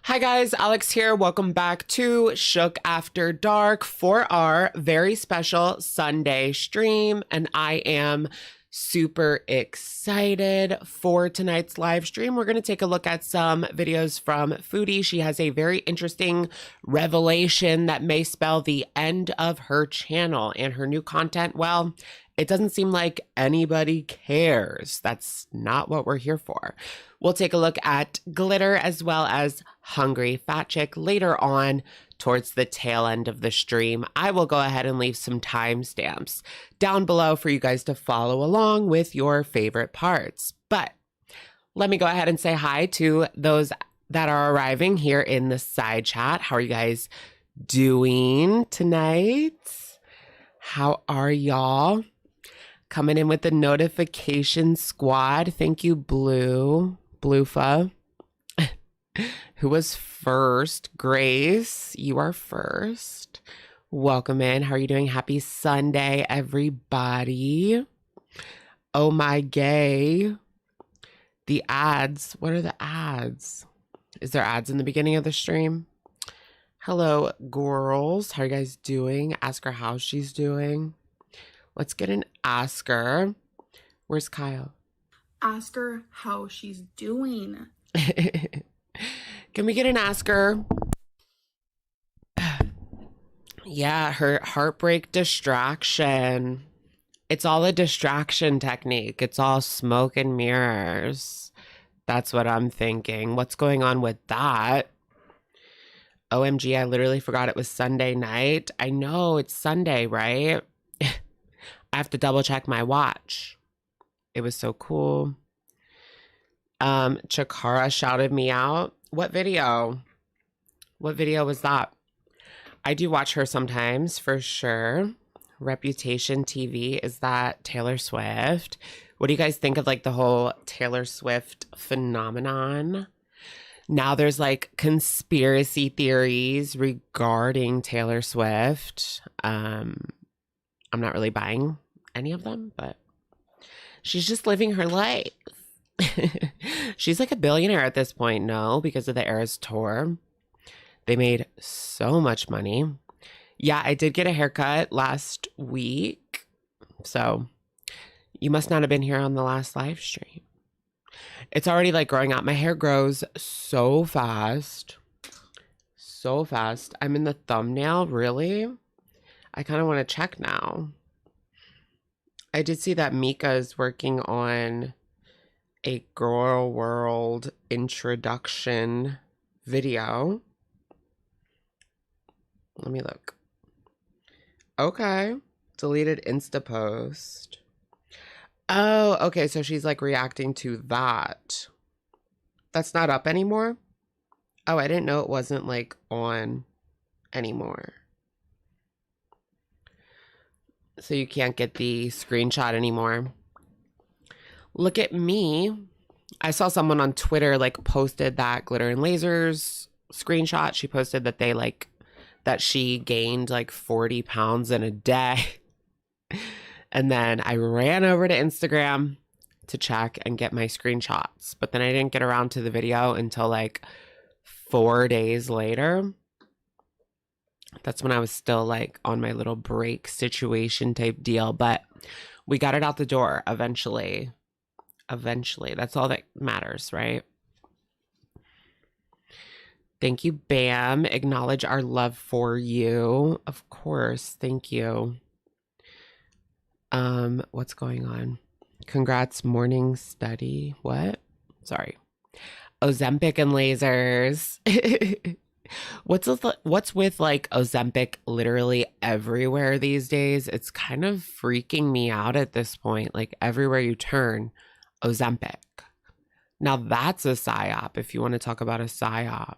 Hi guys, Alex here. Welcome back to Shook After Dark for our very special Sunday stream. And I am super excited for tonight's live stream. We're going to take a look at some videos from Foodie. She has a very interesting revelation that may spell the end of her channel and her new content. Well, it doesn't seem like anybody cares. That's not what we're here for. We'll take a look at Glitter as well as Hungry Fat Chick later on towards the tail end of the stream. I will go ahead and leave some timestamps down below for you guys to follow along with your favorite parts. But let me go ahead and say hi to those that are arriving here in the side chat. How are you guys doing tonight? How are y'all? Coming in with the notification squad. Thank you, Bluefa. Who was first? Grace, you are first. Welcome in. How are you doing? Happy Sunday, everybody. Oh my gay. The ads. What are the ads? Is there ads in the beginning of the stream? Hello, girls. How are you guys doing? Ask her how she's doing. Let's get an ask her. Where's Kyle? Ask her how she's doing. Can we get an ask her? Yeah, her heartbreak distraction. It's all a distraction technique. It's all smoke and mirrors. That's what I'm thinking. What's going on with that? OMG, I literally forgot it was Sunday night. I know it's Sunday, right? I have to double check my watch. It was so cool. Chikara shouted me out. What video? What video was that? I do watch her sometimes for sure. Reputation TV. Is that Taylor Swift? What do you guys think of like the whole Taylor Swift phenomenon? Now there's like conspiracy theories regarding Taylor Swift. I'm not really buying any of them, but she's just living her life. She's like a billionaire at this point, no, because of the Eras tour. They made so much money. Yeah, I did get a haircut last week, so you must not have been here on the last live stream. It's already like growing out. My hair grows so fast. So fast. I'm in the thumbnail, really? I kind of want to check now. I did see that Mika is working on a Girl World introduction video. Let me look. Okay. Deleted Insta post. Oh, okay. So she's like reacting to that. That's not up anymore? Oh, I didn't know it wasn't like on anymore. So you can't get the screenshot anymore. Look at me. I saw someone on Twitter like posted that Glitter and Lasers screenshot. She posted that they like that she gained like 40 pounds in a day. And then I ran over to Instagram to check and get my screenshots. But then I didn't get around to the video until like 4 days later. That's when I was still like on my little break situation type deal, but we got it out the door eventually. Eventually, that's all that matters, right? Thank you, Bam. Acknowledge our love for you. Of course, thank you. What's going on? Congrats, morning study. What? Sorry. Ozempic and lasers. What's with like Ozempic literally everywhere these days? It's kind of freaking me out at this point. Like everywhere you turn, Ozempic. Now that's a psyop if you want to talk about a psyop.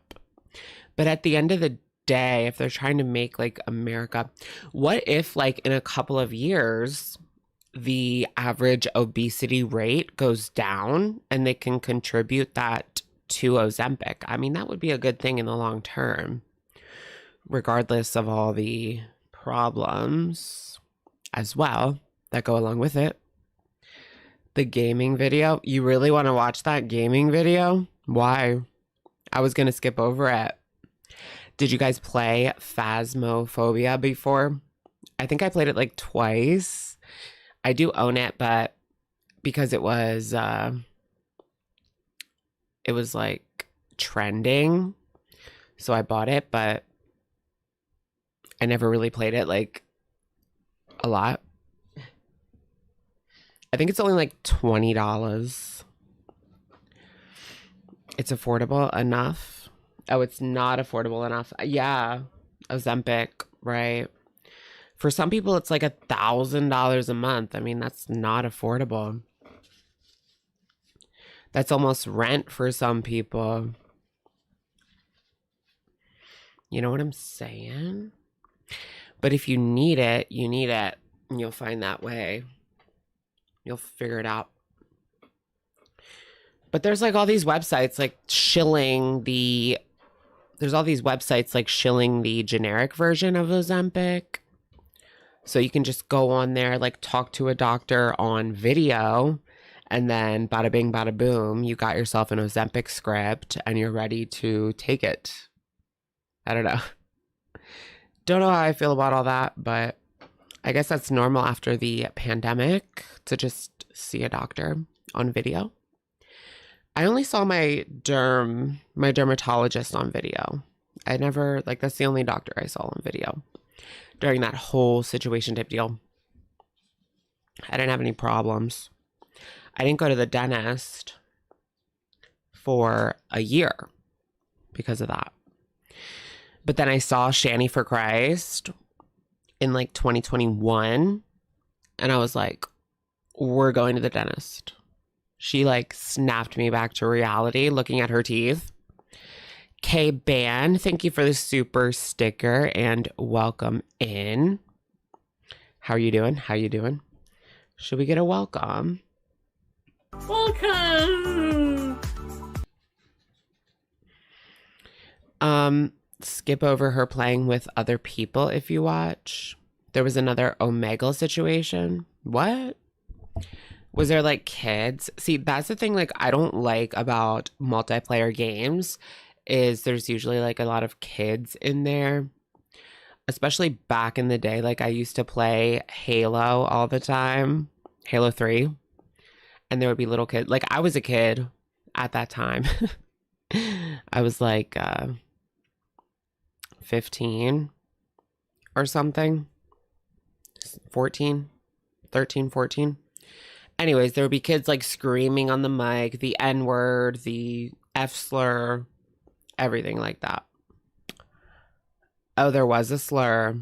But at the end of the day, if they're trying to make like America, what if like in a couple of years, the average obesity rate goes down and they can contribute that to Ozempic? I mean, that would be a good thing in the long term, regardless of all the problems as well that go along with it. The gaming video. You really want to watch that gaming video? Why? I was going to skip over it. Did you guys play Phasmophobia before? I think I played it like twice. I do own it, but because it was like trending, so I bought it, but I never really played it like a lot. I think it's only like $20. It's affordable enough. Oh, it's not affordable enough. Yeah, Ozempic, right? For some people, it's like $1,000 a month. I mean, that's not affordable. That's almost rent for some people. You know what I'm saying? But if you need it, you need it. And you'll find that way. You'll figure it out. But there's like all these websites like shilling the... There's all these websites like shilling the generic version of Ozempic. So you can just go on there, like talk to a doctor on video, and then bada bing, bada boom, you got yourself an Ozempic script and you're ready to take it. I don't know. Don't know how I feel about all that, but I guess that's normal after the pandemic to just see a doctor on video. I only saw my dermatologist on video. I never, like, that's the only doctor I saw on video during that whole situation type deal. I didn't have any problems. I didn't go to the dentist for a year because of that. But then I saw Shanny for Christ in like 2021, and I was like, we're going to the dentist. She like snapped me back to reality looking at her teeth. K Ban, thank you for the super sticker and welcome in. How are you doing? How you doing? Should we get a welcome? Welcome. Skip over her playing with other people if you watch. There was another Omegle situation. What? Was there like kids? See, that's the thing like I don't like about multiplayer games is there's usually like a lot of kids in there. Especially back in the day, like I used to play Halo all the time, Halo 3, and there would be little kids. Like I was a kid at that time. I was like 15 or something, 14, 13, 14. Anyways, there would be kids like screaming on the mic, the N-word, the F slur, everything like that. Oh, there was a slur.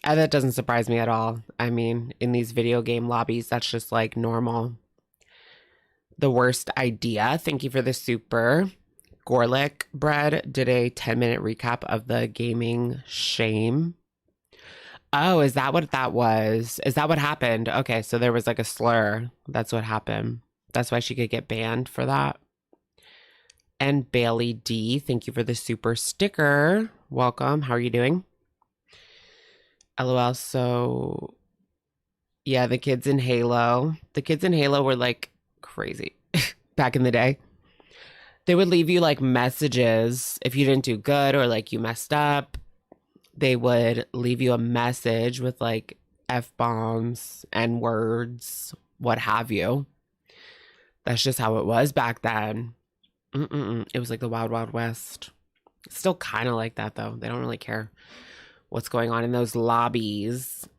And that doesn't surprise me at all. I mean, in these video game lobbies, that's just like normal. The worst idea. Thank you for the super. Gorlick Bread did a 10-minute recap of the gaming shame. Oh, is that what that was? Is that what happened? Okay, so there was like a slur. That's what happened. That's why she could get banned for that. And Bailey D, thank you for the super sticker. Welcome. How are you doing? LOL. So, yeah, the kids in Halo. The kids in Halo were like crazy back in the day. They would leave you like messages if you didn't do good or like you messed up. They would leave you a message with like F-bombs, N-words, what have you. That's just how it was back then. It was like the Wild Wild West. It's still kind of like that though. They don't really care what's going on in those lobbies.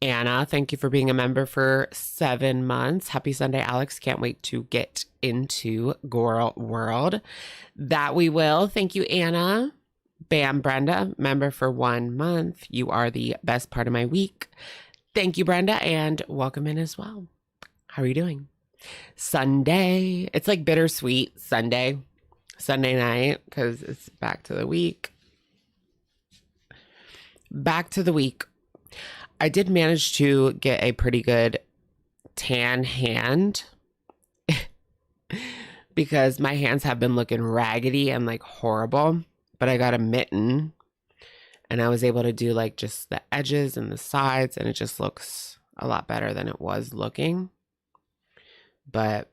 Anna, thank you for being a member for 7 months. Happy Sunday, Alex. Can't wait to get into Gorl World. That we will. Thank you, Anna. Bam, Brenda, member for 1 month. You are the best part of my week. Thank you, Brenda, and welcome in as well. How are you doing? Sunday. It's like bittersweet Sunday night because it's back to the week. Back to the week. I did manage to get a pretty good tan hand because my hands have been looking raggedy and like horrible, but I got a mitten and I was able to do like just the edges and the sides and it just looks a lot better than it was looking. But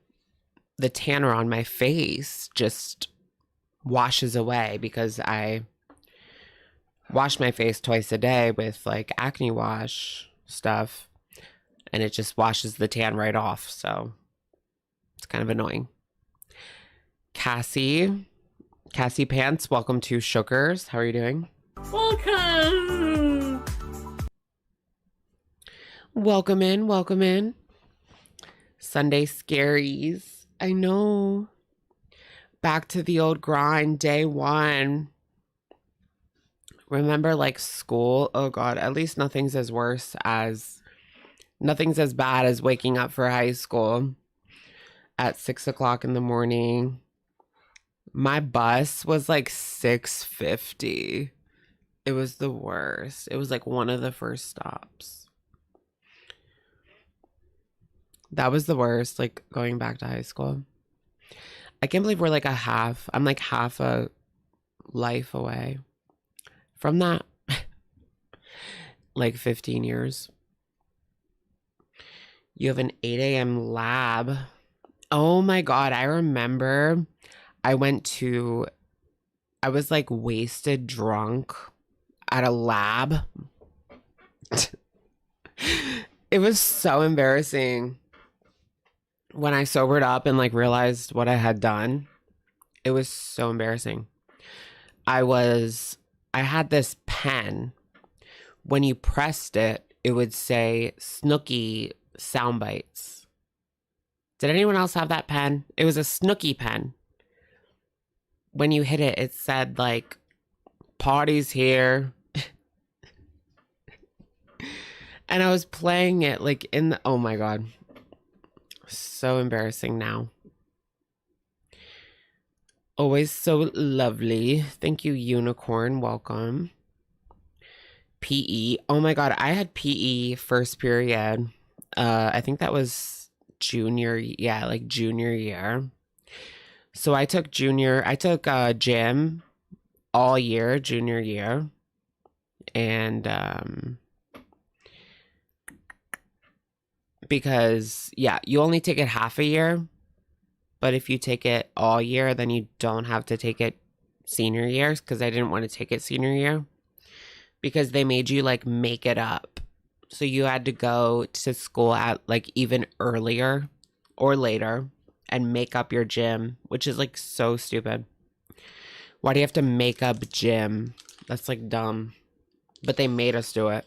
the tanner on my face just washes away because I wash my face twice a day with like acne wash stuff, and it just washes the tan right off. So it's kind of annoying. Cassie Pants, welcome to Shookers. How are you doing? Welcome. Welcome in. Sunday scaries. I know. Back to the old grind, day one. Remember like school? Oh God, at least nothing's as bad as waking up for high school at 6 o'clock in the morning. My bus was like 6:50. It was the worst. It was like one of the first stops. That was the worst, like going back to high school. I can't believe we're like I'm like half a life away from that. Like 15 years. You have an 8 a.m. lab. Oh my God, I remember I was like wasted drunk at a lab. It was so embarrassing. When I sobered up and like realized what I had done, it was so embarrassing. I had this pen. When you pressed it, it would say Snooki sound bites. Did anyone else have that pen? It was a Snooki pen. When you hit it, it said like, party's here. And I was playing it like oh my God. So embarrassing now. Always so lovely. Thank you, Unicorn. Welcome. PE. Oh my God. I had PE first period. I think that was junior year. So I took gym all year, junior year. And because you only take it half a year, but if you take it all year, then you don't have to take it senior years, because I didn't want to take it senior year because they made you like make it up. So you had to go to school at like even earlier or later and make up your gym, which is like so stupid. Why do you have to make up gym? That's like dumb. But they made us do it.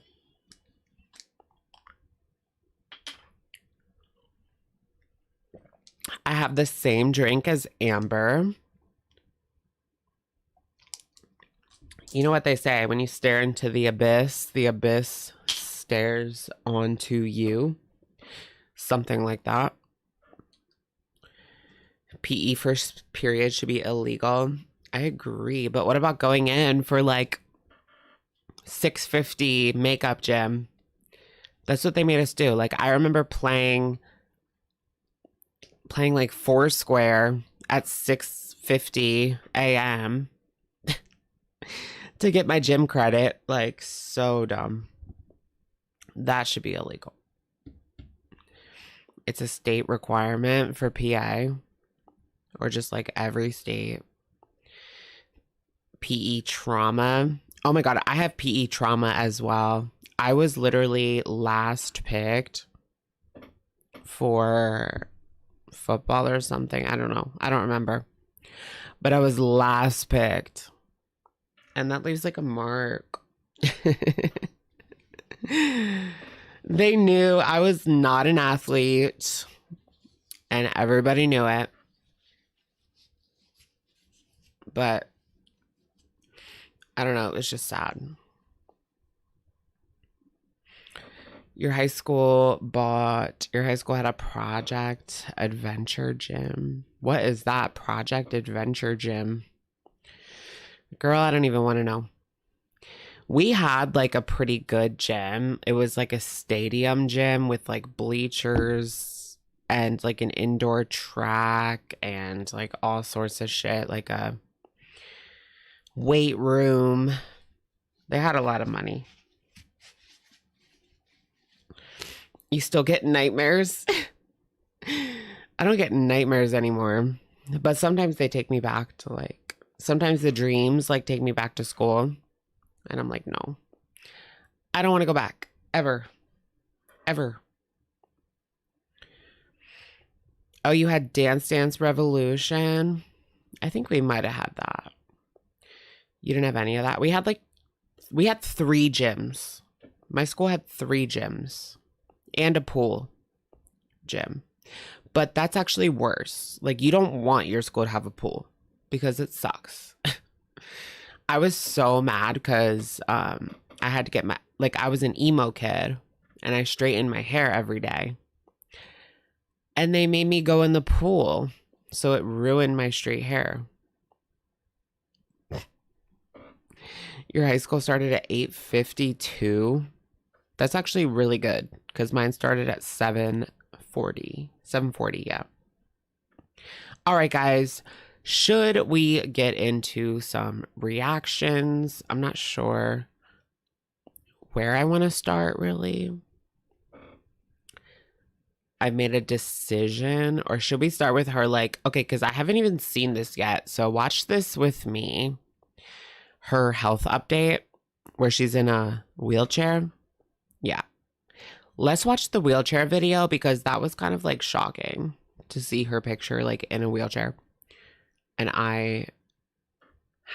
I have the same drink as Amber. You know what they say, when you stare into the abyss stares onto you. Something like that. PE first period should be illegal. I agree, but what about going in for like 6:50 makeup gym? That's what they made us do. Like I remember playing like Foursquare at 6:50 a.m. to get my gym credit. Like so dumb. That should be illegal. It's a state requirement for PA, or just like every state. PE trauma. Oh my God, I have PE trauma as well. I was literally last picked for football or something. I don't know. I don't remember. But I was last picked. And that leaves like a mark. They knew I was not an athlete. And everybody knew it. But I don't know. It was just sad. Your high school had a project adventure gym. What is that? Project adventure gym? Girl, I don't even want to know. We had like a pretty good gym. It was like a stadium gym with like bleachers and like an indoor track and like all sorts of shit, like a weight room. They had a lot of money. You still get nightmares? I don't get nightmares anymore. But sometimes they take me back to like sometimes the dreams like take me back to school. And I'm like, no, I don't want to go back ever. Ever. Oh, you had Dance Dance Revolution. I think we might have had that. You didn't have any of that. We had 3 gyms. My school had 3 gyms and a pool gym. But that's actually worse. Like, you don't want your school to have a pool because it sucks. I was so mad because I had to get my, like, I was an emo kid and I straightened my hair every day. And they made me go in the pool. So it ruined my straight hair. Your high school started at 8:52. That's actually really good because mine started at 7:40. 7:40, yeah. All right, guys. Should we get into some reactions? I'm not sure where I want to start, really. I've made a decision. Or should we start with her, like, okay, because I haven't even seen this yet. So watch this with me. Her health update where she's in a wheelchair. Yeah. Let's watch the wheelchair video because that was kind of like shocking to see her picture like in a wheelchair. And I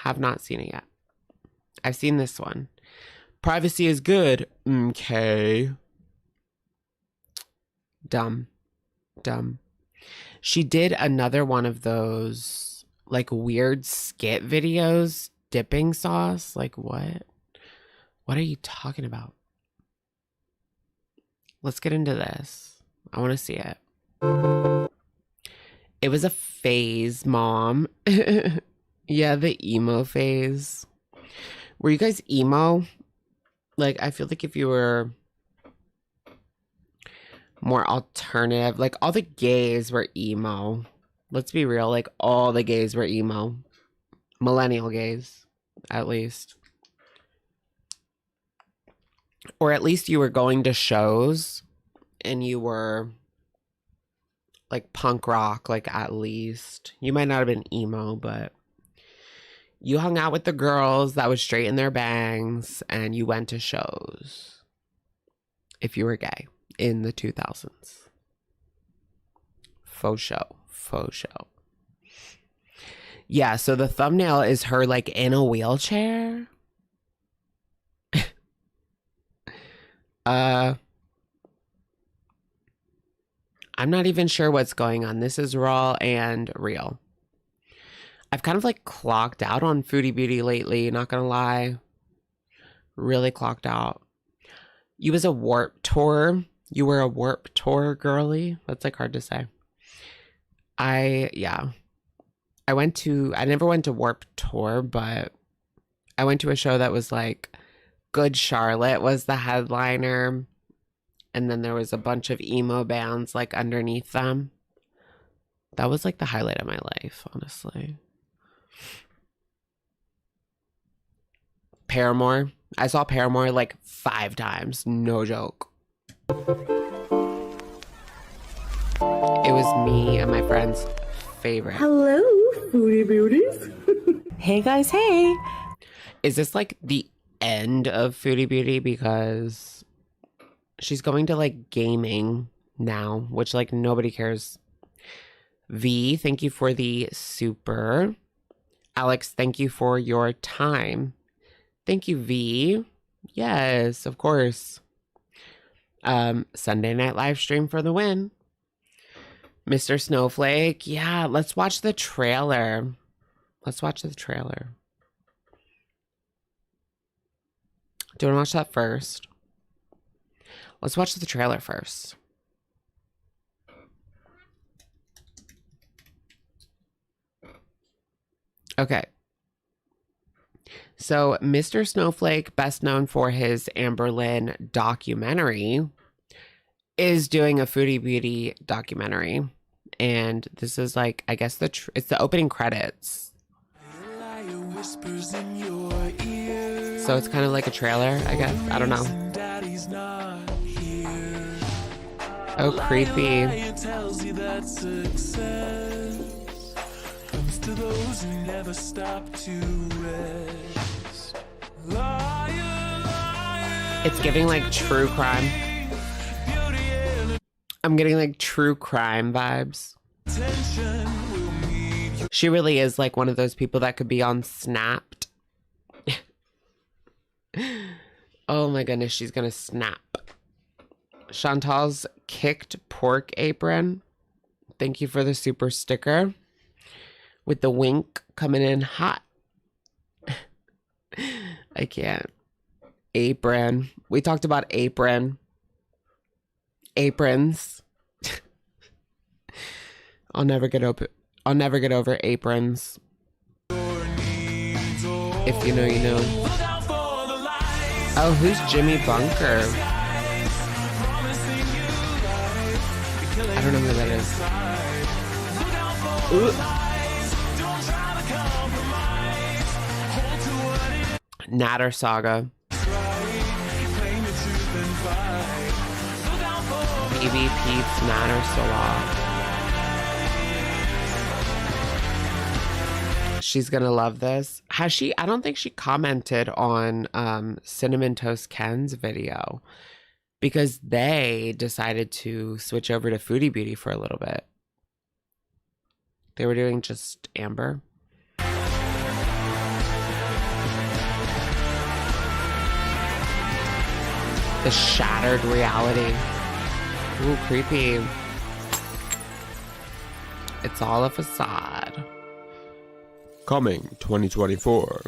have not seen it yet. I've seen this one. Privacy is good. Okay. Dumb. She did another one of those like weird skit videos, dipping sauce. Like what? What are you talking about? Let's get into this. I want to see it. It was a phase, Mom. Yeah, the emo phase. Were you guys emo? Like, I feel like if you were more alternative, like all the gays were emo. Let's be real, like all the gays were emo. Millennial gays, at least. Or at least you were going to shows and you were like punk rock, like at least. You might not have been emo, but you hung out with the girls that would straighten their bangs and you went to shows if you were gay in the 2000s. Faux show. Yeah, so the thumbnail is her like in a wheelchair. I'm not even sure what's going on. This is raw and real. I've kind of like clocked out on Foodie Beauty lately, not gonna lie. Really clocked out. You was a Warped Tour. You were a Warped Tour girly. That's like hard to say. I never went to Warped Tour, but I went to a show that was like Good Charlotte was the headliner. And then there was a bunch of emo bands like underneath them. That was like the highlight of my life, honestly. Paramore. I saw Paramore like 5 times. No joke. It was me and my friend's favorite. Hello, Foodie Beauties. Hey guys, hey. Is this like the end of Foodie Beauty? Because she's going to like gaming now, which like nobody cares. V, thank you for the super. Alex, thank you for your time. Thank you, V. Yes, of course. Sunday night live stream for the win. Mr. Snowflake. Yeah, let's watch the trailer. Let's watch the trailer. Do you want to watch that first? Let's watch the trailer first. Okay. So, Mr. Snowflake, best known for his Amberlynn documentary, is doing a Foodie Beauty documentary. And this is like, I guess it's the opening credits. So it's kind of like a trailer, I guess. I don't know. Oh, creepy. to those who never stop to rest. It's giving like true crime. I'm getting like true crime vibes. She really is like one of those people that could be on Snapped. Oh my goodness, she's gonna snap. Chantal's kicked pork apron. Thank you for the super sticker. With the wink coming in hot. I can't. Apron. We talked about apron. Aprons. I'll never get over aprons. If you know, you know. Oh, who's Jimmy Bunker? I don't know who that is. Ooh. Natter Saga. Baby Peetz Natter Saga. She's gonna love this. Has she? I don't think she commented on Cinnamon Toast Ken's video because they decided to switch over to Foodie Beauty for a little bit. They were doing just Amber. The shattered reality. Ooh, creepy. It's all a facade. Coming 2024.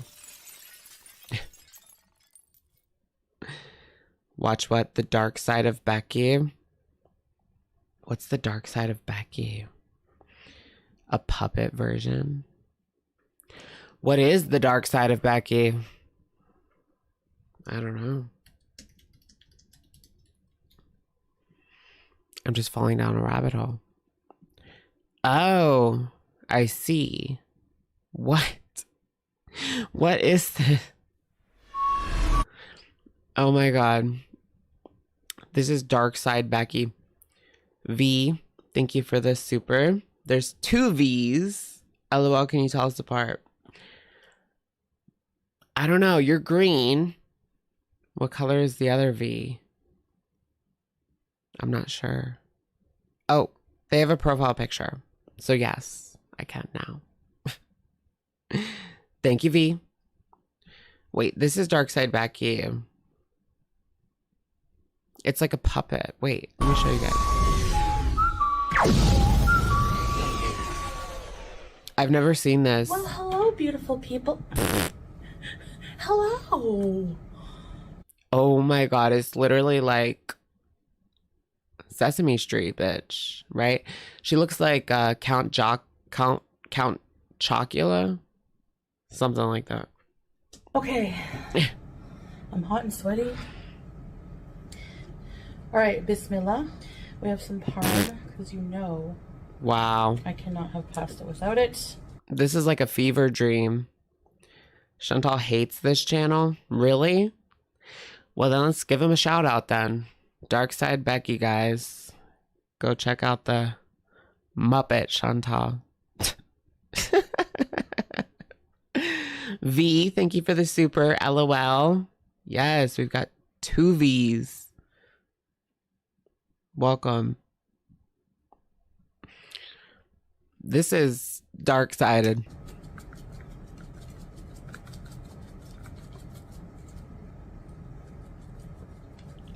Watch what? The dark side of Becky. What's the dark side of Becky? A puppet version. What is the dark side of Becky? I don't know. I'm just falling down a rabbit hole. Oh, I see. What? What is this? Oh my god. This is Dark Side Becky. V, thank you for this super. There's 2 V's. LOL, can you tell us apart? I don't know. You're green. What color is the other V? I'm not sure. Oh, they have a profile picture. So yes, I can now. Thank you, V. Wait, this is Dark Side Becky. It's like a puppet. Wait, let me show you guys. I've never seen this. Well, hello, beautiful people. Hello. Oh my god, it's literally like Sesame Street, bitch, right? She looks like Count Chocula, something like that. Okay. I'm hot and sweaty. All right, Bismillah. We have some parm because you know. Wow. I cannot have pasta without it. This is like a fever dream. Chantal hates this channel. Really? Well, then let's give him a shout out then. Dark Side Becky, guys. Go check out the Muppet Chantal. V, thank you for the super. LOL. Yes, we've got 2 V's. Welcome. This is dark-sided.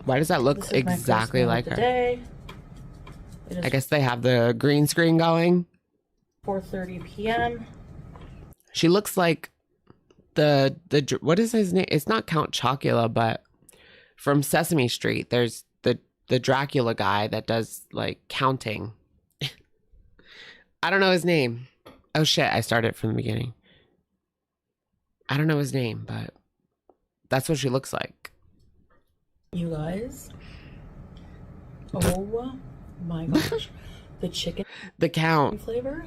Why does that look exactly like her? I guess they have the green screen going. 4:30 p.m. She looks like the what is his name? It's not Count Chocula, but from Sesame Street, there's the Dracula guy that does like counting. I don't know his name. Oh shit, I started from the beginning. I don't know his name, but that's what she looks like. You guys. Oh my gosh. The chicken. The Count. Flavor.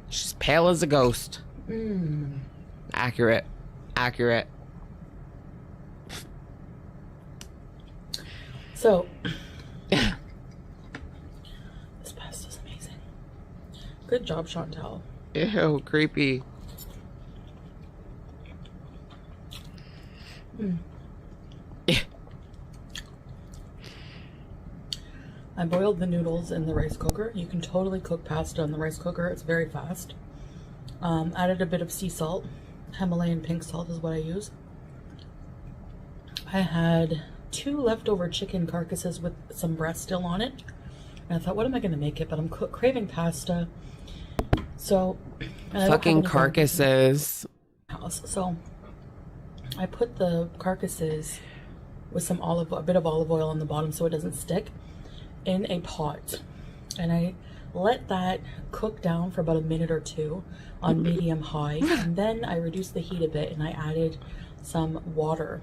She's pale as a ghost. Mmm. Accurate. Accurate. So, this pasta's amazing. Good job, Chantal. Ew, creepy. I boiled the noodles in the rice cooker. You can totally cook pasta in the rice cooker. It's very fast. Added a bit of sea salt. Himalayan pink salt is what I use. I had 2 leftover chicken carcasses with some breast still on it. And I thought, what am I going to make it? But I'm craving pasta. So, Fucking carcasses. So, I put the carcasses with some a bit of olive oil on the bottom so it doesn't stick, in a pot. And I let that cook down for about a minute or 2 on medium high. And then I reduced the heat a bit and I added some water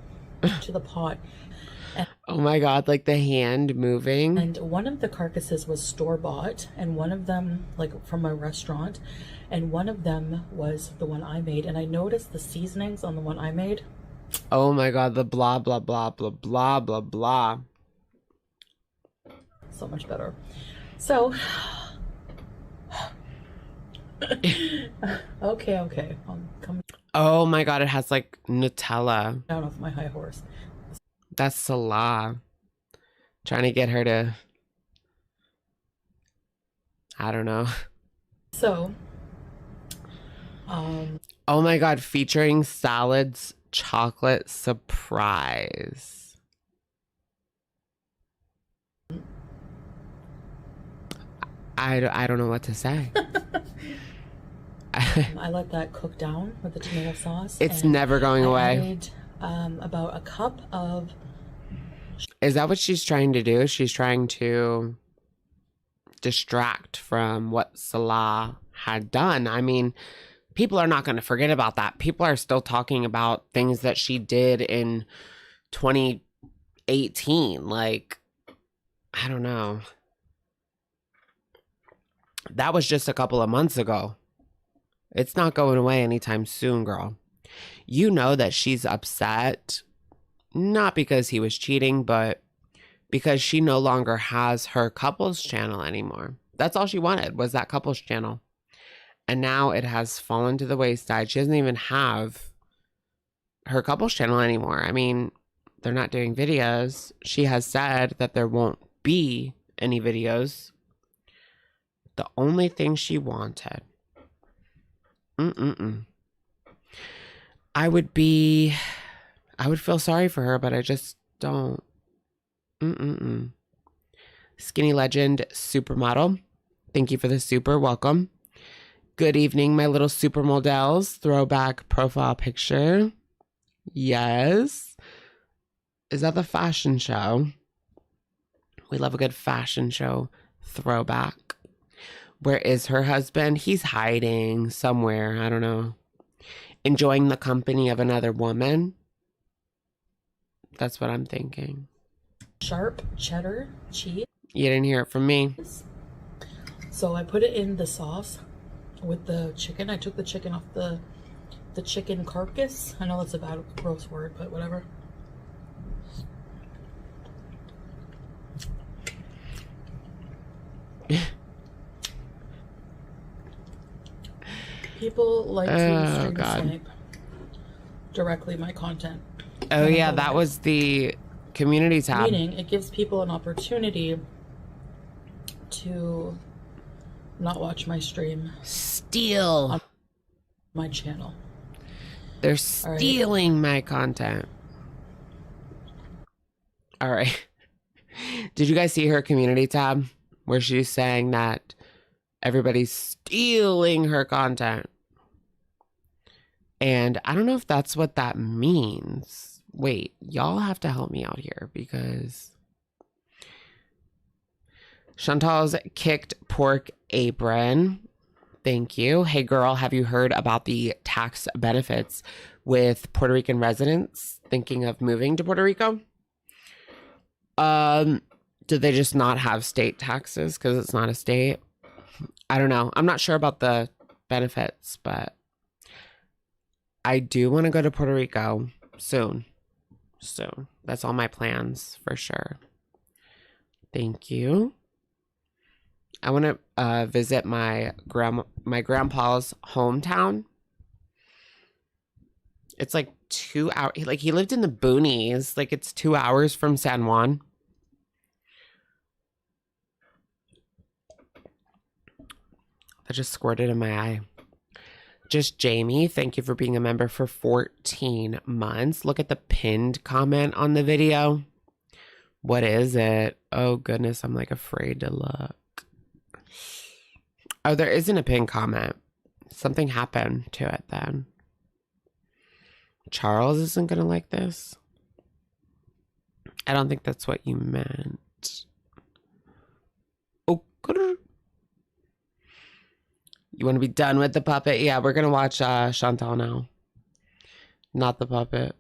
to the pot. Oh my God, like the hand moving. And one of the carcasses was store-bought, and one of them, like from a restaurant, and one of them was the one I made. And I noticed the seasonings on the one I made. Oh my God, the blah, blah, blah, blah, blah, blah, blah. So much better. So, okay. Come Oh my God, it has like Nutella. down off my high horse. That's Salah. Trying to get her to, I don't know. So, Oh my God, featuring salads, chocolate surprise. I don't know what to say. I let that cook down with the tomato sauce. It's and never going I away. added, about a cup of... Is that what she's trying to do? She's trying to distract from what Salah had done. I mean, people are not going to forget about that. People are still talking about things that she did in 2018. Like, I don't know. That was just a couple of months ago. It's not going away anytime soon, girl. You know that she's upset, not because he was cheating, but because she no longer has her couples channel anymore. That's all she wanted, was that couples channel. And now it has fallen to the wayside. She doesn't even have her couples channel anymore. I mean, they're not doing videos. She has said that there won't be any videos. The only thing she wanted. I would feel sorry for her, but I just don't. Skinny Legend Supermodel. Thank you for the super. Welcome. Good evening, my little supermodels. Throwback profile picture. Yes. Is that the fashion show? We love a good fashion show throwback. Where is her husband? He's hiding somewhere. I don't know. Enjoying the company of another woman. That's what I'm thinking. Sharp cheddar cheese. You didn't hear it from me. So I put it in the sauce with the chicken. I took the chicken off the chicken carcass. I know that's a bad, gross word, but whatever. People like to stream snipe directly my content. Oh yeah, that was the community tab. Meaning it gives people an opportunity to not watch my stream. Steal on my channel. They're stealing my content. All right. Did you guys see her community tab where she's saying that everybody's stealing her content? And I don't know if that's what that means. Wait, y'all have to help me out here because Chantal's kicked pork apron. Thank you. Hey girl, have you heard about the tax benefits with Puerto Rican residents thinking of moving to Puerto Rico? Do they just not have state taxes because it's not a state? I don't know. I'm not sure about the benefits, but I do want to go to Puerto Rico soon. So that's all my plans for sure. Thank you. I want to visit my grandpa's hometown. It's like 2 hours. Like, he lived in the boonies. Like, it's 2 hours from San Juan. That just squirted in my eye. Just Jamie, thank you for being a member for 14 months. Look at the pinned comment on the video. What is it? Oh, goodness, I'm like afraid to look. Oh, there isn't a pinned comment. Something happened to it then. Charles isn't going to like this. I don't think that's what you meant. Oh, you want to be done with the puppet? Yeah, we're going to watch Chantal now. Not the puppet.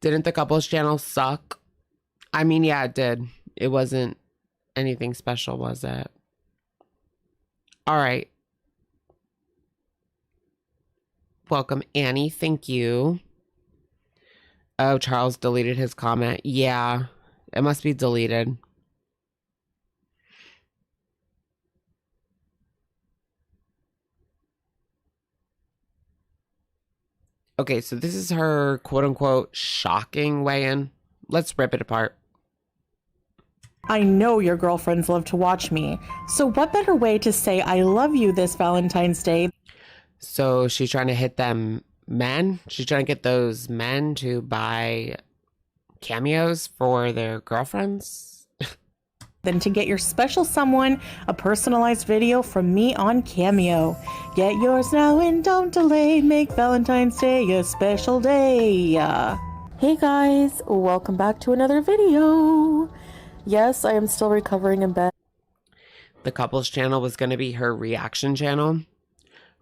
Didn't the couples channel suck? I mean, yeah, it did. It wasn't anything special, was it? All right. Welcome, Annie. Thank you. Oh, Charles deleted his comment. Yeah, it must be deleted. Okay, so this is her quote-unquote shocking weigh-in. Let's rip it apart. I know your girlfriends love to watch me, so what better way to say I love you this Valentine's Day? So she's trying to hit them men? She's trying to get those men to buy cameos for their girlfriends? Than to get your special someone a personalized video from me on Cameo. Get yours now and don't delay. Make Valentine's Day a special day. Hey guys, welcome back to another video. Yes, I am still recovering in bed. The couples channel was going to be her reaction channel.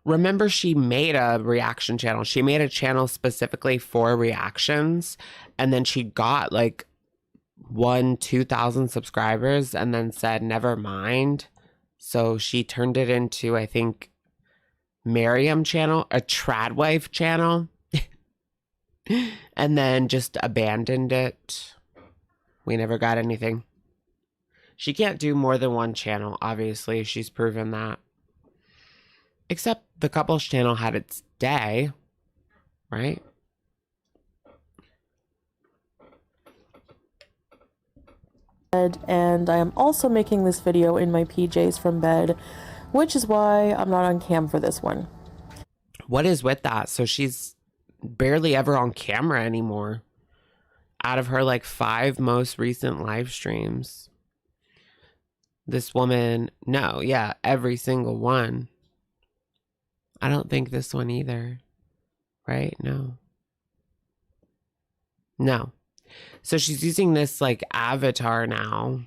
Remember, she made a reaction channel. She made a channel specifically for reactions, and then she got like 2,000 subscribers and then said never mind. So she turned it into, I think, Miriam channel, a tradwife channel, and then just abandoned it. We never got anything. She can't do more than one channel, obviously. She's proven that. Except the couples channel had its day, right? And I am also making this video in my PJs from bed, which is why I'm not on cam for this one. What is with that? So she's barely ever on camera anymore. Out of her like 5 most recent live streams, this woman, no, yeah, every single one. I don't think this one either, right? No. So she's using this like avatar now.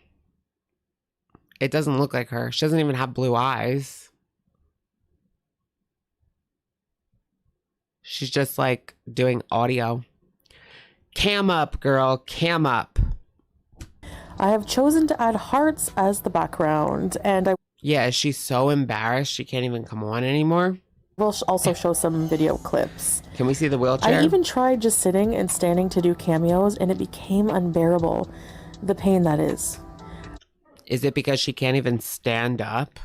It doesn't look like her. She doesn't even have blue eyes. She's just like doing audio. Cam up, girl. Cam up. I have chosen to add hearts as the background, and I Yeah, she's so embarrassed she can't even come on anymore. will also show some video clips. Can we see the wheelchair? I even tried just sitting and standing to do cameos, and it became unbearable. The pain that is. Is it because she can't even stand up?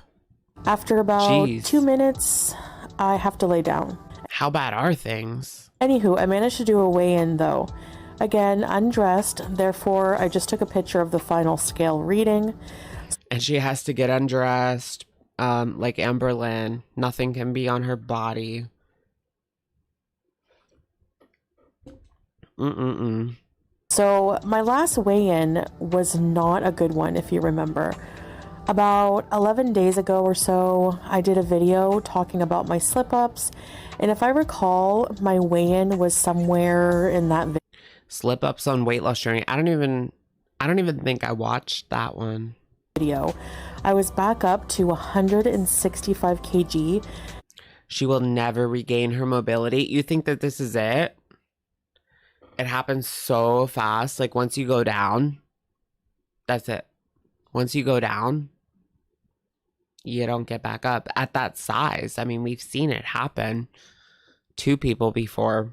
After about 2 minutes, I have to lay down. How bad are things? Anywho, I managed to do a weigh-in though. Again, undressed, therefore I just took a picture of the final scale reading. And she has to get undressed, like Amberlynn. Nothing can be on her body. So my last weigh-in was not a good one, if you remember. About 11 days ago or so, I did a video talking about my slip-ups, and if I recall, my weigh-in was somewhere in that video. Slip-ups on weight loss journey. I don't even think I watched that one. I was back up to 165 kg. She will never regain her mobility. You think that this is it? It happens so fast. Like once you go down, that's it. Once you go down, you don't get back up at that size. I mean, we've seen it happen to people before.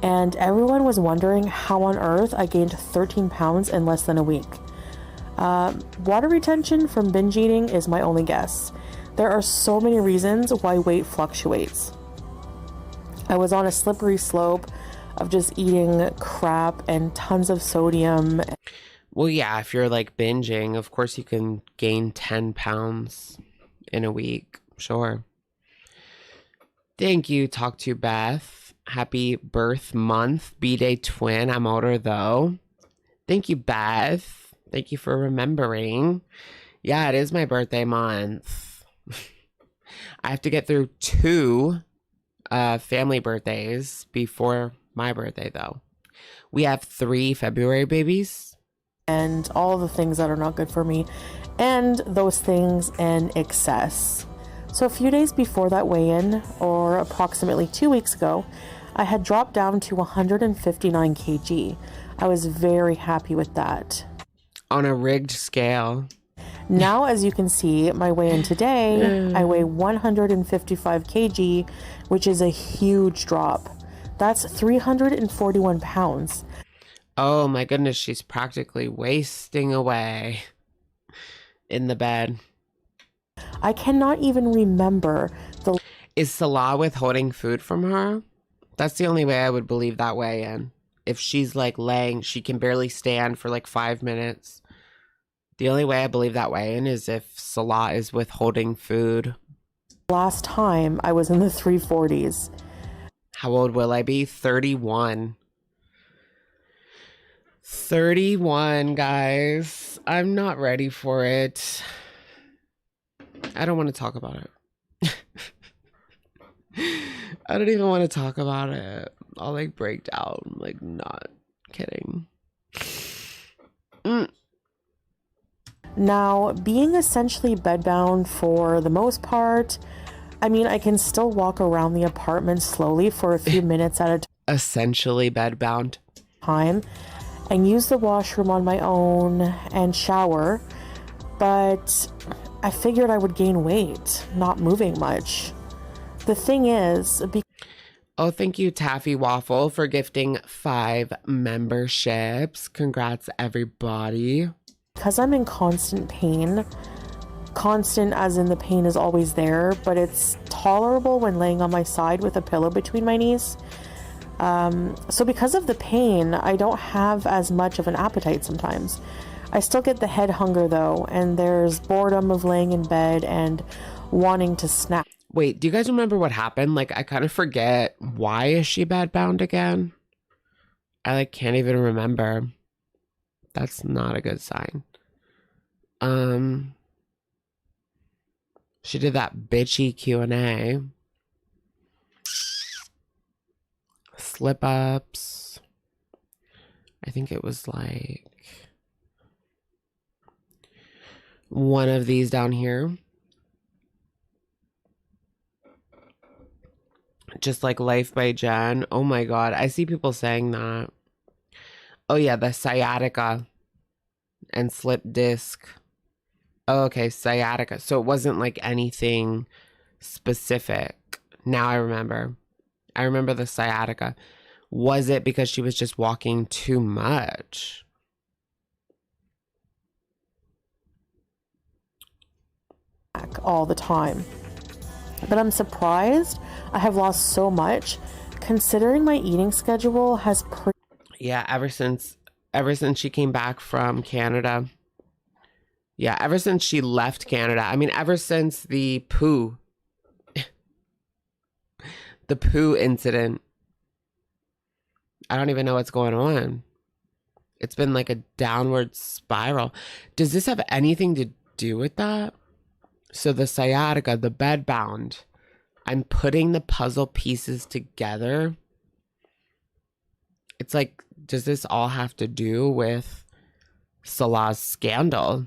And everyone was wondering how on earth I gained 13 pounds in less than a week. Water retention from binge eating is my only guess. There are so many reasons why weight fluctuates. I was on a slippery slope of just eating crap and tons of sodium. Well, yeah, if you're like binging, of course you can gain 10 pounds in a week. Sure. Thank you, Talk to Beth. Happy birth month, B-Day twin. I'm older though. Thank you, Beth. Thank you for remembering. Yeah, it is my birthday month. I have to get through 2 family birthdays before my birthday though. We have 3 February babies. And all the things that are not good for me, and those things in excess. So a few days before that weigh-in, or approximately 2 weeks ago, I had dropped down to 159 kg. I was very happy with that. On a rigged scale. Now, as you can see, my weigh-in today, I weigh 155 kg, which is a huge drop. That's 341 pounds. Oh my goodness, she's practically wasting away in the bed. I cannot even remember the... Is Salah withholding food from her? That's the only way I would believe that way in. If she's like laying, she can barely stand for like 5 minutes. The only way I believe that way in is if Salah is withholding food. last time I was in the 340s. How old will I be? 31. 31, guys. I'm not ready for it. I don't want to talk about it. I don't even want to talk about it. I'll like break down. Like, not kidding. Now, being essentially bedbound for the most part, I mean, I can still walk around the apartment slowly for a few minutes at a Essentially bedbound. time and use the washroom on my own and shower, but I figured I would gain weight, not moving much. The thing is, Oh, thank you, Taffy Waffle, for gifting 5 memberships. Congrats, everybody. because I'm in constant pain, constant as in the pain is always there, but it's tolerable when laying on my side with a pillow between my knees. So because of the pain, I don't have as much of an appetite sometimes. I still get the head hunger though, and there's boredom of laying in bed and wanting to snack. Wait, do you guys remember what happened? Like, I kind of forget. Why is she bedbound again? I like can't even remember. That's not a good sign. She did that bitchy Q&A. Slip ups. I think it was like one of these down here. Just like Life by Jen. Oh my God. I see people saying that. Oh yeah, the sciatica and slip disc. Oh, okay, sciatica. So it wasn't like anything specific. Now I remember. I remember the sciatica. Was it because she was just walking too much? All the time. But I'm surprised I have lost so much, considering my eating schedule has Yeah, ever since she came back from Canada. Yeah, ever since she left Canada. I mean, ever since the poo incident. I don't even know what's going on. It's been like a downward spiral. Does this have anything to do with that? So the sciatica, the bedbound, I'm putting the puzzle pieces together. It's like, does this all have to do with Salah's scandal?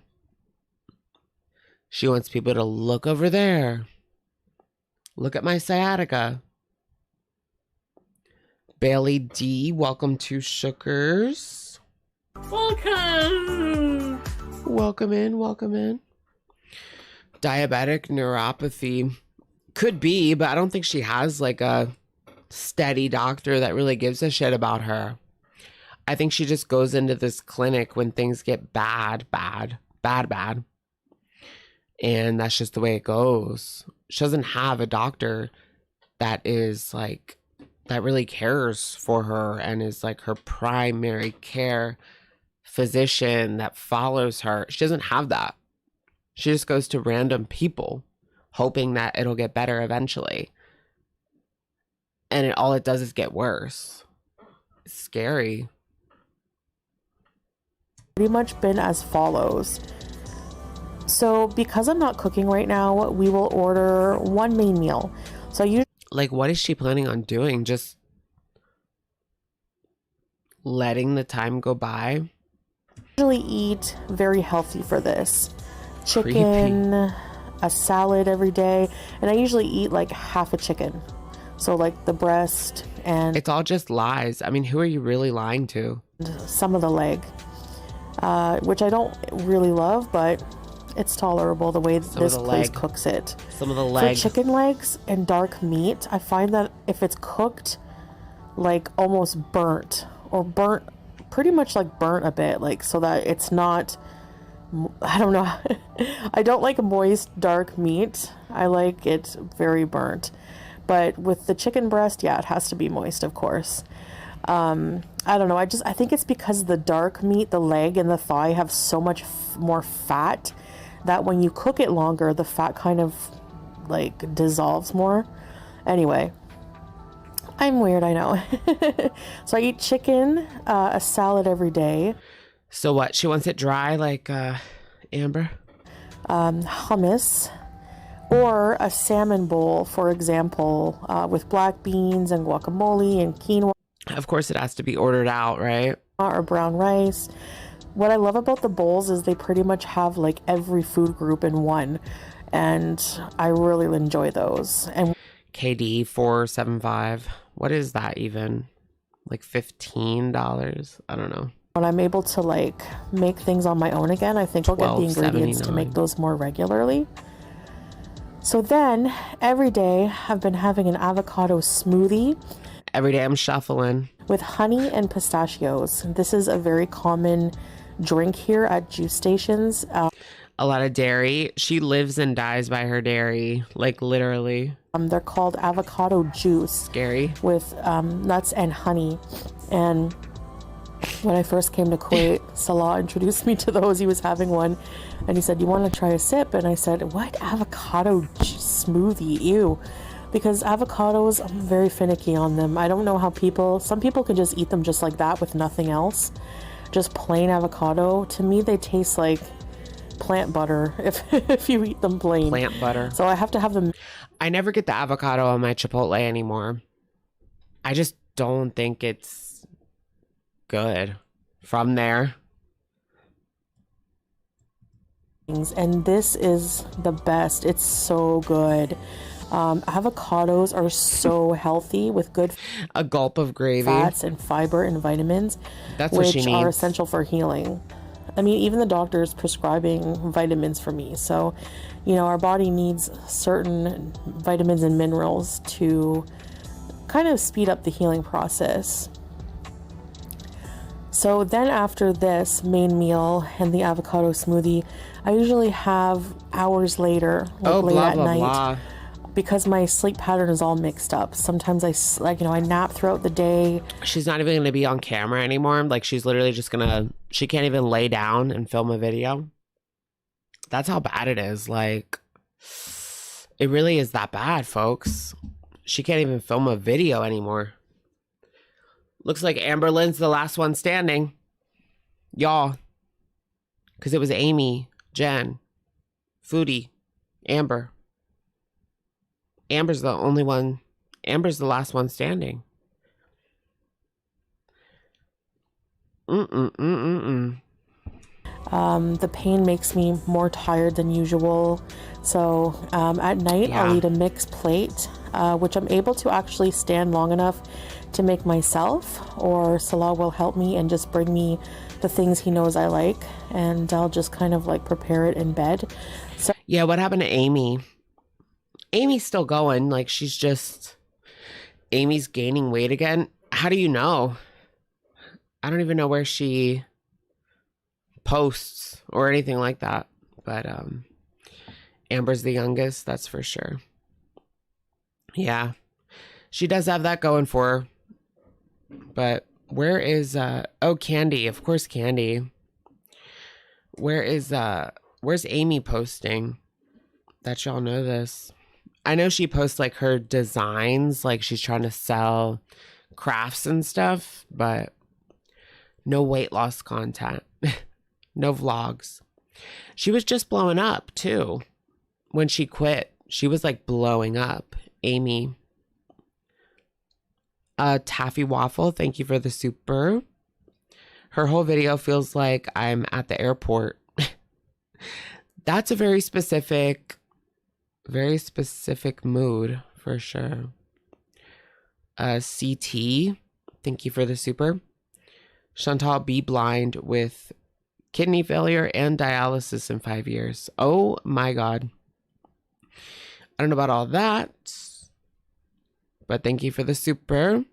She wants people to look over there. Look at my sciatica. Bailey D, welcome to Shookers. Welcome. Welcome in, welcome in. Diabetic neuropathy. Could be, but I don't think she has like a steady doctor that really gives a shit about her. I think she just goes into this clinic when things get bad. And that's just the way it goes. She doesn't have a doctor that is like, that really cares for her and is like her primary care physician that follows her. She doesn't have that. She just goes to random people hoping that it'll get better eventually. And all it does is get worse. It's scary. Pretty much been as follows. So because I'm not cooking right now, we will order one main meal. So I usually, like, what is she planning on doing? Just letting the time go by? eat very healthy for this. Chicken, a salad every day, and I usually eat like half a chicken. So like the breast and It's all just lies. I mean, who are you really lying to? some of the leg, which I don't really love, but it's tolerable the way Some of this the place leg. cooks it. Some of the For legs. chicken legs and dark meat, I find that if it's cooked like almost burnt or burnt, pretty much like burnt a bit, like so that it's not, I don't know. I don't like moist dark meat. I like it very burnt. But with the chicken breast, yeah, it has to be moist, of course. I don't know. I think it's because the dark meat, the leg and the thigh have so much more fat that when you cook it longer, the fat kind of like dissolves more. Anyway, I'm weird, I know. So I eat chicken, a salad every day. So what? She wants it dry like Amber? Hummus, or a salmon bowl, for example, with black beans and guacamole and quinoa Of course it has to be ordered out, right? or brown rice. What I love about the bowls is they pretty much have like every food group in one, and I really enjoy those. And KD 475. What is that even? Like $15? I don't know. when I'm able to like make things on my own again, I think I'll get the ingredients to make $12.79. those more regularly. So then every day I've been having an avocado smoothie Every day I'm shuffling. with honey and pistachios. This is a very common drink here at juice stations. A lot of dairy. She lives and dies by her dairy. Like literally. They're called avocado juice Scary. with nuts and honey. And when I first came to Kuwait, Salah introduced me to those. He was having one and he said, "You want to try a sip?" And I said, "What? Avocado smoothie? Ew." Because avocados, I'm very finicky on them. I don't know how some people can just eat them just like that with nothing else. Just plain avocado. To me, they taste like plant butter if you eat them plain. Plant butter. So I have to have them. I never get the avocado on my Chipotle anymore. I just don't think it's good. From there. And this is the best. It's so good. Avocados are so healthy with good A gulp of gravy. fats and fiber and vitamins, That's what she which are needs. essential for healing. I mean, even the doctor is prescribing vitamins for me. So, our body needs certain vitamins and minerals to kind of speed up the healing process. So then after this main meal and the avocado smoothie, I usually have hours later, like late blah, at blah, night, blah. because my sleep pattern is all mixed up. Sometimes I nap throughout the day. She's not even going to be on camera anymore. Like, she's literally just going to... She can't even lay down and film a video. That's how bad it is. Like, it really is that bad, folks. She can't even film a video anymore. Looks like Amber Lynn's the last one standing. Y'all. Because it was Amy, Jen, Foodie, Amber. Amber's the only one. Amber's the last one standing. The pain makes me more tired than usual. So at night, Yeah. I'll eat a mixed plate, which I'm able to actually stand long enough to make myself, or Salah will help me and just bring me the things he knows I like, and I'll just kind of like prepare it in bed. So Yeah, what happened to Amy? Amy's still going. Like, she's just... Amy's gaining weight again. How do you know? I don't even know where she posts or anything like that. But Amber's the youngest, that's for sure. Yeah. She does have that going for her. But where is Candy? Of course, Candy. Where's Amy posting? That y'all know this. I know she posts like her designs, like she's trying to sell crafts and stuff, but no weight loss content. No vlogs. She was just blowing up too. When she quit, she was like blowing up. Amy. Taffy Waffle, thank you for the super. Her whole video feels like I'm at the airport. That's a very specific mood for sure. CT, thank you for the super. Chantal, be blind with kidney failure and dialysis in 5 years. Oh my God. I don't know about all that, but thank you for the super.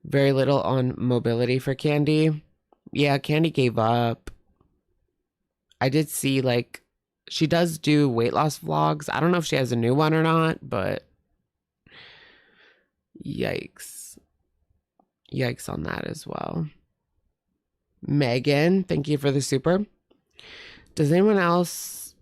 Very little on mobility for Candy. Yeah, Candy gave up. I did see, like, she does do weight loss vlogs. I don't know if she has a new one or not, but yikes. Yikes on that as well. Megan, thank you for the super. Does anyone else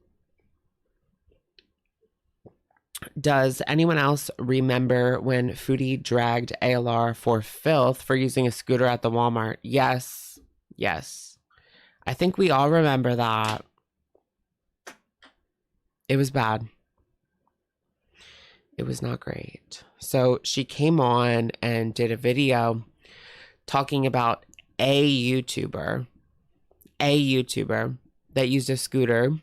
remember when Foodie dragged ALR for filth for using a scooter at the Walmart? Yes. Yes. I think we all remember that. It was bad. It was not great. So she came on and did a video talking about a YouTuber that used a scooter,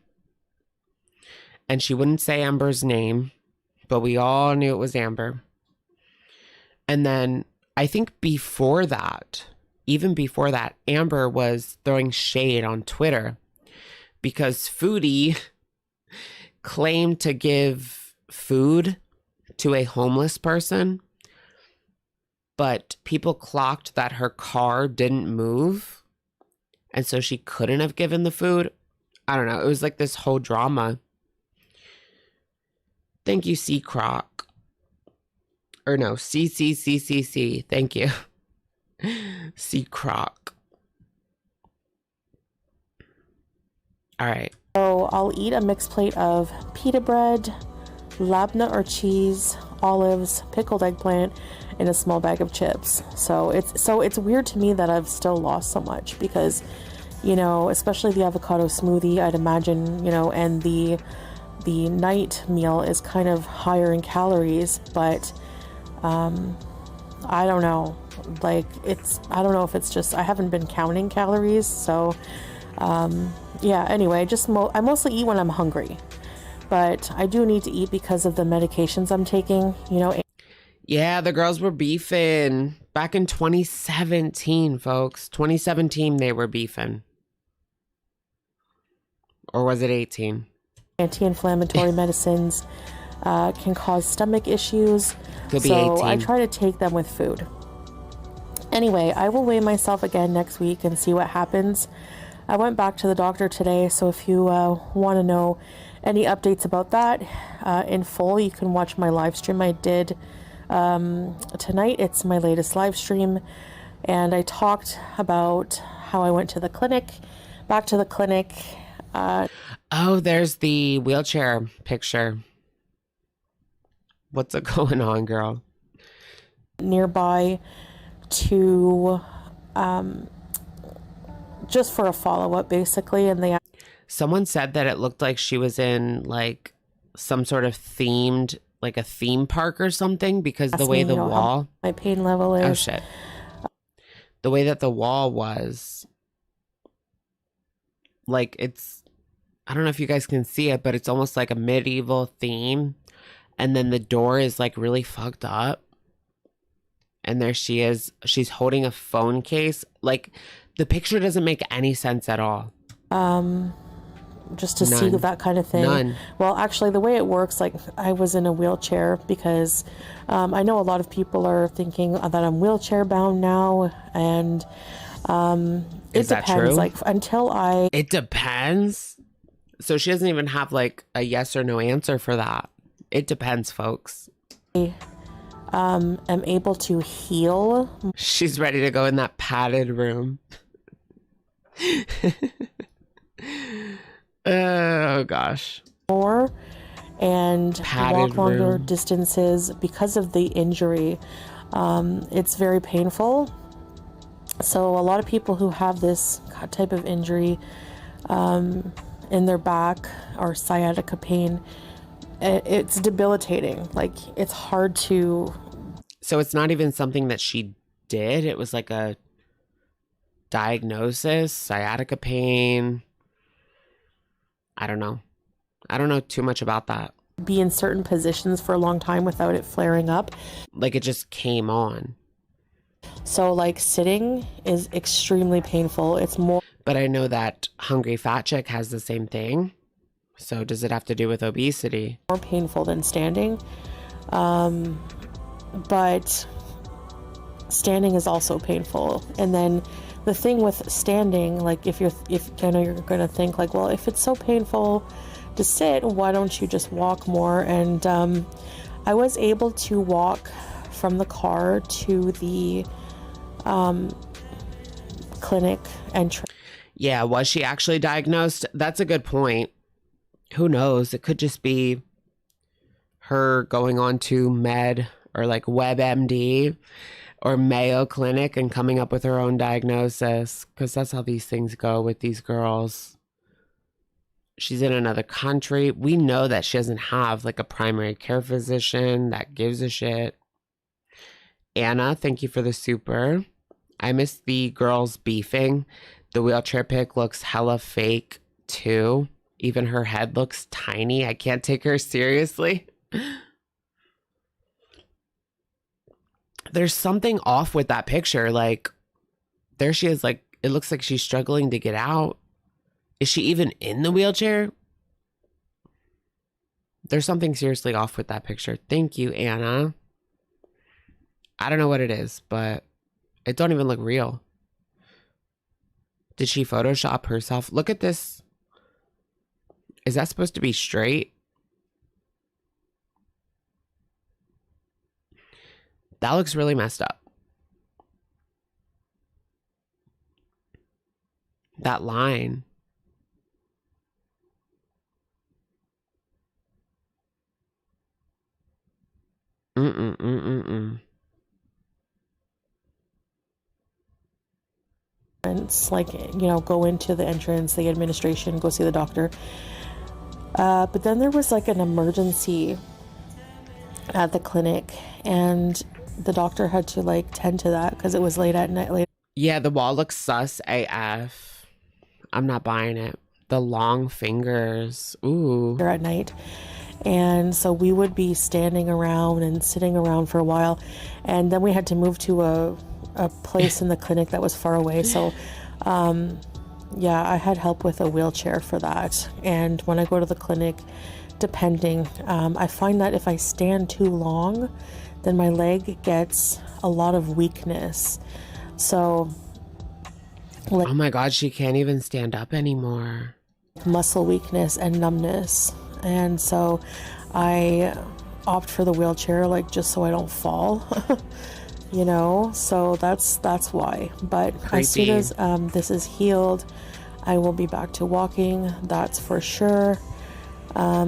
and she wouldn't say Amber's name, but we all knew it was Amber. And then I think even before that, Amber was throwing shade on Twitter because Foodie claimed to give food to a homeless person, but people clocked that her car didn't move, and so she couldn't have given the food. I don't know. It was like this whole drama. Thank you, C Croc. Or no, CCCCC. Thank you. C Croc. All right. So I'll eat a mixed plate of pita bread, labneh or cheese, olives, pickled eggplant, and a small bag of chips. So it's weird to me that I've still lost so much because, you know, especially the avocado smoothie, I'd imagine, you know, and the night meal is kind of higher in calories, but I don't know. Like, I don't know if it's just I haven't been counting calories, so yeah, anyway, I mostly eat when I'm hungry, but I do need to eat because of the medications I'm taking, you know. Yeah, the girls were beefing back in 2017, folks. 2017 they were beefing. Or was it 18? Anti-inflammatory medicines can cause stomach issues, Could be so 18. I try to take them with food. Anyway, I will weigh myself again next week and see what happens. I went back to the doctor today, so if you want to know any updates about that in full, you can watch my live stream I did tonight. It's my latest live stream, and I talked about how I went to the clinic, back to the clinic. Oh, there's the wheelchair picture. What's going on, girl? Nearby to just for a follow-up, basically, and someone said that it looked like she was in like some sort of themed, like a theme park or something, because the way the wall, my pain level is. Oh shit. The way that the wall was, like, I don't know if you guys can see it, but it's almost like a medieval theme, and then the door is like really fucked up, and there she is, she's holding a phone case. Like, the picture doesn't make any sense at all. just to see None. that kind of thing. None. Well, actually, the way it works, like I was in a wheelchair because I know a lot of people are thinking that I'm wheelchair bound now, and Is that true? Like until I It depends. So she doesn't even have like a yes or no answer for that. It depends, folks. am able to heal She's ready to go in that padded room. Oh gosh. more and Padded walk longer room. distances because of the injury. It's very painful. So a lot of people who have this type of injury in their back or sciatica pain, it's debilitating. Like it's hard to. So it's not even something that she did. It was like a diagnosis, sciatica pain. I don't know. I don't know too much about that. Be in certain positions for a long time without it flaring up. Like it just came on. So like sitting is extremely painful. It's more. But I know that Hungry Fat Chick has the same thing. So does it have to do with obesity? More painful than standing. But standing is also painful. And then the thing with standing, like if I know you're going to think like, well, if it's so painful to sit, why don't you just walk more? And I was able to walk from the car to the clinic and Yeah, was she actually diagnosed? That's a good point. Who knows? It could just be her going on to Med or like WebMD or Mayo Clinic and coming up with her own diagnosis, because that's how these things go with these girls. She's in another country. We know that she doesn't have like a primary care physician that gives a shit. Anna, thank you for the super. I miss the girls beefing. The wheelchair pic looks hella fake too. Even her head looks tiny. I can't take her seriously. There's something off with that picture. Like, there she is. Like, it looks like she's struggling to get out. Is she even in the wheelchair? There's something seriously off with that picture. Thank you, Anna. I don't know what it is, but it don't even look real. Did she Photoshop herself? Look at this. Is that supposed to be straight? That looks really messed up. That line. like, you know, go into the entrance, the administration, go see the doctor. But then there was like an emergency at the clinic, and the doctor had to like tend to that because it was late at night. Yeah, the wall looks sus AF. I'm not buying it. The long fingers. Ooh. At night. And so we would be standing around and sitting around for a while. And then we had to move to a place in the clinic that was far away. So, yeah, I had help with a wheelchair for that. And when I go to the clinic, depending, I find that if I stand too long, then my leg gets a lot of weakness. So, oh my God, she can't even stand up anymore. Muscle weakness and numbness. And so I opt for the wheelchair, like, just so I don't fall, you know, so that's why. But Creepy. As soon as this is healed, I will be back to walking, that's for sure.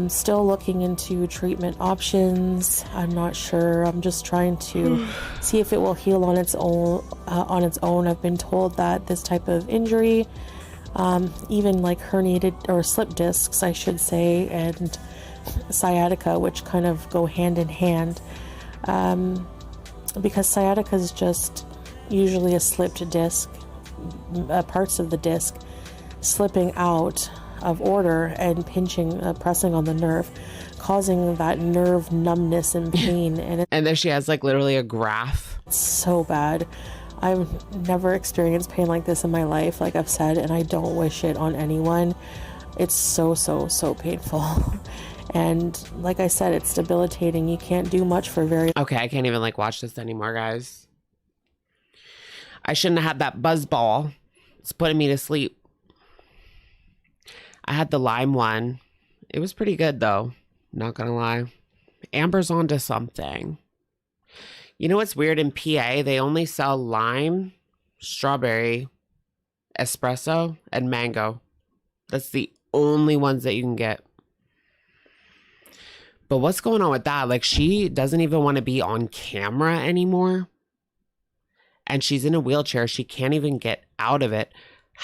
Still looking into treatment options. I'm not sure. I'm just trying to see if it will heal on its own. I've been told that this type of injury, even like herniated or slip discs, I should say, and sciatica, which kind of go hand in hand, because sciatica is just usually a slipped disc, parts of the disc slipping out of order and pinching, pressing on the nerve, causing that nerve numbness and pain. And there she has like literally a graph. It's so bad. I've never experienced pain like this in my life, like I've said, and I don't wish it on anyone. It's so painful. And like I said, it's debilitating. You can't do much for very Okay, I can't even like watch this anymore, guys. I shouldn't have had that buzz ball. It's putting me to sleep. I had the lime one. It was pretty good though. Not gonna lie. Amber's onto something. You know what's weird? In PA, they only sell lime, strawberry, espresso, and mango. That's the only ones that you can get. But what's going on with that? Like, she doesn't even want to be on camera anymore. And she's in a wheelchair. She can't even get out of it.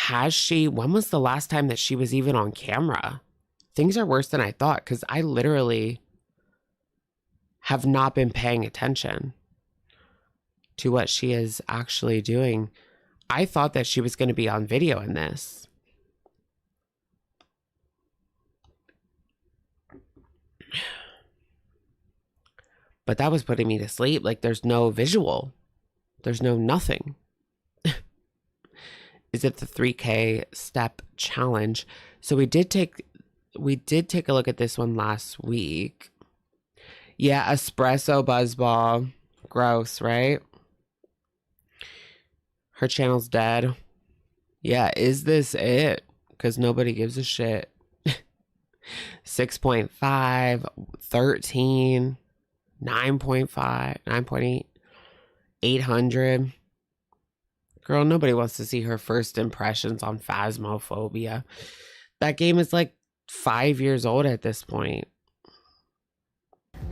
When was the last time that she was even on camera? Things are worse than I thought, because I literally have not been paying attention to what she is actually doing. I thought that she was going to be on video in this. But that was putting me to sleep. Like, there's no visual. There's no nothing. Is it the 3K step challenge? So we did take a look at this one last week. Yeah, espresso buzzball. Gross, right? Her channel's dead. Yeah, is this it? Because nobody gives a shit. 6.5, 13, 9.5, 9.8, 800. Girl, nobody wants to see her first impressions on Phasmophobia. That game is like 5 years old at this point.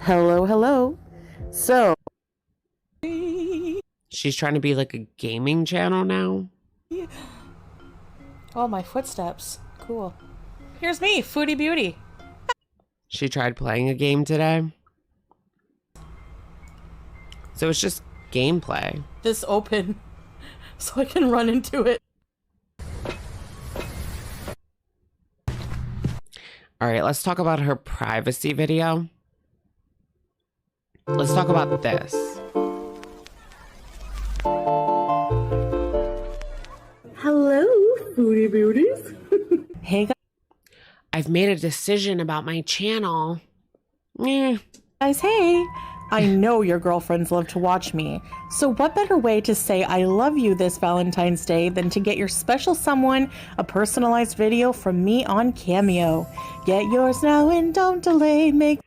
Hello. So She's trying to be like a gaming channel now. oh, my footsteps. Cool. Here's me, Foodie Beauty. She tried playing a game today. So it's just gameplay. This open so I can run into it. All right, let's talk about her privacy video. Let's talk about this. Hello, Foodie Beauties. Hey I've made a decision about my channel. guys, hey. I know your girlfriends love to watch me. So what better way to say I love you this Valentine's Day than to get your special someone a personalized video from me on Cameo. Get yours now and don't delay. Make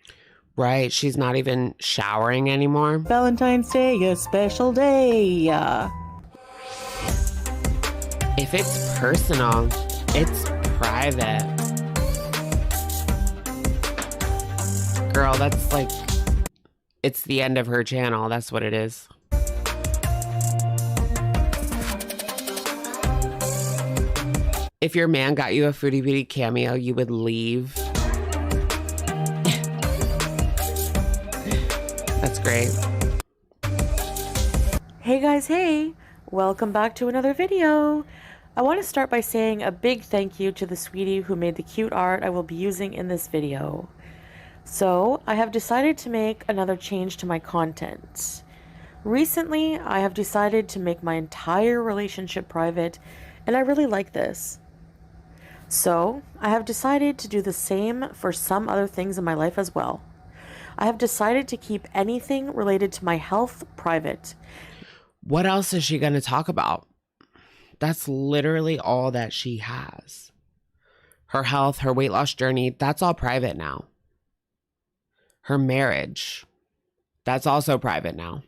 Right, she's not even showering anymore. Valentine's Day a special day. If it's personal, it's private. Girl, that's like, it's the end of her channel. That's what it is. If your man got you a Foodie Beauty Cameo, you would leave. That's great. Hey guys, hey. Welcome back to another video. I want to start by saying a big thank you to the sweetie who made the cute art I will be using in this video. So, I have decided to make another change to my content. Recently, I have decided to make my entire relationship private, and I really like this. So, I have decided to do the same for some other things in my life as well. I have decided to keep anything related to my health private. What else is she going to talk about? That's literally all that she has. Her health, her weight loss journey, that's all private now. Her marriage, that's also private now.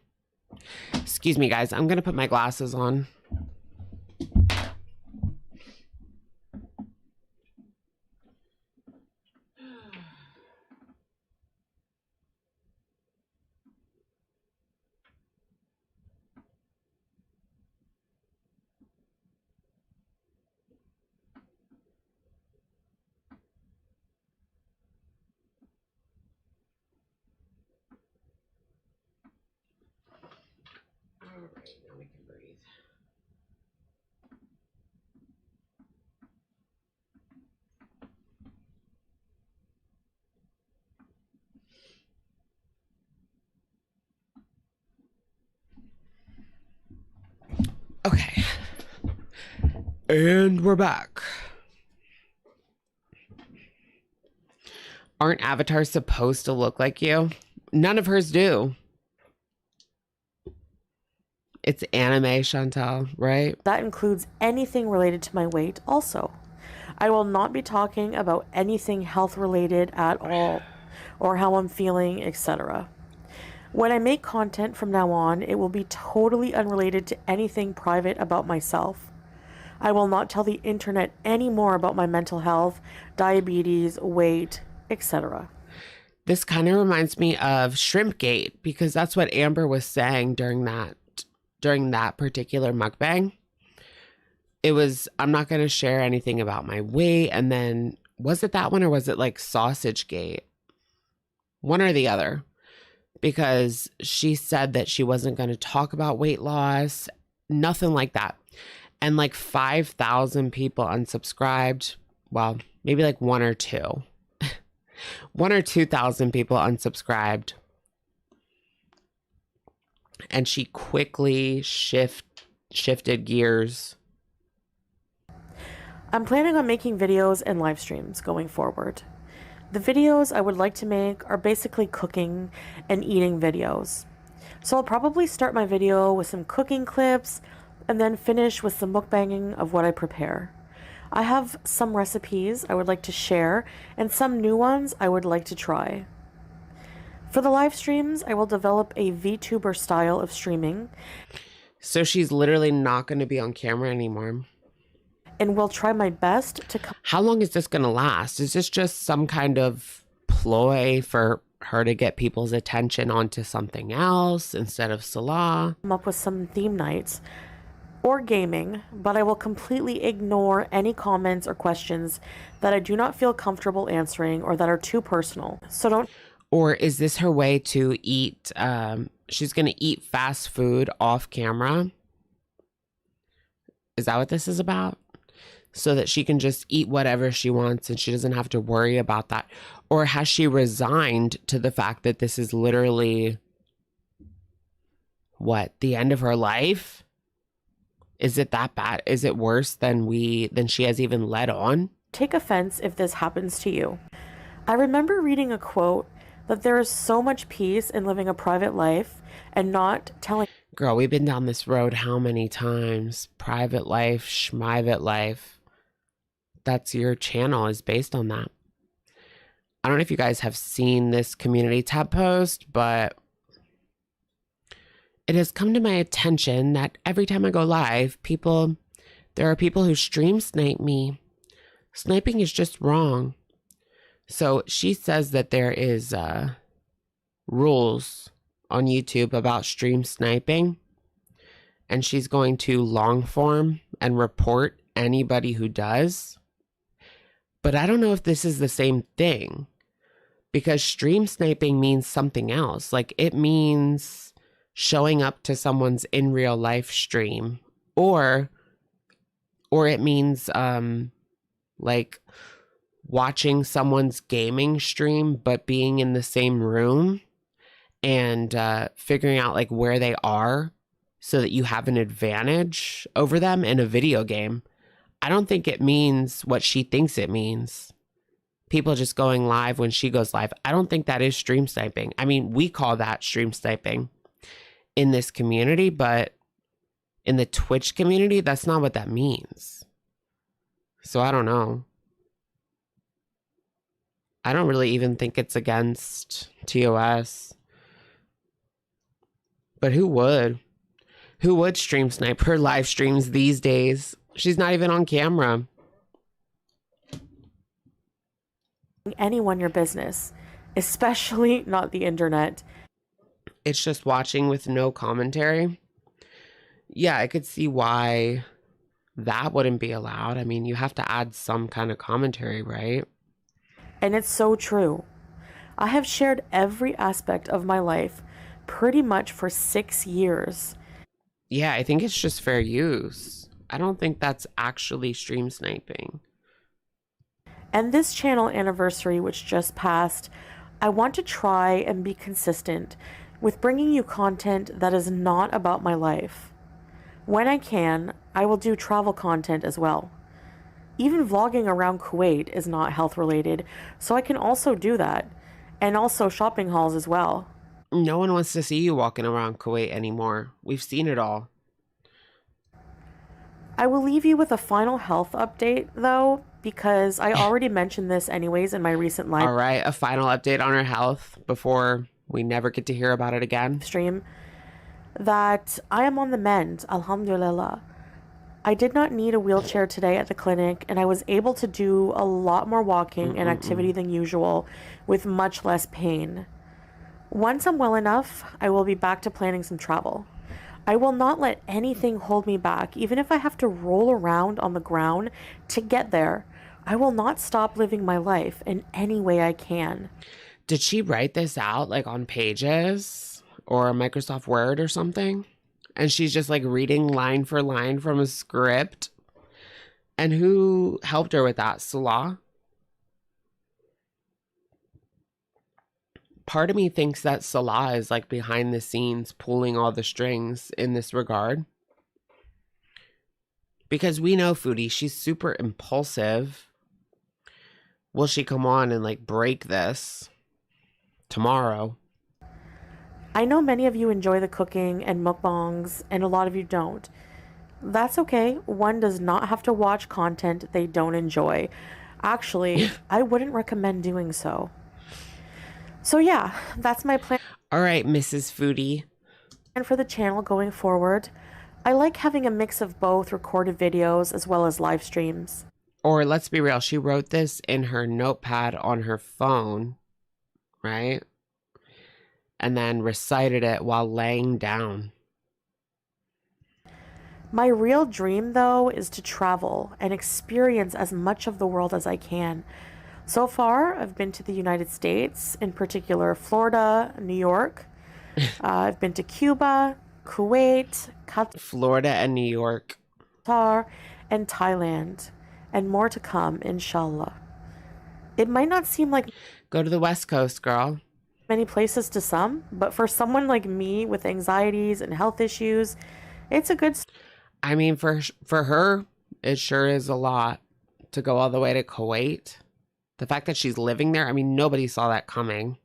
Excuse me, guys. I'm going to put my glasses on. Now we can breathe. Okay. And we're back. Aren't avatars supposed to look like you? None of hers do. It's anime, Chantal, right? That includes anything related to my weight also. I will not be talking about anything health related at all, or how I'm feeling, etc. When I make content from now on, it will be totally unrelated to anything private about myself. I will not tell the internet any more about my mental health, diabetes, weight, etc. This kind of reminds me of Shrimpgate, because that's what Amber was saying during that particular mukbang. It was, I'm not going to share anything about my weight. And then, was it that one or was it like Sausage Gate? One or the other. Because she said that she wasn't going to talk about weight loss. Nothing like that. And like 5,000 people unsubscribed. Well, maybe like one or 2,000 people unsubscribed. And she quickly shifted gears. I'm planning on making videos and live streams going forward. The videos I would like to make are basically cooking and eating videos. So I'll probably start my video with some cooking clips and then finish with some mukbanging of what I prepare. I have some recipes I would like to share and some new ones I would like to try. For the live streams, I will develop a VTuber style of streaming. So she's literally not going to be on camera anymore. And will try my best to How long is this going to last? Is this just some kind of ploy for her to get people's attention onto something else instead of Salah? come up with some theme nights or gaming, but I will completely ignore any comments or questions that I do not feel comfortable answering or that are too personal. So don't. Or is this her way to eat? She's going to eat fast food off camera. Is that what this is about? So that she can just eat whatever she wants and she doesn't have to worry about that. Or has she resigned to the fact that this is literally, what, the end of her life? Is it that bad? Is it worse than she has even let on? Take offense if this happens to you. I remember reading a quote that there is so much peace in living a private life and not telling. Girl, we've been down this road how many times? Private life, schmivate life. That's your channel is based on that. I don't know if you guys have seen this community tab post, but it has come to my attention that every time I go live, there are people who stream snipe me. Sniping is just wrong. So she says that there is rules on YouTube about stream sniping, and she's going to long form and report anybody who does. But I don't know if this is the same thing, because stream sniping means something else. Like, it means showing up to someone's in real life stream, or it means like watching someone's gaming stream but being in the same room and figuring out like where they are so that you have an advantage over them in a video game. I don't think it means what she thinks it means. People just going live when she goes live. I don't think that is stream sniping. I mean, we call that stream sniping in this community, but in the Twitch community, that's not what that means. So I don't know. I don't really even think it's against TOS. But who would? Who would stream snipe her live streams these days? She's not even on camera. Anyone your business, especially not the internet. It's just watching with no commentary. Yeah, I could see why that wouldn't be allowed. I mean, you have to add some kind of commentary, right? And it's so true. I have shared every aspect of my life pretty much for 6 years. Yeah, I think it's just fair use. I don't think that's actually stream sniping. And this channel anniversary, which just passed, I want to try and be consistent with bringing you content that is not about my life. When I can, I will do travel content as well. Even vlogging around Kuwait is not health related, so I can also do that. And also shopping hauls as well. No one wants to see you walking around Kuwait anymore. We've seen it all. I will leave you with a final health update, though, because I already mentioned this anyways in my recent live All right, a final update on her health before we never get to hear about it again. stream, that I am on the mend, alhamdulillah. I did not need a wheelchair today at the clinic, and I was able to do a lot more walking and activity than usual with much less pain. Once I'm well enough, I will be back to planning some travel. I will not let anything hold me back, even if I have to roll around on the ground to get there. I will not stop living my life in any way I can. Did she write this out like on Pages or Microsoft Word or something? And she's just like reading line for line from a script? And who helped her with that? Salah? Part of me thinks that Salah is like behind the scenes pulling all the strings in this regard. Because we know Foodie, she's super impulsive. Will she come on and like break this tomorrow? I know many of you enjoy the cooking and mukbangs, and a lot of you don't. That's okay. One does not have to watch content they don't enjoy. Actually, I wouldn't recommend doing so. So yeah, that's my plan All right, Mrs. Foodie. for the channel going forward. I like having a mix of both recorded videos as well as live streams. Or let's be real, she wrote this in her notepad on her phone, right? And then recited it while laying down. My real dream, though, is to travel and experience as much of the world as I can. So far, I've been to the United States, in particular Florida, New York. I've been to Cuba, Kuwait, Florida and New York. Qatar, and Thailand, and more to come, inshallah. It might not seem like Go to the West Coast, girl. many places to some, but for someone like me with anxieties and health issues, it's a good I mean, for her, it sure is a lot to go all the way to Kuwait. The fact that she's living there, I mean, nobody saw that coming.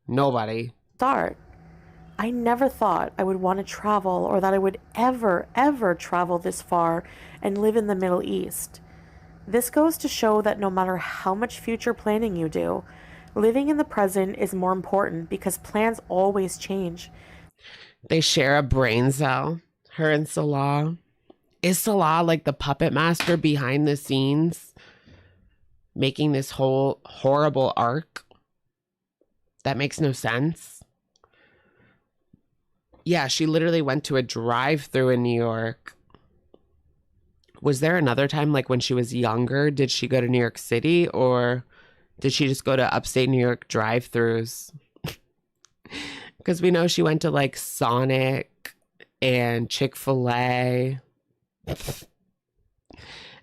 Nobody. start. I never thought I would want to travel or that I would ever travel this far and live in the Middle East. This goes to show that no matter how much future planning you do, living in the present is more important because plans always change. They share a brain cell, her and Salah. Is Salah like the puppet master behind the scenes, making this whole horrible arc that makes no sense? Yeah, she literally went to a drive-thru in New York. Was there another time, like when she was younger, did she go to New York City, or did she just go to upstate New York drive-thrus? Because we know she went to like Sonic and Chick-fil-A.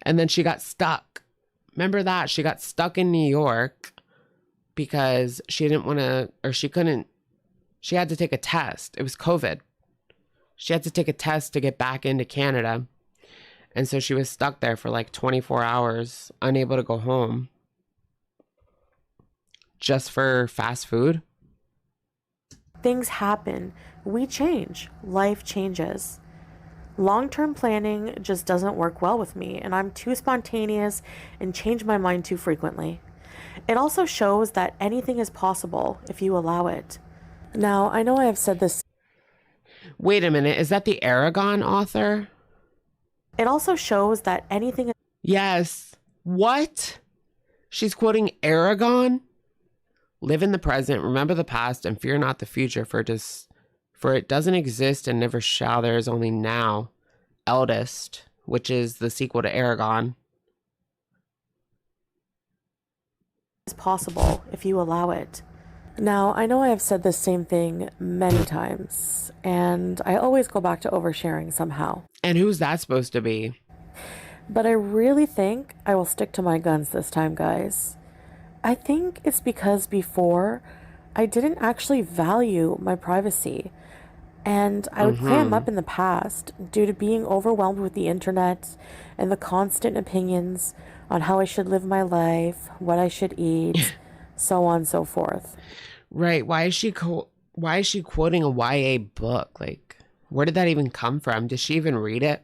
And then she got stuck. Remember that? She got stuck in New York because she didn't want to, or she couldn't, she had to take a test. It was COVID. She had to take a test to get back into Canada. And so she was stuck there for like 24 hours, unable to go home. Just for fast food. Things happen. We change. Life changes. Long-term planning just doesn't work well with me, and I'm too spontaneous and change my mind too frequently. It also shows that anything is possible if you allow it. Now, I know I have said this. Wait a minute. Is that the Aragon author? It also shows that anything is Yes. What? She's quoting Aragon? Live in the present, remember the past, and fear not the future, for it doesn't exist and never shall. There is only now. Eldest, which is the sequel to Aragon. possible if you allow it. Now, I know I have said the same thing many times, and I always go back to oversharing somehow. And who's that supposed to be? But I really think I will stick to my guns this time, guys. I think it's because before, I didn't actually value my privacy. And I would clam up in the past due to being overwhelmed with the internet and the constant opinions. on how I should live my life, what I should eat, so on and so forth. Right. Why is she quoting a YA book? Like, where did that even come from? Does she even read it?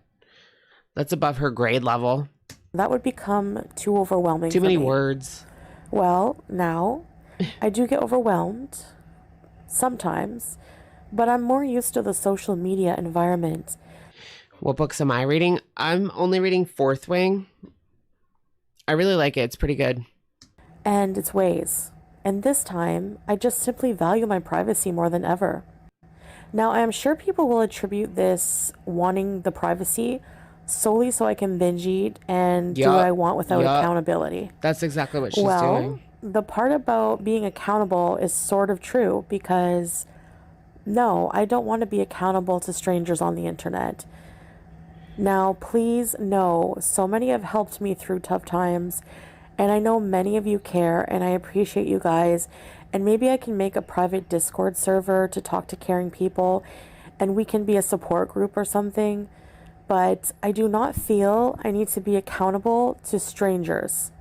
That's above her grade level. That would become too overwhelming. Too many me. words. Well, now I do get overwhelmed sometimes, but I'm more used to the social media environment. What books am I reading? I'm only reading Fourth Wing. I really like it. It's pretty good. And its ways. And this time, I just simply value my privacy more than ever. Now, I am sure people will attribute this wanting the privacy solely so I can binge eat and do what I want without accountability. That's exactly what she's doing. The part about being accountable is sort of true because, no, I don't want to be accountable to strangers on the internet. Now, please know, so many have helped me through tough times, and I know many of you care, and I appreciate you guys, and maybe I can make a private Discord server to talk to caring people, and we can be a support group or something, but I do not feel I need to be accountable to strangers.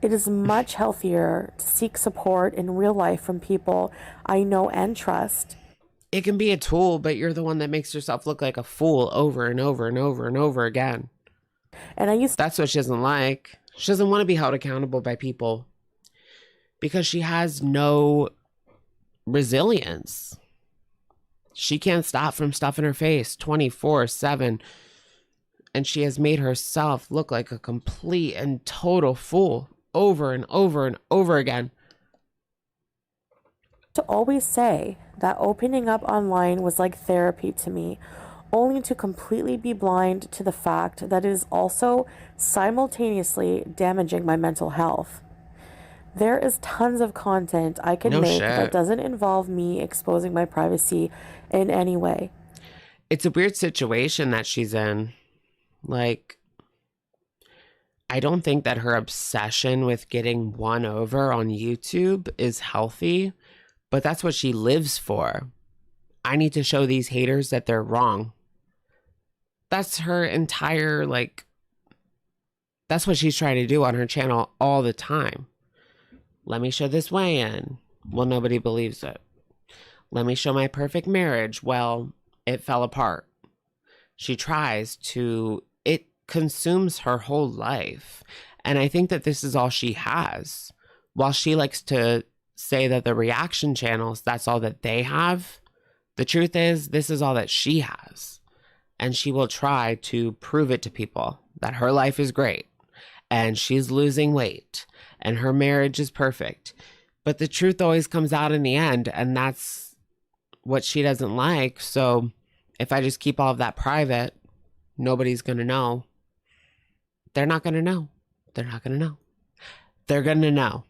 It is much healthier to seek support in real life from people I know and trust. It can be a tool, but you're the one that makes yourself look like a fool over and over and over and over again. And that's what she doesn't like. She doesn't want to be held accountable by people because she has no resilience. She can't stop from stuffing her face 24/7. And she has made herself look like a complete and total fool over and over and over again. To always say that opening up online was like therapy to me, only to completely be blind to the fact that it is also simultaneously damaging my mental health. There is tons of content I can make that doesn't involve me exposing my privacy in any way. It's a weird situation that she's in. Like, I don't think that her obsession with getting one over on YouTube is healthy, but that's what she lives for. I need to show these haters that they're wrong. That's her entire, like, that's what she's trying to do on her channel all the time. Let me show this weigh-in. Well, nobody believes it. Let me show my perfect marriage. Well, it fell apart. She tries to, it consumes her whole life. And I think that this is all she has. While she likes to say that the reaction channels, that's all that they have, the truth is, this is all that she has. And she will try to prove it to people that her life is great and she's losing weight and her marriage is perfect. But the truth always comes out in the end, and that's what she doesn't like. So if I just keep all of that private, nobody's going to know. They're not going to know. They're not going to know. They're going to know.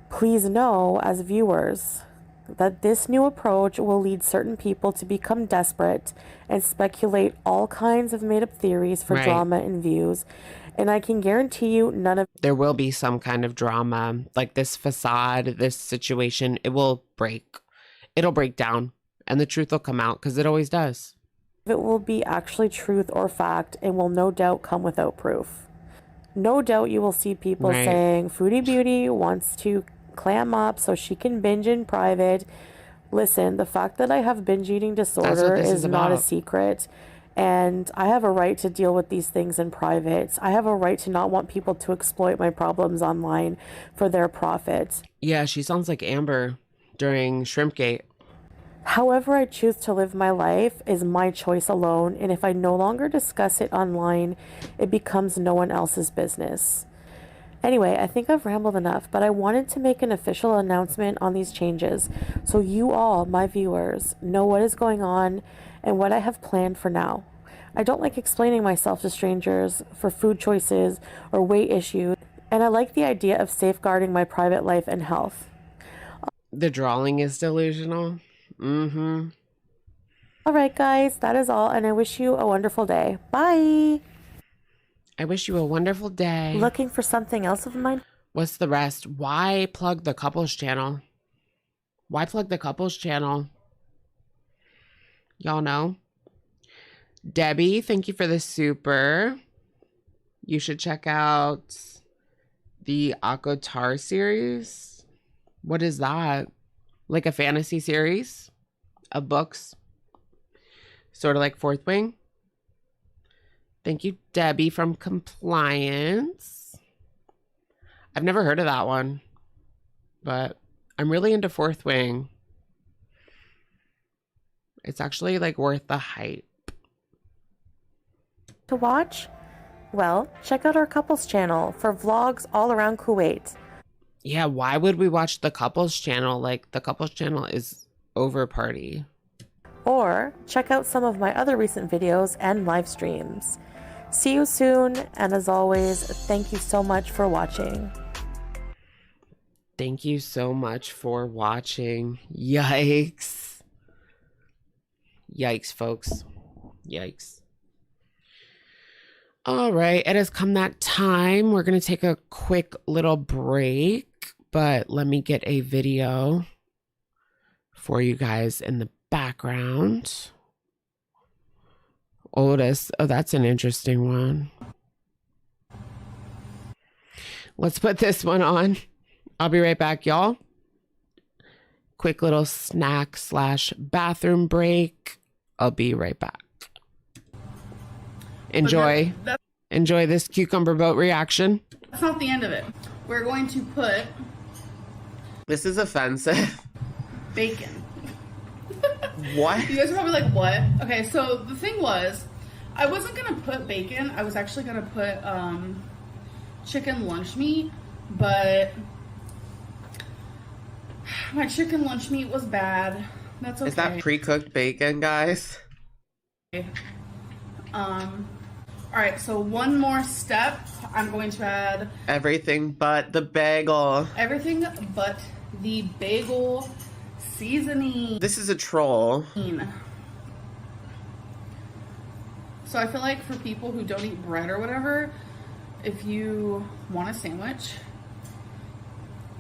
Please know, as viewers, that this new approach will lead certain people to become desperate and speculate all kinds of made-up theories for drama and views. And I can guarantee you none of... There will be some kind of drama. Like this facade, this situation, it will break. It'll break down. And the truth will come out, because it always does. It will be actually truth or fact and will no doubt come without proof. No doubt you will see people saying, Foodie Beauty wants to clam up so she can binge in private. Listen, the fact that I have binge eating disorder is not a secret, and I have a right to deal with these things in private. I have a right to not want people to exploit my problems online for their profit. Yeah, she sounds like Amber during Shrimpgate. However I choose to live my life is my choice alone, and if I no longer discuss it online, it becomes no one else's business. Anyway, I think I've rambled enough, but I wanted to make an official announcement on these changes so you all, my viewers, know what is going on and what I have planned for now. I don't like explaining myself to strangers for food choices or weight issues, and I like the idea of safeguarding my private life and health. The drawing is delusional. Mm-hmm. All right, guys, that is all, and I wish you a wonderful day. Bye! I wish you a wonderful day. Looking for something else of mine? What's the rest? Why plug the couples channel? Why plug the couples channel? Y'all know. Debbie, thank you for the super. You should check out the Akotar series. What is that? Like a fantasy series of books? Sort of like Fourth Wing. Thank you, Debbie from Compliance. I've never heard of that one, but I'm really into Fourth Wing. It's actually like worth the hype. To watch? Well, check out our couples channel for vlogs all around Kuwait. Yeah, why would we watch the couples channel? Like, the couples channel is over party. Or check out some of my other recent videos and live streams. See you soon, and as always, thank you so much for watching. Thank you so much for watching. Yikes. Yikes, folks. Yikes. All right, it has come that time. We're going to take a quick little break, but let me get a video for you guys in the background. Otis. Oh, that's an interesting one. Let's put this one on. I'll be right back, y'all. Quick little snack / bathroom break. I'll be right back. Enjoy. Enjoy this cucumber boat reaction. That's not the end of it. We're going to put This is offensive. bacon. What? You guys are probably like, what? Okay, so the thing was, I wasn't going to put bacon. I was actually going to put chicken lunch meat, but my chicken lunch meat was bad. That's okay. Is that pre-cooked bacon, guys? All right, so one more step. I'm going to add Everything but the bagel. everything but the bagel seasoning. This is a troll. So I feel like for people who don't eat bread or whatever, if you want a sandwich,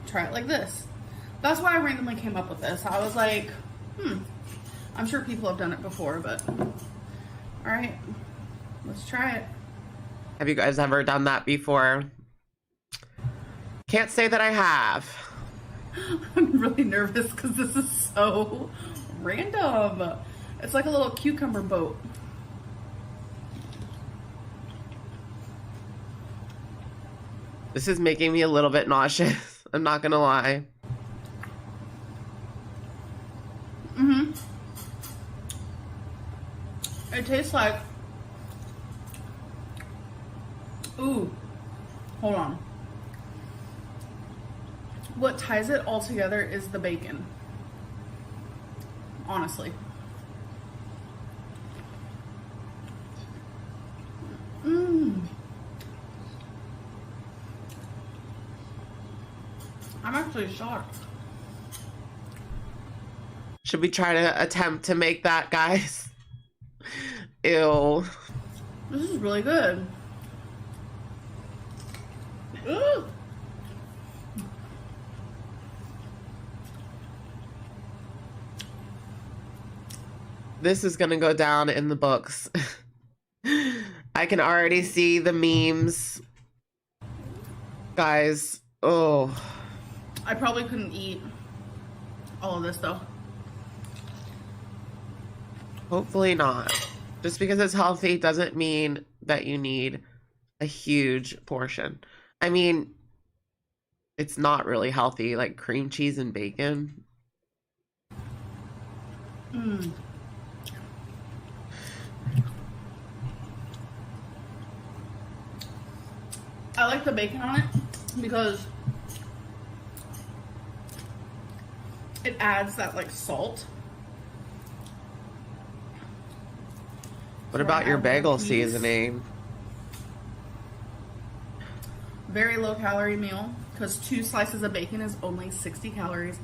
try it like this. That's why I randomly came up with this. I was like, I'm sure people have done it before, but all right. Let's try it. Have you guys ever done that before? Can't say that I have. I'm really nervous because this is so random. It's like a little cucumber boat. This is making me a little bit nauseous. I'm not gonna lie. It tastes like... Ooh. Hold on. What ties it all together is the bacon. Honestly. I'm actually shocked. Should we try to attempt to make that, guys? Ew. This is really good. Ooh. This is gonna go down in the books. I can already see the memes. Guys, oh. I probably couldn't eat all of this though. Hopefully not. Just because it's healthy doesn't mean that you need a huge portion. I mean, it's not really healthy, like cream cheese and bacon. I like the bacon on it because it adds that like salt. What about your bagel seasoning? Very low calorie meal because 2 slices of bacon is only 60 calories.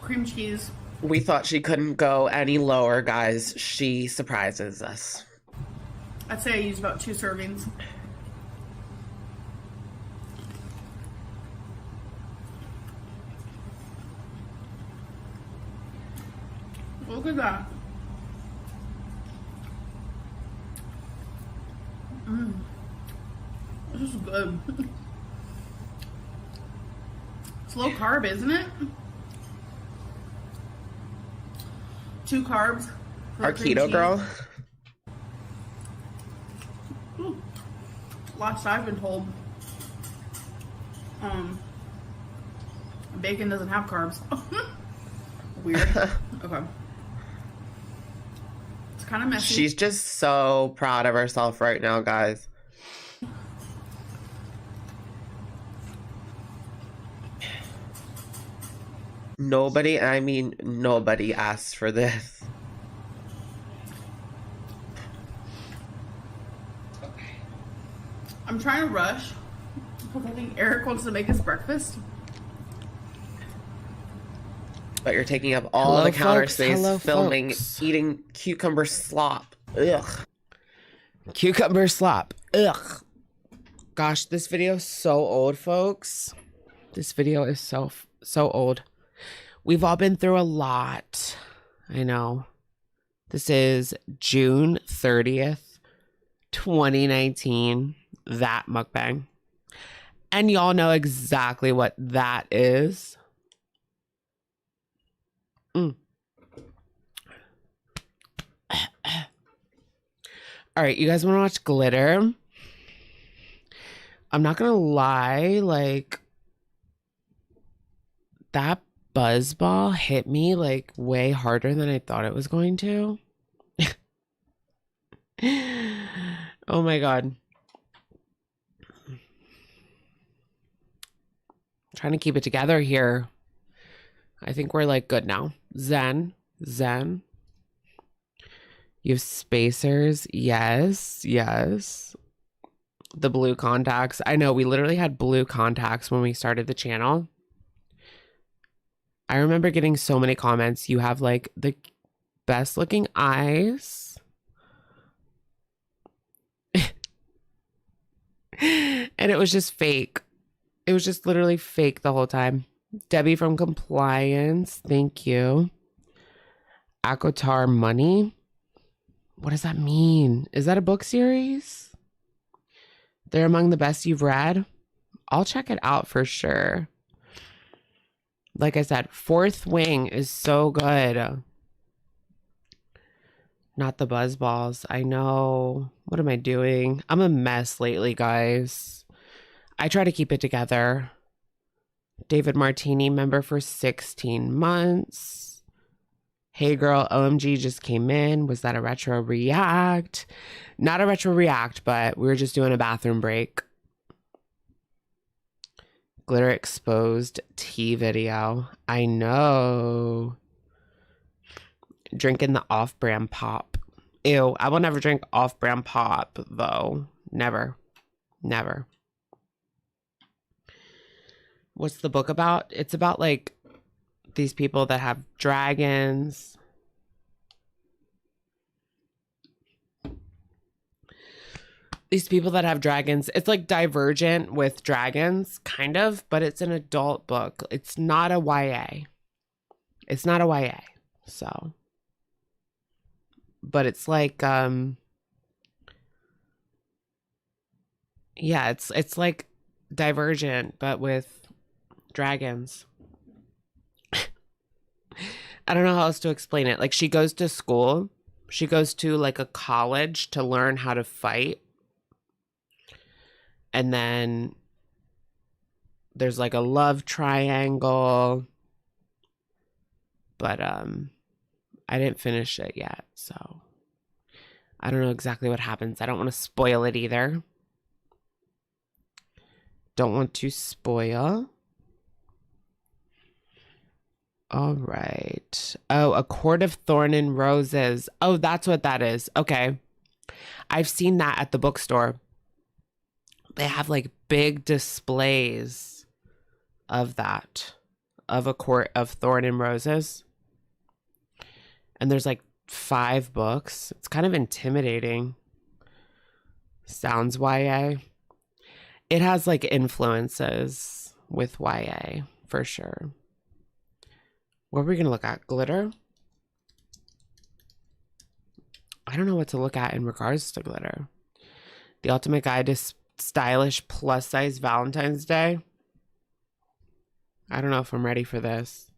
Cream cheese. We thought she couldn't go any lower, guys. She surprises us. I'd say I used about 2 servings. Look at that. This is good. It's low carb, isn't it? 2 carbs. Our keto girl. Last I've been told, bacon doesn't have carbs. Weird. Okay. It's kind of messy. She's just so proud of herself right now, guys. Nobody, I mean, nobody asked for this. I'm trying to rush because I think Eric wants to make us breakfast. But you're taking up all the counter space filming, eating cucumber slop. Ugh. Cucumber slop. Ugh. Gosh, this video is so old, folks. This video is so old. We've all been through a lot. I know. This is June 30th, 2019. That mukbang. And y'all know exactly what that is. All right, you guys want to watch glitter? I'm not gonna lie, like that buzz ball hit me like way harder than I thought it was going to. Oh my god. I'm trying to keep it together here. I think we're like good now. Zen. You have spacers. Yes. The blue contacts. I know, we literally had blue contacts when we started the channel. I remember getting so many comments. You have like the best looking eyes. And it was just fake. It was just literally fake the whole time. Debbie from Compliance. Thank you. Akotar Money. What does that mean? Is that a book series? They're among the best you've read? I'll check it out for sure. Like I said, Fourth Wing is so good. Not the buzz balls. I know. What am I doing? I'm a mess lately, guys. I try to keep it together. David Martini, member for 16 months. Hey girl, OMG just came in. Was that a retro react? Not a retro react, but we were just doing a bathroom break. Glitter exposed tea video. I know. Drinking the off-brand pop. Ew, I will never drink off-brand pop, though. Never. What's the book about? It's about, like, these people that have dragons. These people that have dragons. It's, like, Divergent with dragons, kind of, but it's an adult book. It's not a YA. It's not a YA, so... But it's like, yeah, it's like Divergent, but with dragons. I don't know how else to explain it. Like, she goes to school. She goes to, like, a college to learn how to fight. And then there's, like, a love triangle. But, I didn't finish it yet, so I don't know exactly what happens. I don't want to spoil it either. Don't want to spoil. All right. Oh, A Court of Thorn and Roses. Oh, that's what that is. Okay. I've seen that at the bookstore. They have like big displays of that, of A Court of Thorn and Roses. And there's like 5 books. It's kind of intimidating. Sounds YA. It has like influences with YA for sure. What are we going to look at? Glitter? I don't know what to look at in regards to glitter. The ultimate guide to stylish plus size Valentine's Day. I don't know if I'm ready for this.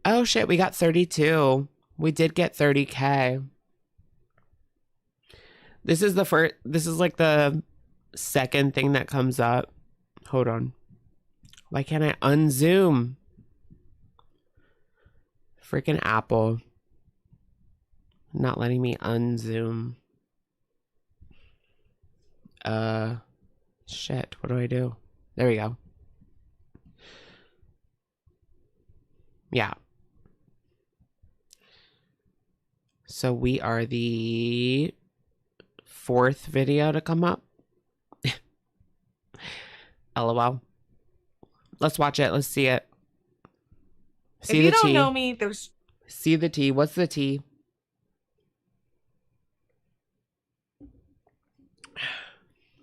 Oh shit, we got 32. We did get 30K. This is the first, this is like the second thing that comes up. Hold on. Why can't I unzoom? Freaking Apple. Not letting me unzoom. Shit, what do I do? There we go. Yeah. So we are the 4th video to come up. LOL. Let's watch it. Let's see it. See if you the don't tea. know me, there's... See the tea. What's the tea?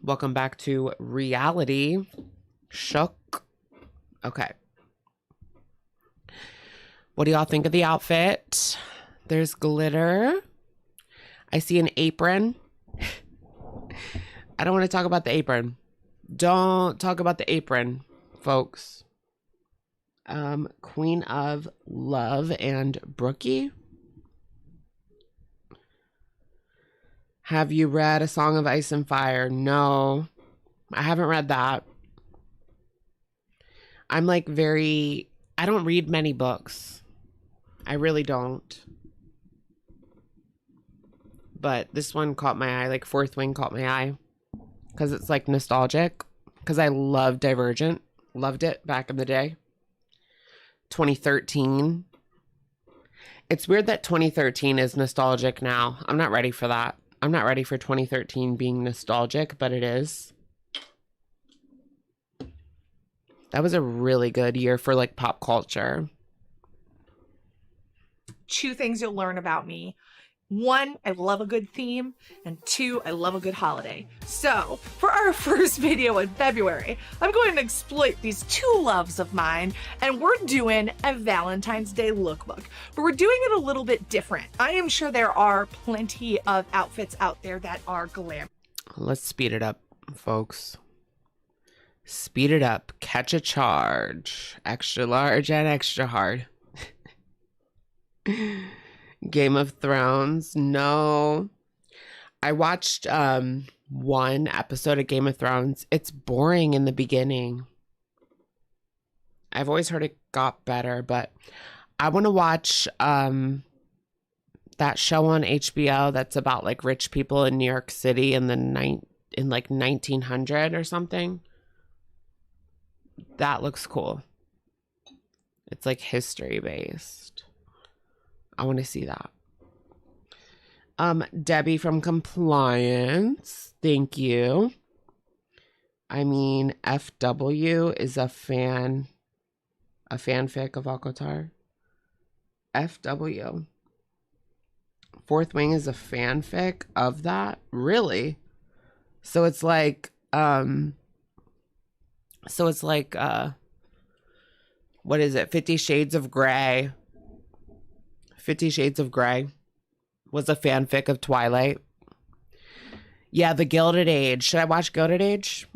Welcome back to reality. Shook. Okay. What do y'all think of the outfit? There's glitter. I see an apron. I don't want to talk about the apron. Don't talk about the apron, folks. Queen of Love and Brookie. Have you read A Song of Ice and Fire? No, I haven't read that. I'm like I don't read many books. I really don't. But this one caught my eye, like Fourth Wing caught my eye. Because it's like nostalgic. Because I love Divergent. Loved it back in the day. 2013. It's weird that 2013 is nostalgic now. I'm not ready for that. I'm not ready for 2013 being nostalgic, but it is. That was a really good year for like pop culture. 2 things you'll learn about me. 1, I love a good theme, and 2, I love a good holiday. So, for our first video in February, I'm going to exploit these 2 loves of mine, and we're doing a Valentine's Day lookbook, but we're doing it a little bit different. I am sure there are plenty of outfits out there that are glam. Let's speed it up, folks. Speed it up. Catch a charge. Extra large and extra hard. Game of Thrones. No. I watched 1 episode of Game of Thrones. It's boring in the beginning. I've always heard it got better, but I want to watch that show on HBO that's about like rich people in New York City in like 1900 or something. That looks cool. It's like history based. I want to see that. Debbie from Compliance. Thank you. I mean, FW is a fanfic of Alcotar. FW. Fourth Wing is a fanfic of that? Really? So it's like, what is it? 50 Shades of Grey. 50 Shades of Grey was a fanfic of Twilight. Yeah, The Gilded Age. Should I watch Gilded Age?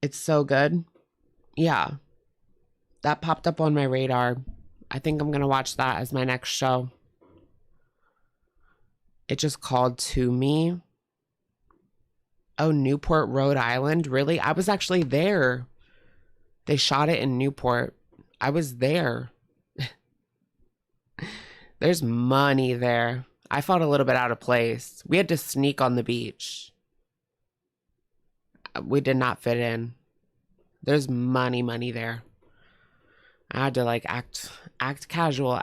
It's so good. Yeah. That popped up on my radar. I think I'm going to watch that as my next show. It just called to me. Oh, Newport, Rhode Island. Really? I was actually there. They shot it in Newport. I was there. There's money there. I felt a little bit out of place. We had to sneak on the beach. We did not fit in. There's money there. I had to like act casual.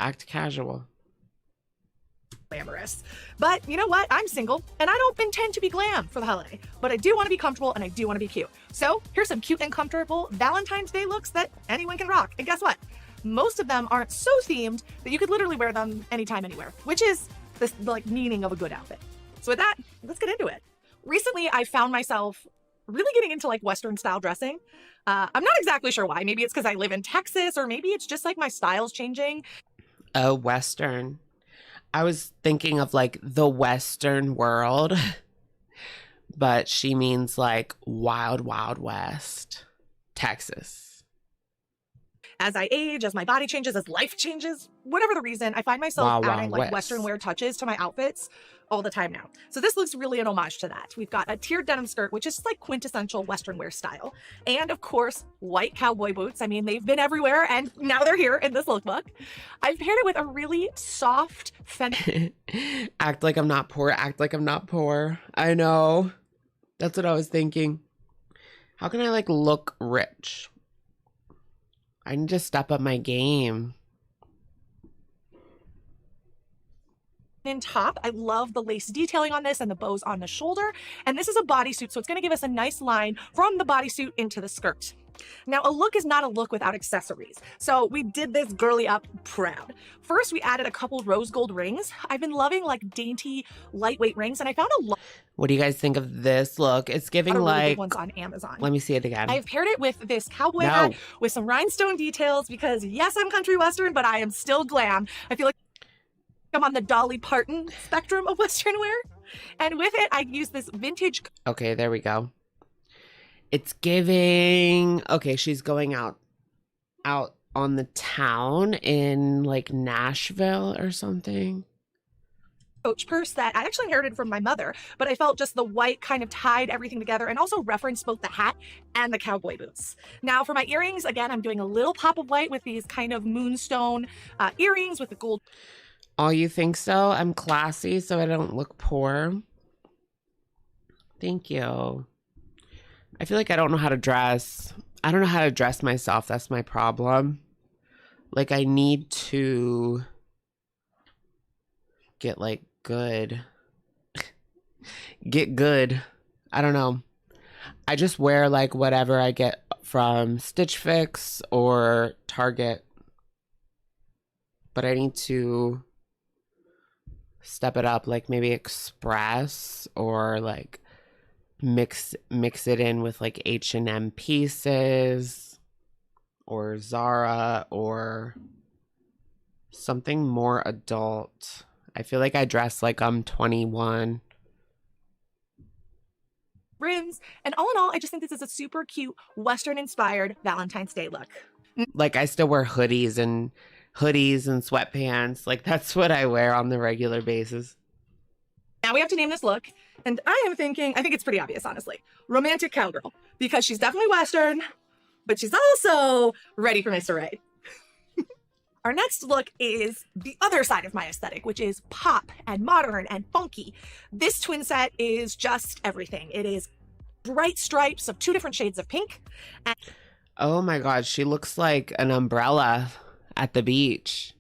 Glamorous. But you know what? I'm single and I don't intend to be glam for the holiday, but I do want to be comfortable and I do want to be cute. So here's some cute and comfortable Valentine's Day looks that anyone can rock. And guess what? Most of them aren't so themed that you could literally wear them anytime, anywhere, which is the like meaning of a good outfit. So with that, let's get into it. Recently, I found myself really getting into like Western style dressing. I'm not exactly sure why. Maybe it's because I live in Texas, or maybe it's just like my style's changing. Oh, Western. I was thinking of like the Western world, but she means like wild, wild West, Texas. As I age, as my body changes, as life changes, whatever the reason, I find myself Wild, adding Wild like West. Western wear touches to my outfits all the time now. So this looks really an homage to that. We've got a tiered denim skirt, which is like quintessential Western wear style. And of course, white cowboy boots. I mean, they've been everywhere and now they're here in this lookbook. I've paired it with a really soft Act like I'm not poor. Act like I'm not poor. I know. That's what I was thinking. How can I like look rich? I need to step up my game. in top. I love the lace detailing on this and the bows on the shoulder. And this is a bodysuit, so it's going to give us a nice line from the bodysuit into the skirt. Now, a look is not a look without accessories. So we did this girly up proud. First, we added a couple rose gold rings. I've been loving like dainty, lightweight rings, and I found a lot. What do you guys think of this look? It's giving Really like big ones on Amazon. Let me see it again. I've paired it with this cowboy hat with some rhinestone details because yes, I'm country western, but I am still glam. I feel like I'm on the Dolly Parton spectrum of western wear. And with it, I use this vintage. Okay, there we go. It's giving, okay, she's going out on the town in like Nashville or something. Coach purse that I actually inherited from my mother, but I felt just the white kind of tied everything together and also referenced both the hat and the cowboy boots. Now for my earrings, again, I'm doing a little pop of white with these kind of moonstone earrings with the gold. Oh, you think so? I'm classy so I don't look poor. Thank you. I feel like I don't know how to dress. I don't know how to dress myself. That's my problem. Like I need to get like good. Get good. I don't know. I just wear like whatever I get from Stitch Fix or Target. But I need to step it up, like maybe Express or like mix it in with like H&M pieces or Zara or something more adult. I feel like I dress like I'm 21. Rims, and all in all, I just think this is a super cute Western inspired Valentine's Day look. Like I still wear hoodies and sweatpants. Like that's what I wear on the regular basis. Now we have to name this look, and I think it's pretty obvious, honestly. Romantic cowgirl, because she's definitely Western, but she's also ready for Mr. Right. Our next look is the other side of my aesthetic, which is pop and modern and funky. This twin set is just everything. It is bright stripes of 2 different shades of pink. And oh my God, she looks like an umbrella at the beach.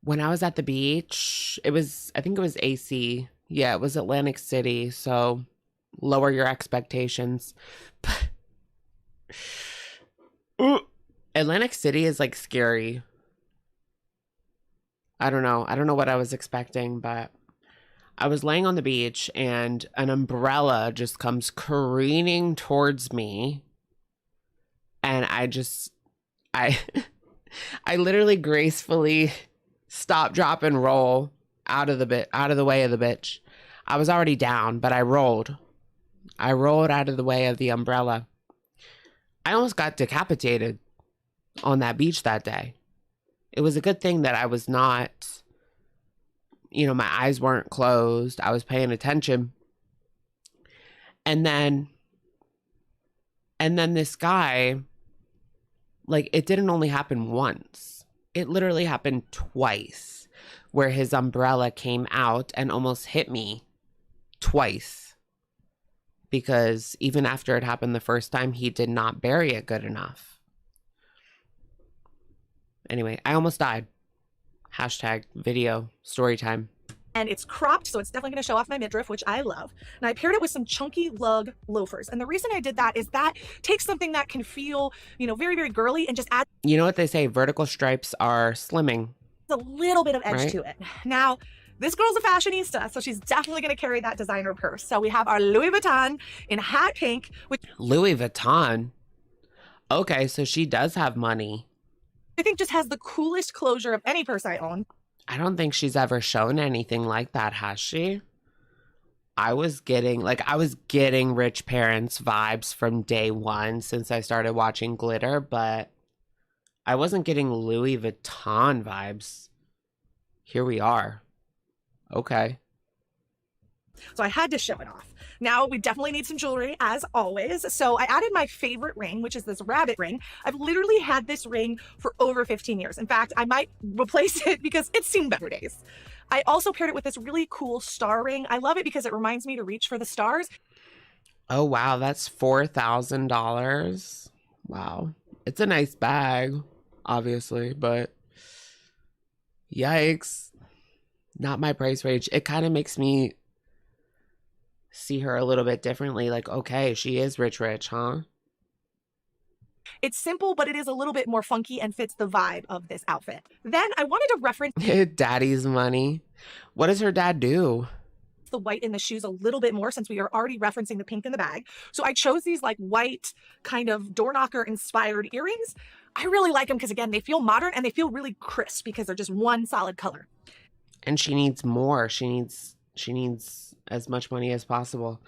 When I was at the beach, I think it was AC. Yeah, it was Atlantic City. So lower your expectations. Atlantic City is like scary. I don't know. I don't know what I was expecting, but I was laying on the beach and an umbrella just comes careening towards me. And I literally gracefully stop, drop, and roll out of the way of the bitch. I was already down, but I rolled. I rolled out of the way of the umbrella. I almost got decapitated on that beach that day. It was a good thing that I was not, my eyes weren't closed. I was paying attention. And then this guy, like, it didn't only happen once. It literally happened twice, where his umbrella came out and almost hit me twice. Because even after it happened the first time, he did not bury it good enough. Anyway, I almost died. Hashtag video story time. And it's cropped, so it's definitely going to show off my midriff, which I love. And I paired it with some chunky lug loafers. And the reason I did that is that takes something that can feel, very, very girly and just add. You know what they say? Vertical stripes are slimming. A little bit of edge to it. Now, this girl's a fashionista, so she's definitely going to carry that designer purse. So we have our Louis Vuitton in hot pink. Louis Vuitton? Okay, so she does have money. I think just has the coolest closure of any purse I own. I don't think she's ever shown anything like that, has she? I was getting rich parents vibes from day one since I started watching Glitter, but I wasn't getting Louis Vuitton vibes. Here we are. Okay. So I had to show it off. Now we definitely need some jewelry as always. So I added my favorite ring, which is this rabbit ring. I've literally had this ring for over 15 years. In fact, I might replace it because it's seen better days. I also paired it with this really cool star ring. I love it because it reminds me to reach for the stars. Oh, wow. That's $4,000. Wow. It's a nice bag, obviously, but yikes. Not my price range. It kind of makes me see her a little bit differently. Like, okay, she is rich, huh? It's simple, but it is a little bit more funky and fits the vibe of this outfit. Then I wanted to reference Daddy's money. What does her dad do? the white in the shoes a little bit more since we are already referencing the pink in the bag. So I chose these like white kind of door knocker inspired earrings. I really like them because again, they feel modern and they feel really crisp because they're just one solid color. And she needs more. She needs as much money as possible.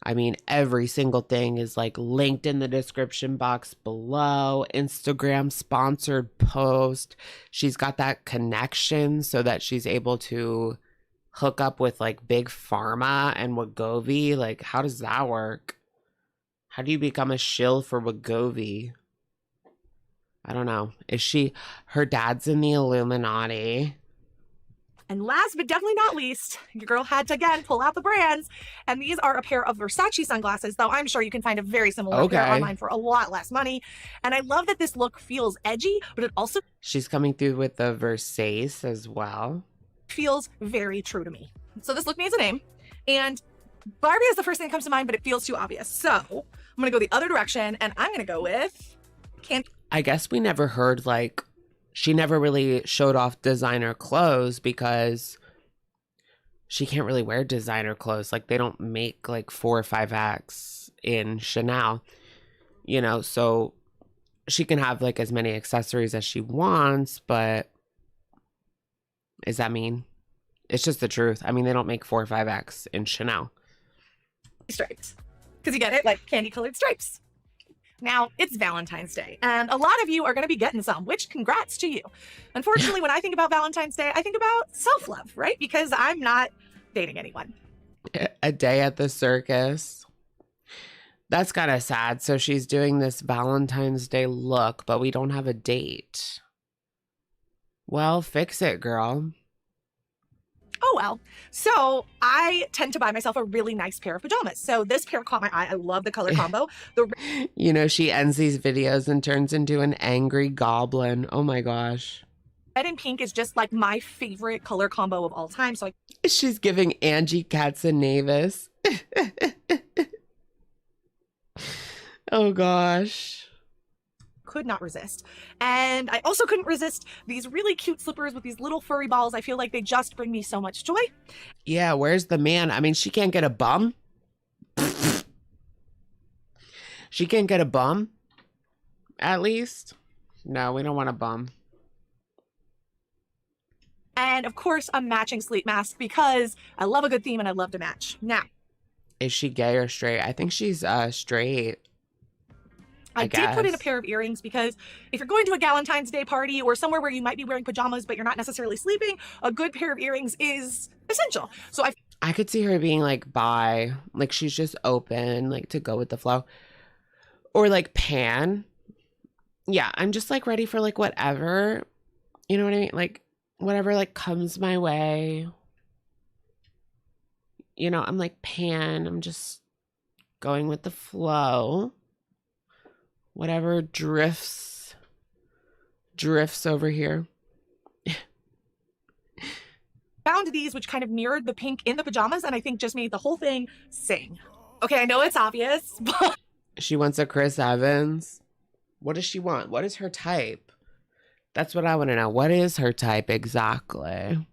I mean, every single thing is like linked in the description box below. Instagram sponsored post. She's got that connection so that she's able to hook up with like Big Pharma and Wegovy. Like, how does that work? How do you become a shill for Wegovy? I don't know. Her dad's in the Illuminati. And last but definitely not least, your girl had to again pull out the brands. And these are a pair of Versace sunglasses, though I'm sure you can find a very similar pair online for a lot less money. And I love that this look feels edgy, but it also She's coming through with the Versace as well. feels very true to me. So this look needs a name. And Barbie is the first thing that comes to mind, but it feels too obvious. So I'm going to go the other direction and I'm going to go with Can't. I guess we never heard like she never really showed off designer clothes because she can't really wear designer clothes. Like they don't make like 4 or 5 acts in Chanel, you know, so she can have like as many accessories as she wants, but does that mean? It's just the truth. I mean, they don't make 4 or 5 acts in Chanel. Stripes. Because you get it, like candy colored stripes. Now, it's Valentine's Day, and a lot of you are going to be getting some, which congrats to you. Unfortunately, when I think about Valentine's Day, I think about self-love, right? Because I'm not dating anyone. A day at the circus. That's kind of sad. So she's doing this Valentine's Day look, but we don't have a date. Well, fix it, girl. Oh, well. So I tend to buy myself a really nice pair of pajamas. So this pair caught my eye. I love the color combo. You know, she ends these videos and turns into an angry goblin. Oh my gosh. Red and pink is just like my favorite color combo of all time. So She's giving Angie Katzendavis. Oh gosh. could not resist. And I also couldn't resist these really cute slippers with these little furry balls. I feel like they just bring me so much joy. Yeah, where's the man? I mean, she can't get a bum. She can't get a bum, at least. No, we don't want a bum. And of course, a matching sleep mask because I love a good theme and I love to match. Now, is she gay or straight? I think she's straight. I did put in a pair of earrings because if you're going to a Valentine's Day party or somewhere where you might be wearing pajamas but you're not necessarily sleeping, a good pair of earrings is essential. So I could see her being like bi, like she's just open, like to go with the flow. Or like pan. Yeah, I'm just like ready for like whatever, you know what I mean? Like whatever like comes my way. You know, I'm like pan, I'm just going with the flow. Whatever drifts over here. found these which kind of mirrored the pink in the pajamas and I think just made the whole thing sing. Okay, I know it's obvious, but She wants a Chris Evans. What does she want? What is her type? That's what I want to know. What is her type exactly?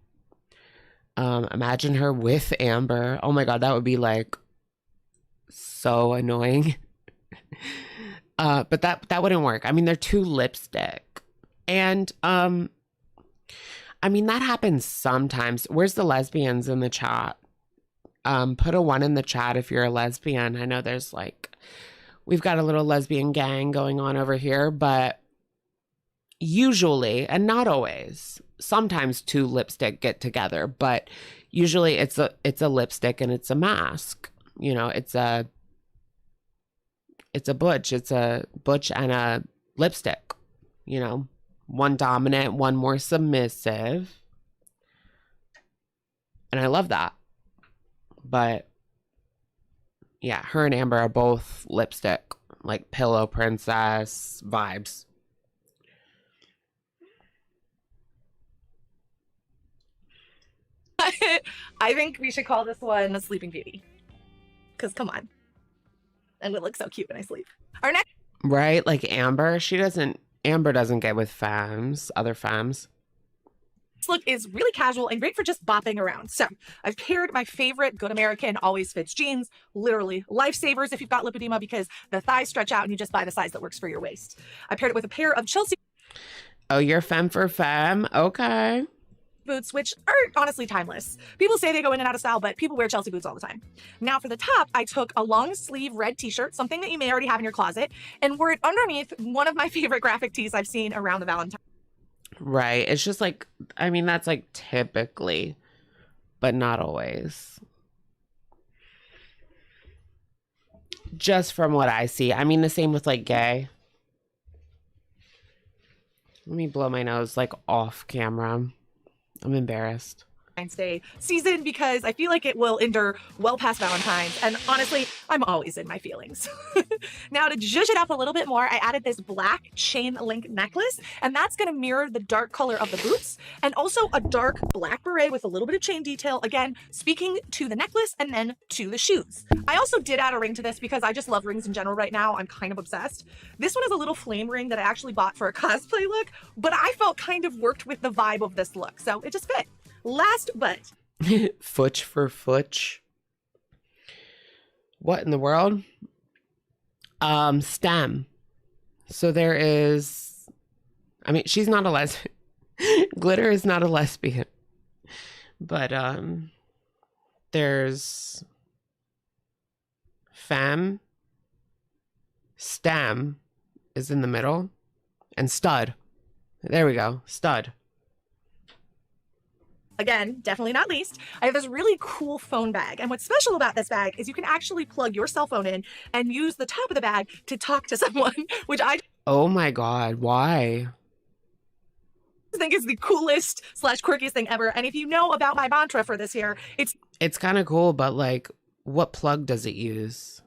Imagine her with Amber. Oh my God, that would be like so annoying. But that wouldn't work. I mean, they're too lipstick. And I I mean, that happens sometimes. Where's the lesbians in the chat? Put a 1 in the chat if you're a lesbian. I know there's like, we've got a little lesbian gang going on over here, but usually, and not always, sometimes 2 lipstick get together, but usually it's a lipstick and it's a mask. You know, it's a butch. It's a butch and a lipstick, you know, one dominant, one more submissive. And I love that. But yeah, her and Amber are both lipstick, like pillow princess vibes. I think we should call this one a Sleeping Beauty. Because come on. And it looks so cute when I sleep. Our next Right? Like Amber doesn't get with femmes, other femmes. look is really casual and great for just bopping around. So I've paired my favorite Good American Always Fits jeans, literally lifesavers if you've got lipedema because the thighs stretch out and you just buy the size that works for your waist. I paired it with a pair of Chelsea Oh, you're femme for femme? Okay. boots, which are honestly timeless. People say they go in and out of style, but people wear Chelsea boots all the time. Now for the top, I took a long sleeve red t-shirt, something that you may already have in your closet, and wore it underneath one of my favorite graphic tees I've seen around the Valentine. Right. It's just like, I mean, that's like typically, but not always. Just from what I see. I mean, the same with like gay. Let me blow my nose like off camera. I'm embarrassed. Day season because I feel like it will endure well past Valentine's, and honestly I'm always in my feelings. Now to zhuzh it up a little bit more, I added this black chain link necklace, and that's going to mirror the dark color of the boots, and also a dark black beret with a little bit of chain detail, again speaking to the necklace and then to the shoes. I also did add a ring to this because I just love rings in general right now. I'm kind of obsessed. This one is a little flame ring that I actually bought for a cosplay look, but I felt kind of worked with the vibe of this look, so it just fit. Last but Futch for futch. What in the world? STEM. So there is, I mean, she's not a lesbian. Glitter is not a lesbian. But there's femme, STEM is in the middle, and stud. There we go, stud. again, definitely not least, I have this really cool phone bag. And what's special about this bag is you can actually plug your cell phone in and use the top of the bag to talk to someone, which I Oh my God, why? think is the coolest / quirkiest thing ever. And if you know about my mantra for this year, It's kind of cool, but like, what plug does it use?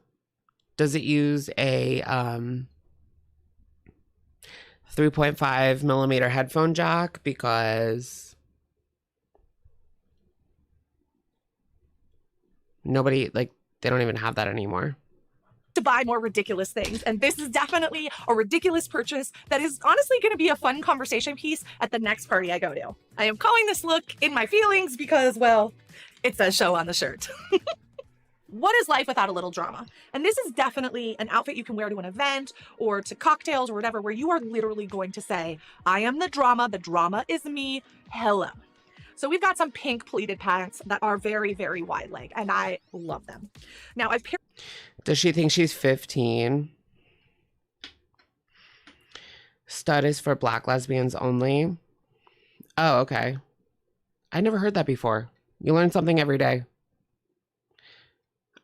Does it use a 3.5 millimeter headphone jack? Because nobody, like, they don't even have that anymore. to buy more ridiculous things. And this is definitely a ridiculous purchase that is honestly going to be a fun conversation piece at the next party I go to. I am calling this look In My Feelings because, well, it says show on the shirt. What is life without a little drama? And this is definitely an outfit you can wear to an event or to cocktails or whatever, where you are literally going to say, I am the drama is me, hello. So we've got some pink pleated pants that are very, very wide leg, and I love them. Now I've paired Does she think she's 15? Stud is for black lesbians only. Oh, okay. I never heard that before. You learn something every day.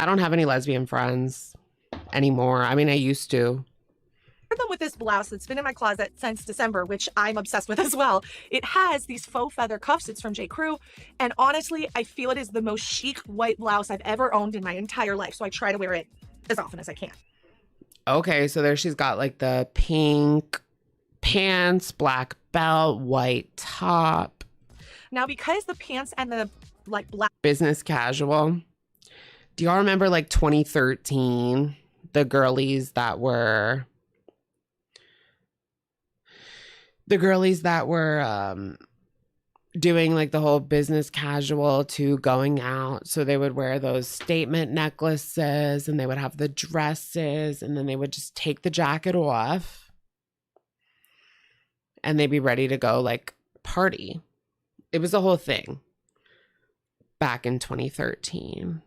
I don't have any lesbian friends anymore. I mean, I used to. them with this blouse that's been in my closet since December, which I'm obsessed with as well. It has these faux feather cuffs. It's from J. Crew. And honestly, I feel it is the most chic white blouse I've ever owned in my entire life. So I try to wear it as often as I can. Okay, so there she's got like the pink pants, black belt, white top. Now, because the pants and the like black Business casual. Do y'all remember like 2013? The girlies that were doing like the whole business casual to going out. So they would wear those statement necklaces and they would have the dresses and then they would just take the jacket off and they'd be ready to go like party. It was a whole thing back in 2013.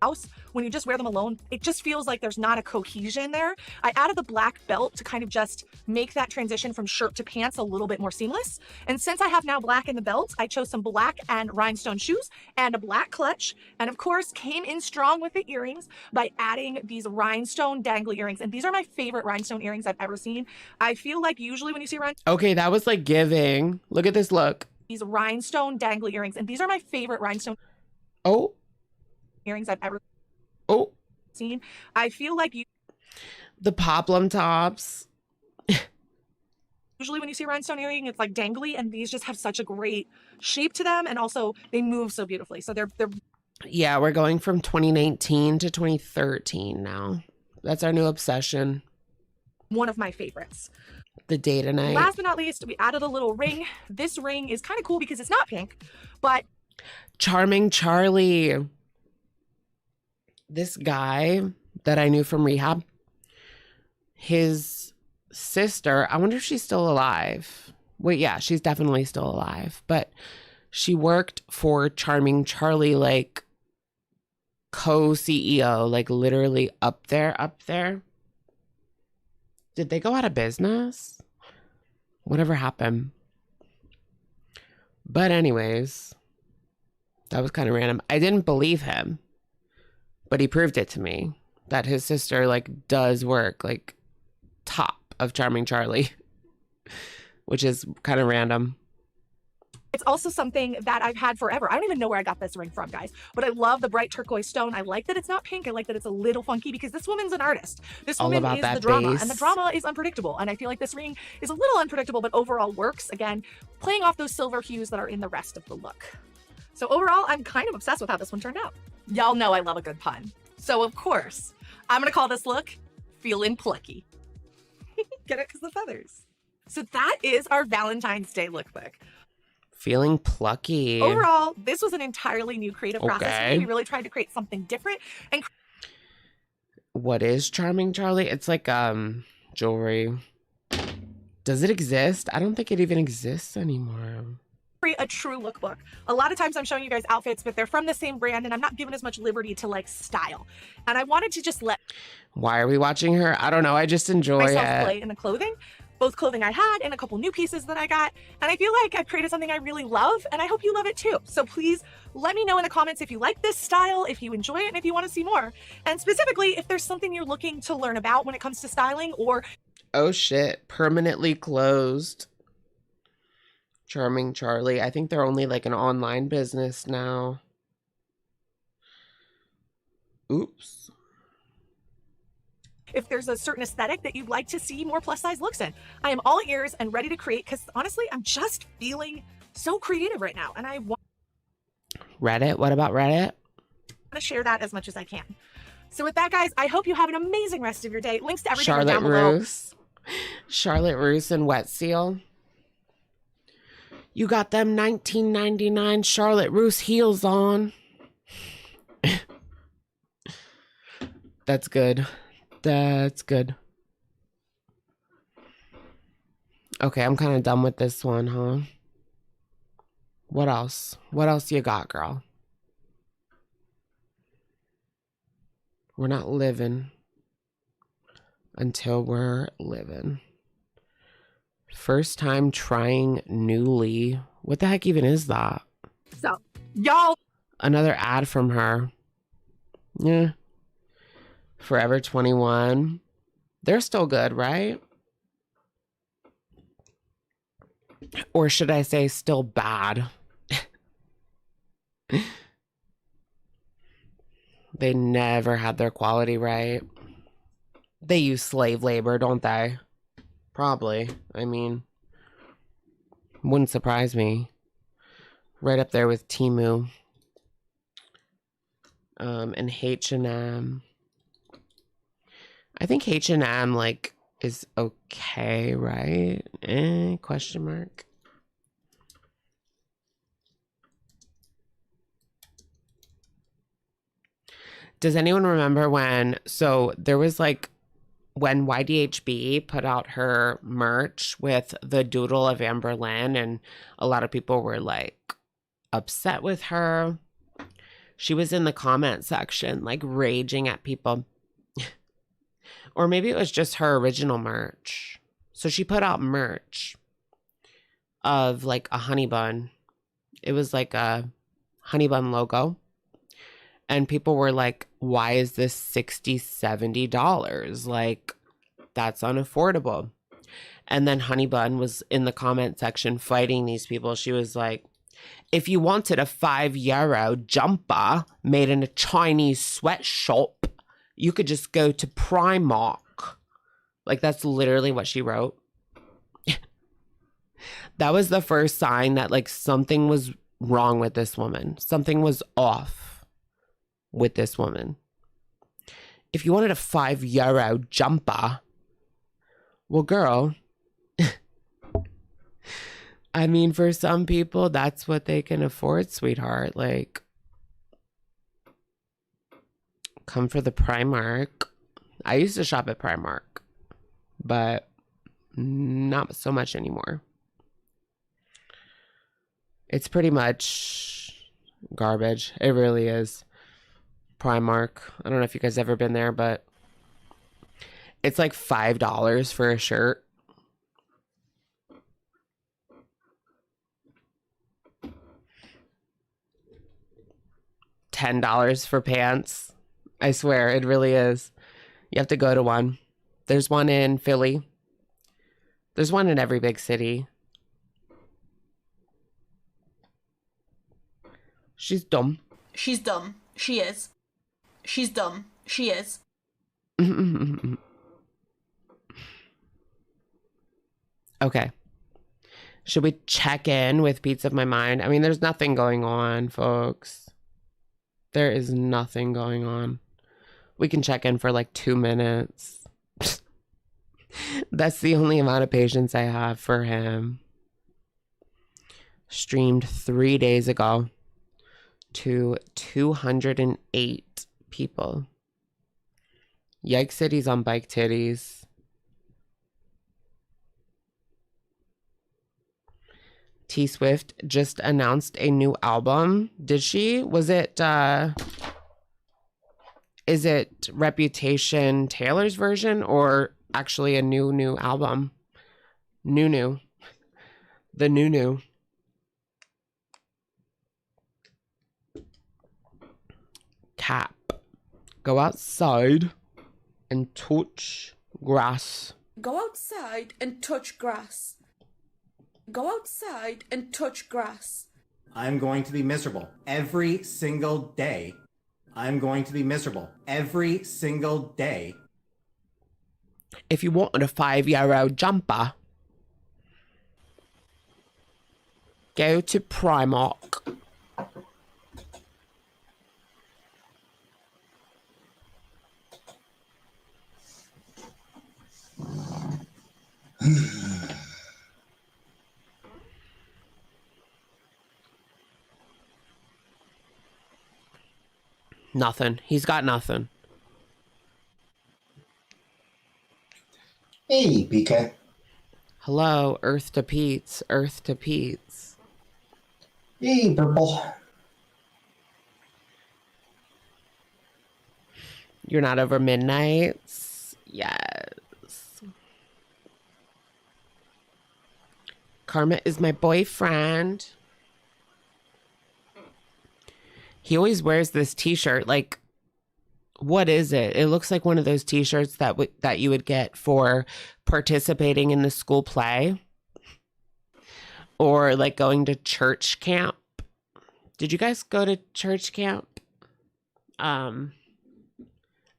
House, when you just wear them alone, it just feels like there's not a cohesion there. I added the black belt to kind of just make that transition from shirt to pants a little bit more seamless. And since I have now black in the belt, I chose some black and rhinestone shoes and a black clutch. And of course, came in strong with the earrings by adding these rhinestone dangly earrings. And these are my favorite rhinestone earrings I've ever seen. I feel like usually when you see Okay, that was like giving. Look at this look. these rhinestone dangly earrings, and these are my favorite rhinestone Oh. earrings I've ever Oh. seen. I feel like The poplum tops. usually when you see a rhinestone earring, it's like dangly, and these just have such a great shape to them, and also they move so beautifully. So they're Yeah, we're going from 2019 to 2013 now. That's our new obsession. one of my favorites. The day to night. Last but not least, we added a little ring. This ring is kind of cool because it's not pink, but Charming Charlie. This guy that I knew from rehab, his sister, I wonder if she's still alive. Wait, yeah, she's definitely still alive. But she worked for Charming Charlie, like co-CEO, like literally up there. Did they go out of business? Whatever happened. But anyways, that was kind of random. I didn't believe him, but he proved it to me that his sister like does work like top of Charming Charlie, which is kind of random. it's also something that I've had forever. I don't even know where I got this ring from, guys, but I love the bright turquoise stone. I like that it's not pink. I like that it's a little funky because this woman's an artist. This All woman about is that the drama, bass. and the drama is unpredictable. And I feel like this ring is a little unpredictable, but overall works. Again, playing off those silver hues that are in the rest of the look. So overall, I'm kind of obsessed with how this one turned out. Y'all know I love a good pun. So of course, I'm gonna call this look Feelin' Plucky. Get it? Because the feathers. So that is our Valentine's Day lookbook. Feeling plucky. Overall, this was an entirely new creative process for Okay. me. We really tried to create something different and What is Charming Charlie? It's like jewelry. Does it exist? I don't think it even exists anymore. create a true lookbook. A lot of times I'm showing you guys outfits, but they're from the same brand and I'm not given as much liberty to like style. And I wanted to just let Why are we watching her? I don't know. I just enjoy myself it. play in the clothing. Both clothing I had and a couple new pieces that I got. And I feel like I've created something I really love, and I hope you love it too. So please let me know in the comments if you like this style, if you enjoy it, and if you want to see more. And specifically, if there's something you're looking to learn about when it comes to styling, or Oh shit. Permanently closed. Charming Charlie. I think they're only like an online business now. Oops. if there's a certain aesthetic that you'd like to see more plus size looks in. I am all ears and ready to create because honestly, I'm just feeling so creative right now. And I want Reddit? What about Reddit? to share that as much as I can. So with that, guys, I hope you have an amazing rest of your day. Links to everything are Charlotte down below. Russe. Charlotte Russe and Wet Seal. You got them 1999 Charlotte Russe heels on. That's good. That's good. Okay, I'm kind of done with this one, huh? What else? What else you got, girl? We're not living until we're living. First time trying Newly. What the heck even is that? So y'all, Another ad from her. Yeah. Forever 21. They're still good, right? Or should I say still bad? They never had their quality right. They use slave labor, don't they? Probably. I mean, wouldn't surprise me. Right up there with Temu. And H&M. I think H&M like is okay, right? Question mark. Does anyone remember when, so there was like when YDHB put out her merch with the doodle of Amber Lynn, and a lot of people were like upset with her, she was in the comment section like raging at people. Or maybe it was just her original merch. So she put out merch of like a honey bun. It was like a honey bun logo. And people were like, why is this $60, $70? Like, that's unaffordable. And then Honey Bun was in the comment section fighting these people. She was like, if you wanted a €5 jumper made in a Chinese sweatshop, you could just go to Primark. Like, that's literally what she wrote. That was the first sign that like something was wrong with this woman. Something was off with this woman. If you wanted a €5 jumper, well, girl, I mean, for some people, that's what they can afford, sweetheart. Like, come for the Primark. I used to shop at Primark, but not so much anymore. It's pretty much garbage. It really is. Primark. I don't know if you guys ever been there, but it's like $5 for a shirt. $10 for pants. I swear, it really is. You have to go to one. There's one in Philly. There's one in every big city. She's dumb. She's dumb. She is. She's dumb. She is. Okay. Should we check in with Peetz of My Mind? I mean, there's nothing going on, folks. There is nothing going on. We can check in for like 2 minutes. That's the only amount of patience I have for him. Streamed 3 days ago to 208 people. Yikes City's on bike titties. T Swift just announced a new album. Did she? Was it is it Reputation Taylor's version or actually a new album? New. The new. Cap. Go outside and touch grass. Go outside and touch grass. Go outside and touch grass. I'm going to be miserable every single day. I'm going to be miserable every single day. If you wanted a €5 jumper, go to Primark. Nothing. He's got nothing. Hey, BK. Hello, Earth to Peetz. Earth to Peetz. Hey, Purple. You're not over midnights? Yes. Karma is my boyfriend. He always wears this t-shirt. Like, what is it? It looks like one of those t-shirts that you would get for participating in the school play. Or like going to church camp. Did you guys go to church camp? I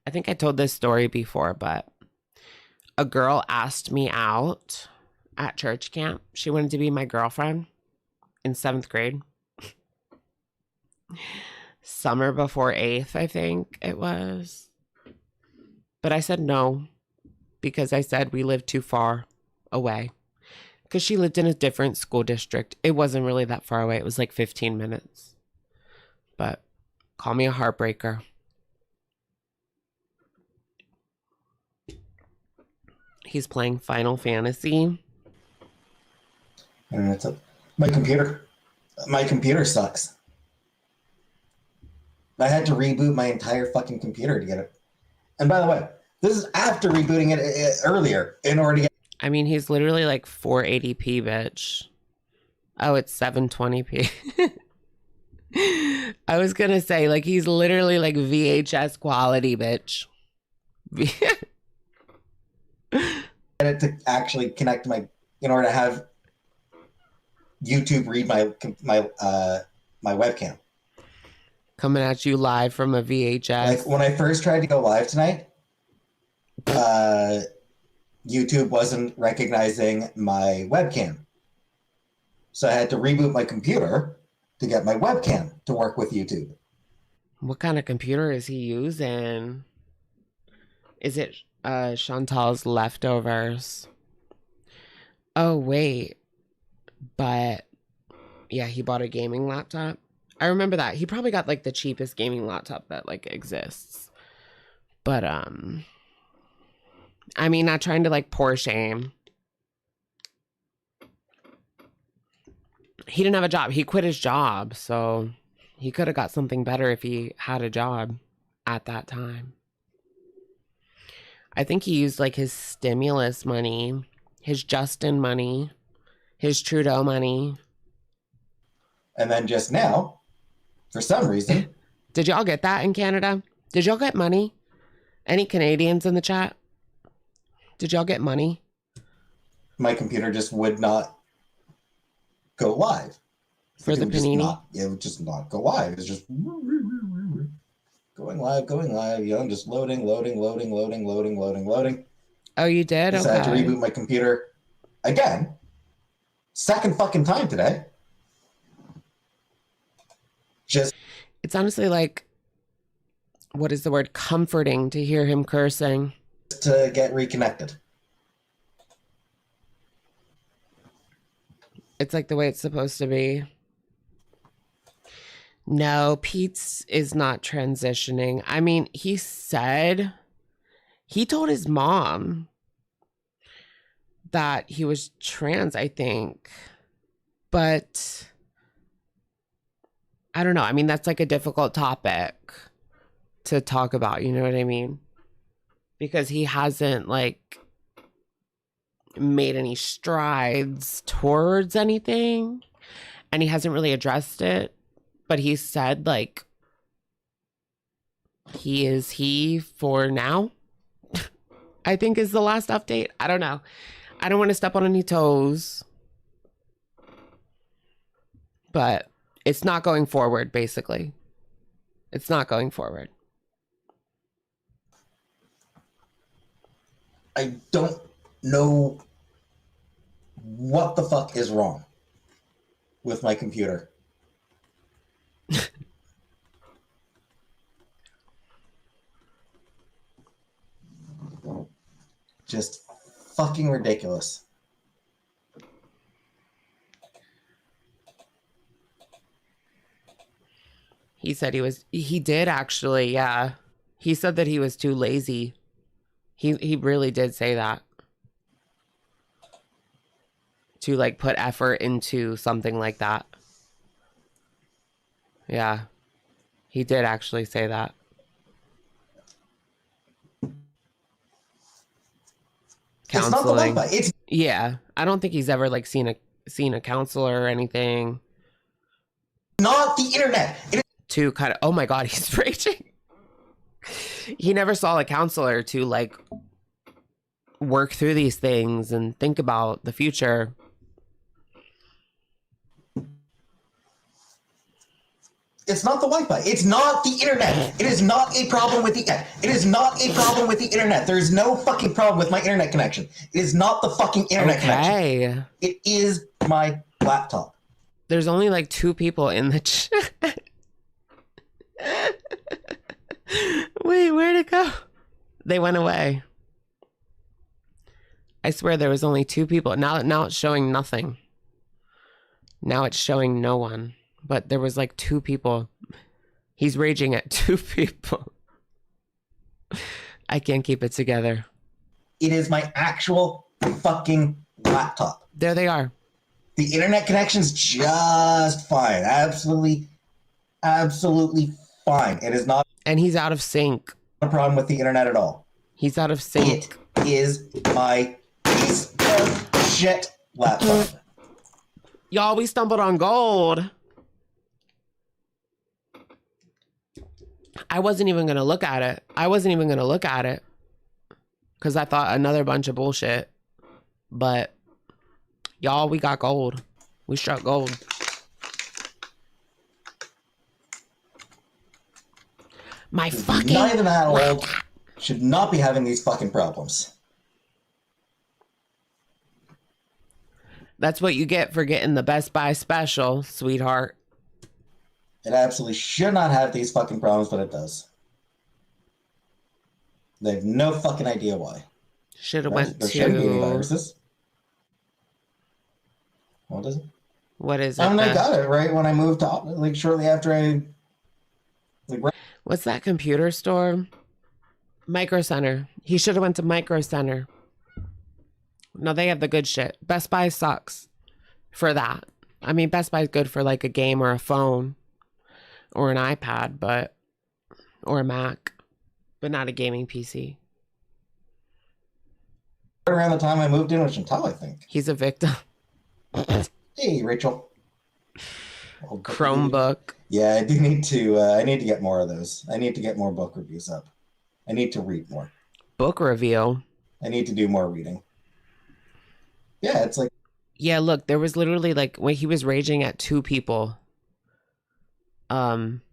think I told this story before, but a girl asked me out at church camp. She wanted to be my girlfriend in 7th grade. Summer before 8th, I think it was. But I said no, because I said we lived too far away. Because she lived in a different school district. It wasn't really that far away. It was like 15 minutes. But call me a heartbreaker. He's playing Final Fantasy. And my computer sucks. I had to reboot my entire fucking computer to get it. And by the way, this is after rebooting it earlier in order to get. I mean, he's literally like 480p, bitch. Oh, it's 720p. I was gonna say, like, he's literally like VHS quality, bitch. It to actually connect in order to have YouTube read my webcam. Coming at you live from a VHS. Like when I first tried to go live tonight, YouTube wasn't recognizing my webcam. So I had to reboot my computer to get my webcam to work with YouTube. What kind of computer is he using? Is it Chantal's leftovers? Oh, wait. But yeah, he bought a gaming laptop. I remember that. He probably got like the cheapest gaming laptop that like exists. But I mean, not trying to like pour shame. He didn't have a job. He quit his job, so he could have got something better if he had a job at that time. I think he used like his stimulus money, his Justin money, his Trudeau money. And then just now, for some reason. Did y'all get that in Canada? Did y'all get money? Any Canadians in the chat? Did y'all get money? My computer just would not go live. For the panini? It would just not go live. It's just going live, just loading. Oh, you did? I Okay. had to reboot my computer again. Second fucking time today. It's honestly like, what is the word? Comforting to hear him cursing. To get reconnected. It's like the way it's supposed to be. No, Peetz is not transitioning. I mean, he told his mom that he was trans, I think. But I don't know. I mean, that's like a difficult topic to talk about. You know what I mean? Because he hasn't like made any strides towards anything, and he hasn't really addressed it. But he said like he for now. I think is the last update. I don't know. I don't want to step on any toes, but it's not going forward. Basically, it's not going forward. I don't know what the fuck is wrong with my computer. Just fucking ridiculous. He said he did actually, yeah. He said that he was too lazy. He really did say that. To like put effort into something like that. Yeah. He did actually say that. Counseling. It's not the yeah. I don't think he's ever like seen a counselor or anything. Not the internet. To kind of, oh my God, he's raging. He never saw a counselor to like work through these things and think about the future. It's not the Wi-Fi. It's not the internet. It is not a problem with the internet. It is not a problem with the internet. There is no fucking problem with my internet connection. It is not the fucking internet connection. It is my laptop. There's only like 2 people in the chat. Wait, where'd it go? They went away. I swear there was only 2 people. Now it's showing nothing. Now it's showing no one. But there was like 2 people. He's raging at 2 people. I can't keep it together. It is my actual fucking laptop. There they are. The internet connection's just fine. Absolutely fine. It is not And he's out of sync. a problem with the internet at all. He's out of sync. It is my piece of shit laptop. Y'all, we stumbled on gold. I wasn't even going to look at it. Because I thought another bunch of bullshit. But y'all, we got gold. We struck gold. My fucking... Not even that old. Should not be having these fucking problems. That's what you get for getting the Best Buy special, sweetheart. It absolutely should not have these fucking problems, but it does. They have no fucking idea why. Should have went There shouldn't be any to... viruses. What is it? What is it? I mean, I got it right when I moved to, like, shortly after I... Like, right. What's that computer store? Micro Center. He should have went to Micro Center. No, they have the good shit. Best Buy sucks for that. I mean, Best Buy's good for like a game or a phone or an iPad, but or a Mac, but not a gaming PC. Around the time I moved in with Chantal, I think. He's a victim. Hey, Rachel. Chromebook. Yeah, I do need to. I need to get more of those. I need to get more book reviews up. I need to read more. Book review. I need to do more reading. Yeah, it's like... Yeah, look, there was literally like when he was raging at two people. PK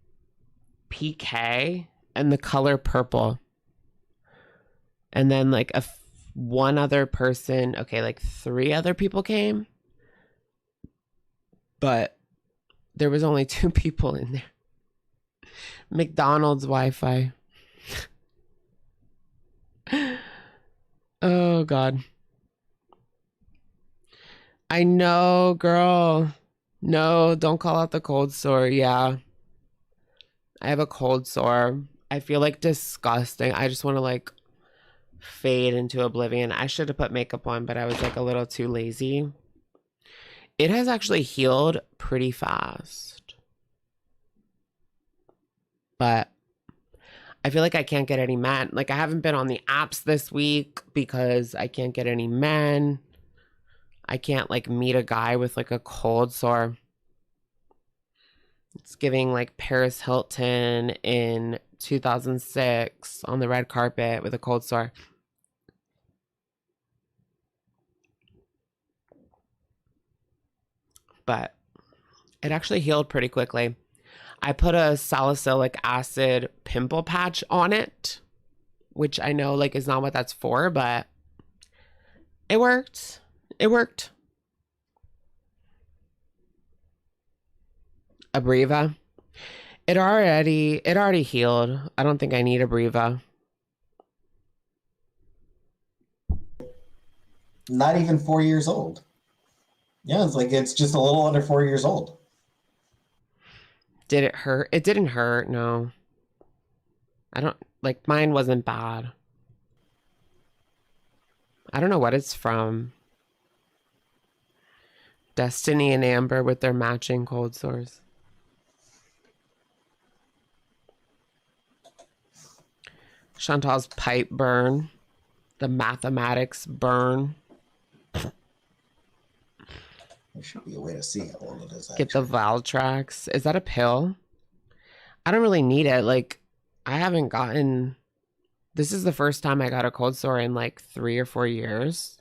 and the color purple. And then like one other person, okay, like 3 other people came. But there was only 2 people in there. McDonald's Wi-Fi. Oh, God. I know, girl. No, don't call out the cold sore. Yeah. I have a cold sore. I feel like disgusting. I just want to like fade into oblivion. I should have put makeup on, but I was like a little too lazy. It has actually healed pretty fast. But I feel like I can't get any men. Like I haven't been on the apps this week because I can't get any men. I can't like meet a guy with like a cold sore. It's giving like Paris Hilton in 2006 on the red carpet with a cold sore. But it actually healed pretty quickly. I put a salicylic acid pimple patch on it, which I know like is not what that's for, but it worked. It worked. Abreva. It already healed. I don't think I need Abreva. Not even 4 years old. Yeah, it's like it's just a little under 4 years old. Did it hurt? It didn't hurt, no. I don't, like, mine wasn't bad. I don't know what it's from. Destiny and Amber with their matching cold sores. Chantal's pipe burn. The mathematics burn. There should be a way to see how old it is. Get the Valtrax. Is that a pill? I don't really need it. Like, I haven't gotten... This is the first time I got a cold sore in like 3 or 4 years.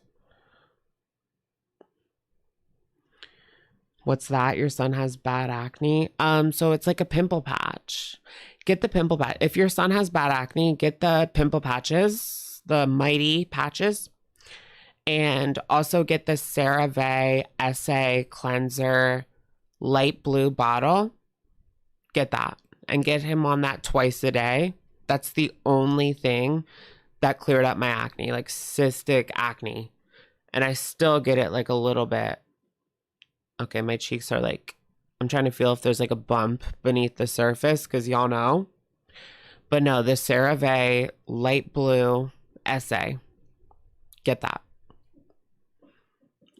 What's that? Your son has bad acne? So it's like a pimple patch. Get the pimple patch. If your son has bad acne, get the pimple patches, the mighty patches. And also get the CeraVe Essay Cleanser light blue bottle. Get that. And get him on that twice a day. That's the only thing that cleared up my acne. Like cystic acne. And I still get it like a little bit. Okay, my cheeks are like... I'm trying to feel if there's like a bump beneath the surface. Because y'all know. But no, the CeraVe light blue Essay. get that.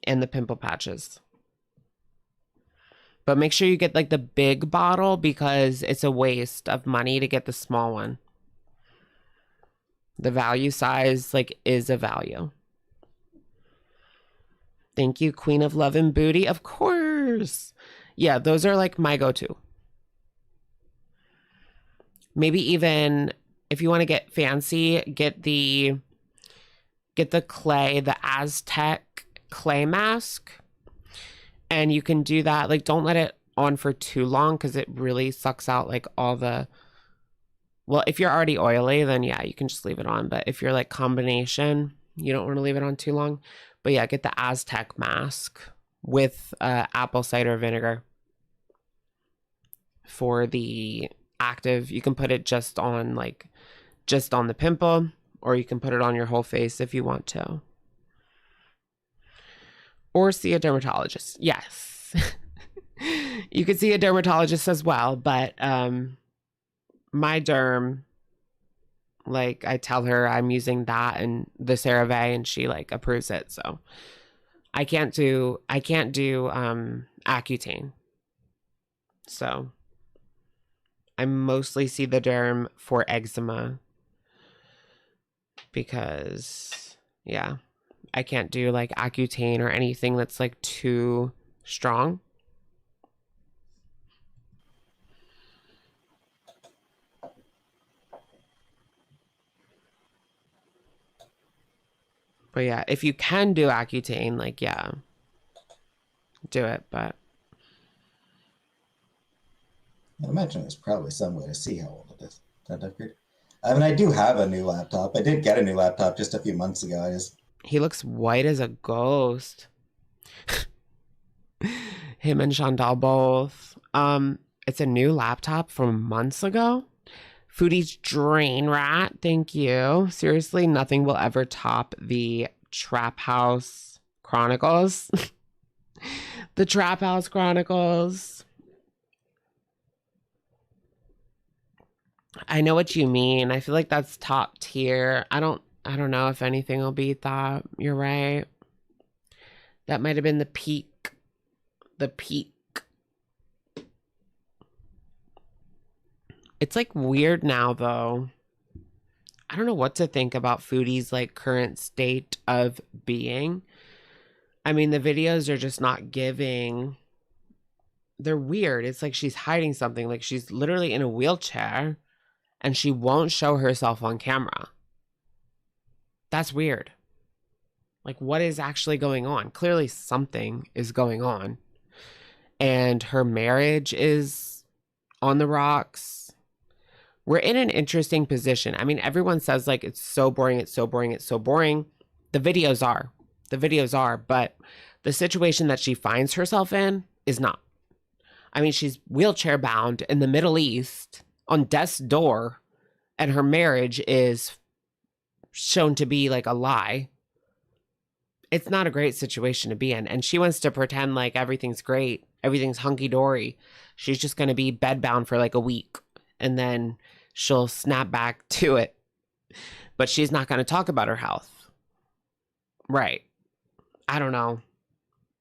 And the pimple patches. But make sure you get like the big bottle because it's a waste of money to get the small one. The value size like is a value. Thank you, Queen of Love and Booty. Of course. Yeah, those are like my go-to. Maybe even if you want to get fancy, get the clay, the Aztec clay mask. And you can do that. Like, don't let it on for too long because it really sucks out like all the... Well, if you're already oily, then yeah, you can just leave it on. But if you're like combination, you don't want to leave it on too long. But yeah, get the Aztec mask with apple cider vinegar for the active. You can put it just on the pimple, or you can put it on your whole face if you want to. Or see a dermatologist. Yes. You could see a dermatologist as well, but my derm, like I tell her I'm using that and the CeraVe and she like approves it. So I can't do Accutane. So I mostly see the derm for eczema because yeah, I can't do like Accutane or anything that's like too strong. But yeah, if you can do Accutane, like, yeah, do it, but. I imagine there's probably some way to see how old it is. I mean, I do have a new laptop. I did get a new laptop just a few months ago. He looks white as a ghost. Him and Chantal both. It's a new laptop from months ago. Foodie's Drain Rat, thank you. Seriously, nothing will ever top the Trap House Chronicles. The Trap House Chronicles. I know what you mean. I feel like that's top tier. I don't know if anything will beat that. You're right. That might have been the peak. The peak. It's like weird now though. I don't know what to think about Foodie's like current state of being. I mean, the videos are just not giving. They're weird. It's like she's hiding something. Like she's literally in a wheelchair and she won't show herself on camera. That's weird. Like, what is actually going on? Clearly something is going on. And her marriage is on the rocks. We're in an interesting position. I mean, everyone says like, it's so boring, it's so boring, it's so boring. The videos are, but the situation that she finds herself in is not. I mean, she's wheelchair bound in the Middle East on death's door, and her marriage is shown to be like a lie. It's not a great situation to be in. And she wants to pretend like everything's great. Everything's hunky-dory. She's just going to be bedbound for like a week. And then she'll snap back to it. But she's not going to talk about her health. Right. I don't know.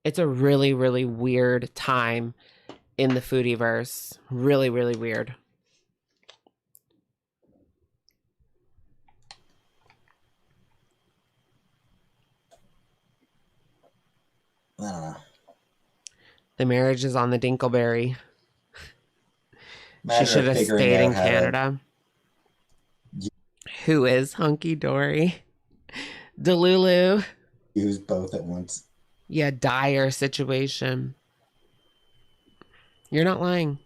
It's a really, really weird time in the foodieverse. Really, really weird. I don't know. The marriage is on the Dinkleberry. She should have stayed in Canada. Who is hunky dory? Delulu. Use both at once. Yeah, dire situation. You're not lying.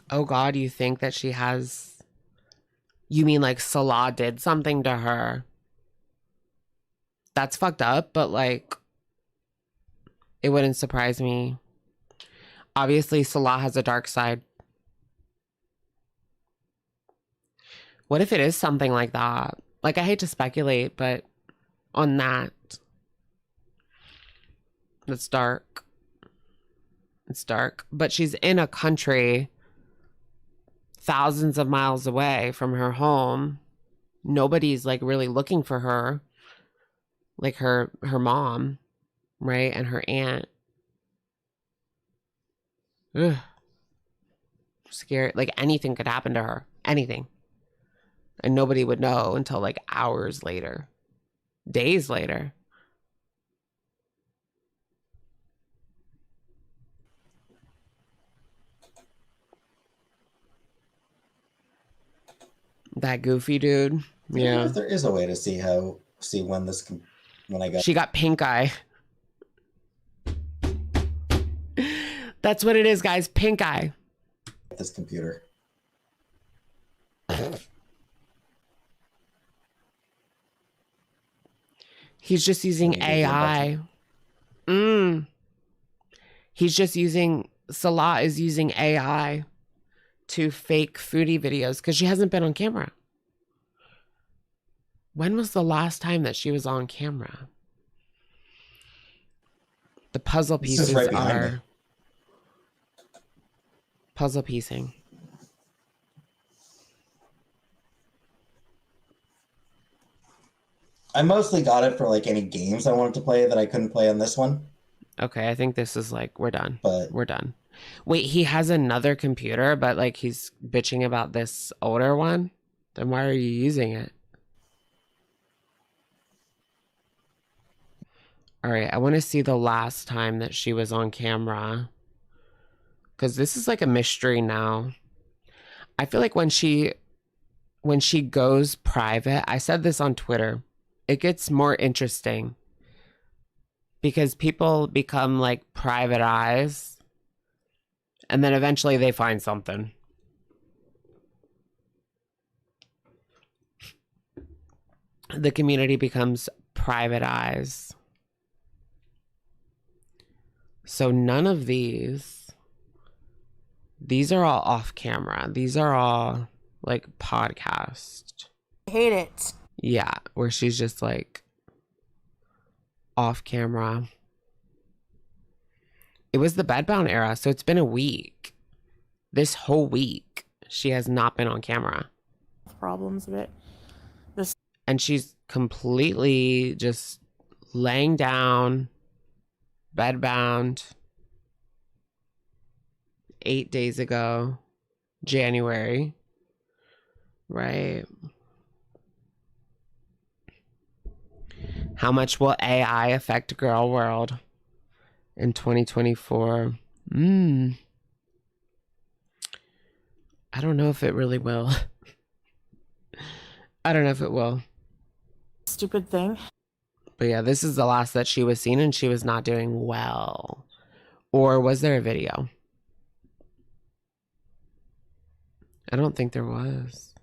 Oh God, you think that she has... You mean like Salah did something to her? That's fucked up, but like... It wouldn't surprise me. Obviously, Salah has a dark side. What if it is something like that? Like, I hate to speculate, but on that, it's dark. It's dark. But she's in a country thousands of miles away from her home. Nobody's like really looking for her, like her mom, right, and her aunt. Ugh. Scary. Like anything could happen to her. Anything. And nobody would know until like hours later, days later. That goofy dude. I wonder Yeah. if there is a way to see when I got. She got pink eye. That's what it is, guys. Pink eye. This computer. He's just using AI. He's just using, Salah is using AI to fake foodie videos because she hasn't been on camera. When was the last time that she was on camera? The puzzle pieces right behind are me. puzzle piecing. I mostly got it for like any games I wanted to play that I couldn't play on this one. Okay, I think this is like, we're done. But We're done. Wait, he has another computer, but like he's bitching about this older one? Then why are you using it? All right, I want to see the last time that she was on camera. Because this is like a mystery now. I feel like when she goes private, I said this on Twitter, it gets more interesting. Because people become like private eyes. And then eventually they find something. The community becomes private eyes. So none of these are all off camera. These are all like podcast. I hate it. Yeah, where she's just like off camera. It was the bedbound era, so it's been a week. This whole week, she has not been on camera. Problems of it. And she's completely just laying down, bedbound. 8 days ago, January, right? How much will AI affect girl world in 2024? I don't know if it really will. I don't know if it will. Stupid thing. But yeah, this is the last that she was seen, and she was not doing well. Or was there a video? I don't think there was.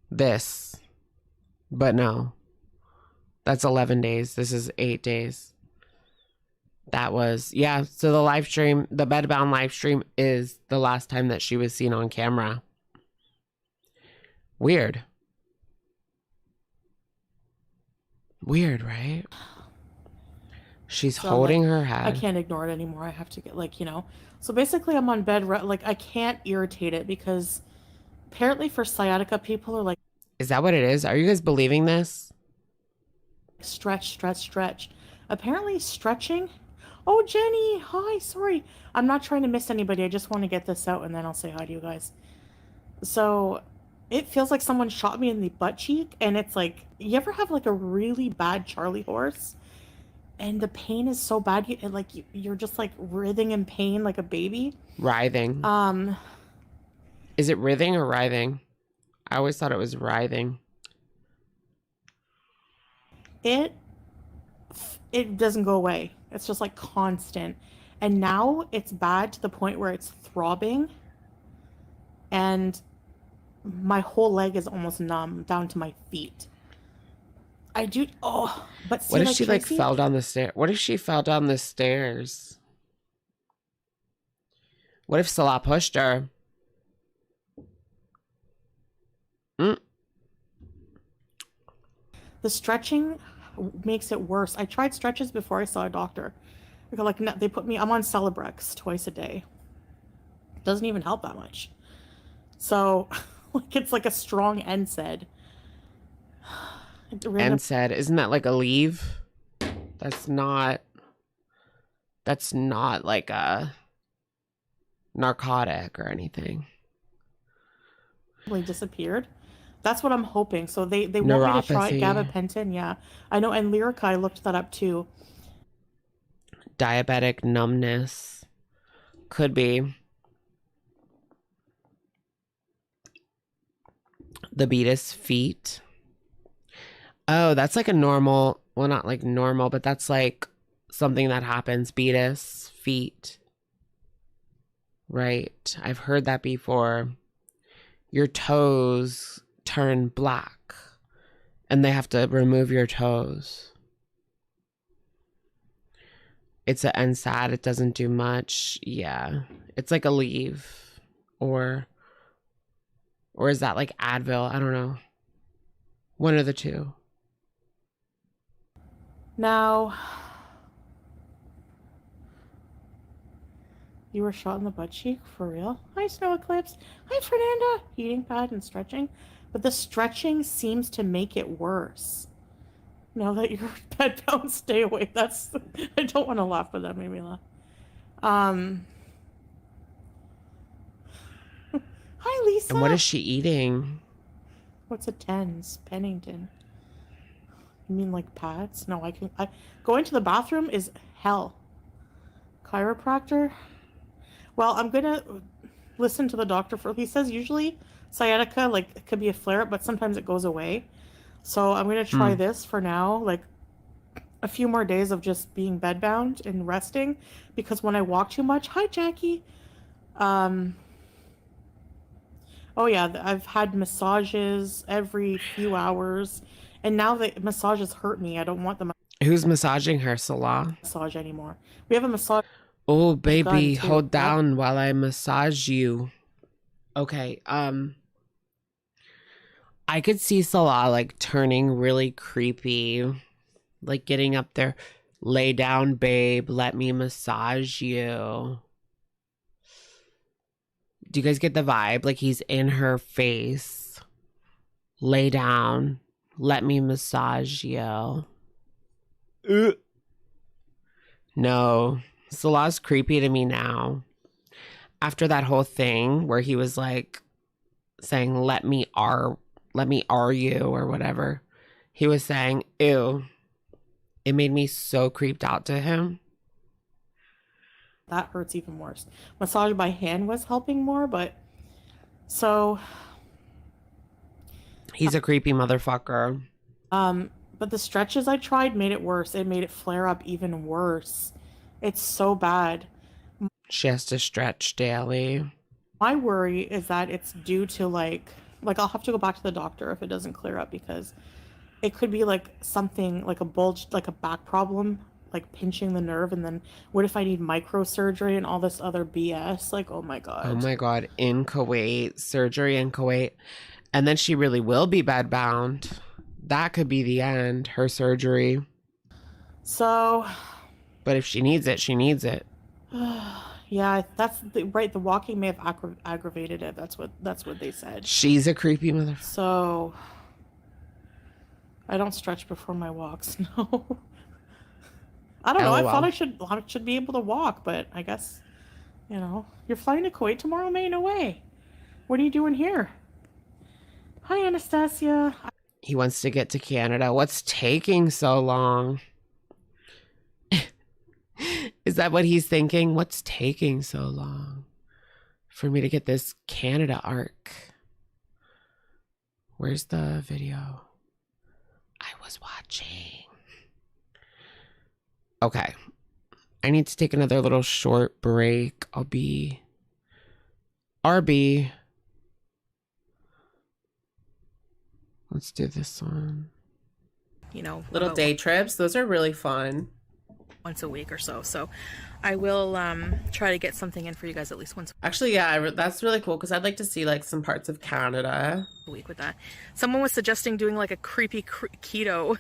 This. But no. That's 11 days. This is 8 days. That was, yeah. So the live stream, the bedbound live stream is the last time that she was seen on camera. Weird. Weird, right? She's holding her head. I can't ignore it anymore. I have to get So basically I'm on bed, I can't irritate it because apparently for sciatica people are like. Is that what it is? Are you guys believing this? Stretch. Apparently stretching. Oh, Jenny. Hi. Sorry. I'm not trying to miss anybody. I just want to get this out and then I'll say hi to you guys. So it feels like someone shot me in the butt cheek and it's like, you ever have like a really bad Charlie horse? And the pain is so bad, you're just like writhing in pain like a baby. Writhing. Is it writhing or writhing? I always thought it was writhing. It doesn't go away. It's just like constant. And now it's bad to the point where it's throbbing. And my whole leg is almost numb down to my feet. But see, What if she Tracy, fell down the stairs? What if she fell down the stairs? What if Salah pushed her? The stretching makes it worse. I tried stretches before I saw a doctor. I'm on Celebrex twice a day. Doesn't even help that much. So, like, it's like a strong NSAID. NSAID, isn't that like a leave? That's not like a narcotic or anything. Disappeared. That's what I'm hoping. So they want me to try gabapentin. Yeah, I know. And Lyrica, I looked that up too. Diabetic numbness could be. The Peetz feet. Oh, that's like a normal, well, not like normal, but that's like something that happens. Peetz feet. Right. I've heard that before. Your toes turn black and they have to remove your toes. It's an NSAID. It doesn't do much. Yeah. It's like a leave or is that like Advil? I don't know. One of the two. Now, you were shot in the butt cheek? For real? Hi, Snow Eclipse. Hi, Fernanda. Heating pad and stretching. But the stretching seems to make it worse. Now that you're bedbound, stay away. That's... I don't want to laugh, but that made me laugh. Hi, Lisa. And what is she eating? What's a tens? Pennington. You mean like pads? No, going to the bathroom is hell. Chiropractor? Well, I'm gonna listen to the doctor for. He says usually sciatica, like, it could be a flare-up, but sometimes it goes away. So I'm gonna try this for now, like a few more days of just being bedbound and resting, because when I walk too much, hi Jackie. Oh yeah, I've had massages every few hours, and now the massages hurt me. I don't want the Who's massaging her, Salah? massage anymore. We have a massage. Oh, baby, hold down while I massage you. Okay, I could see Salah like turning really creepy, like getting up there. Lay down, babe. Let me massage you. Do you guys get the vibe? Like he's in her face. Lay down. Let me massage you. No. Salah's creepy to me now. After that whole thing where he was like saying, let me are you or whatever. He was saying, ew. It made me so creeped out to him. That hurts even worse. Massage by hand was helping more, but so he's a creepy motherfucker. But the stretches I tried made it worse. It made it flare up even worse. It's so bad. She has to stretch daily. My worry is that it's due to like I'll have to go back to the doctor if it doesn't clear up, because it could be like something like a bulge, like a back problem, like pinching the nerve. And then what if I need microsurgery and all this other BS? Like, oh my God. Oh my God. In Kuwait, surgery in Kuwait. And then she really will be bedbound. That could be the end, her surgery. So. But if she needs it, she needs it. Yeah, that's right. The walking may have aggravated it. That's what they said. She's a creepy mother. So I don't stretch before my walks. No. I don't know. LOL. I thought I should be able to walk, but I guess, you're flying to Kuwait tomorrow, May? No way. What are you doing here? Hi, Anastasia. He wants to get to Canada. What's taking so long? Is that what he's thinking? What's taking so long for me to get this Canada arc? Where's the video? I was watching. Okay. I need to take another little short break. I'll be RB. Let's do this one. Little day trips. Those are really fun. Once a week or so. So I will try to get something in for you guys at least once Actually, yeah, that's really cool because I'd like to see like some parts of Canada. a week with that. Someone was suggesting doing like a creepy keto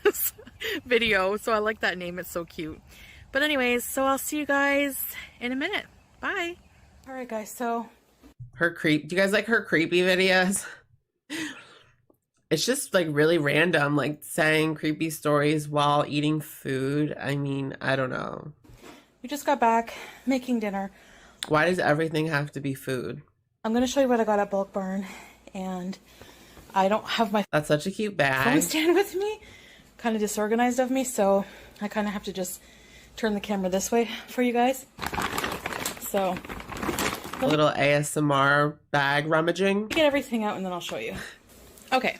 video. So I like that name. It's so cute. But anyways, so I'll see you guys in a minute. Bye. All right, guys. So Her creep. Do you guys like her creepy videos? It's just like really random, like saying creepy stories while eating food. I mean, I don't know. We just got back making dinner. Why does everything have to be food? I'm going to show you what I got at Bulk Barn. And I don't have my That's such a cute bag. phone stand with me. Kind of disorganized of me, so I kind of have to just turn the camera this way for you guys. So a little ASMR bag rummaging. Get everything out and then I'll show you. Okay,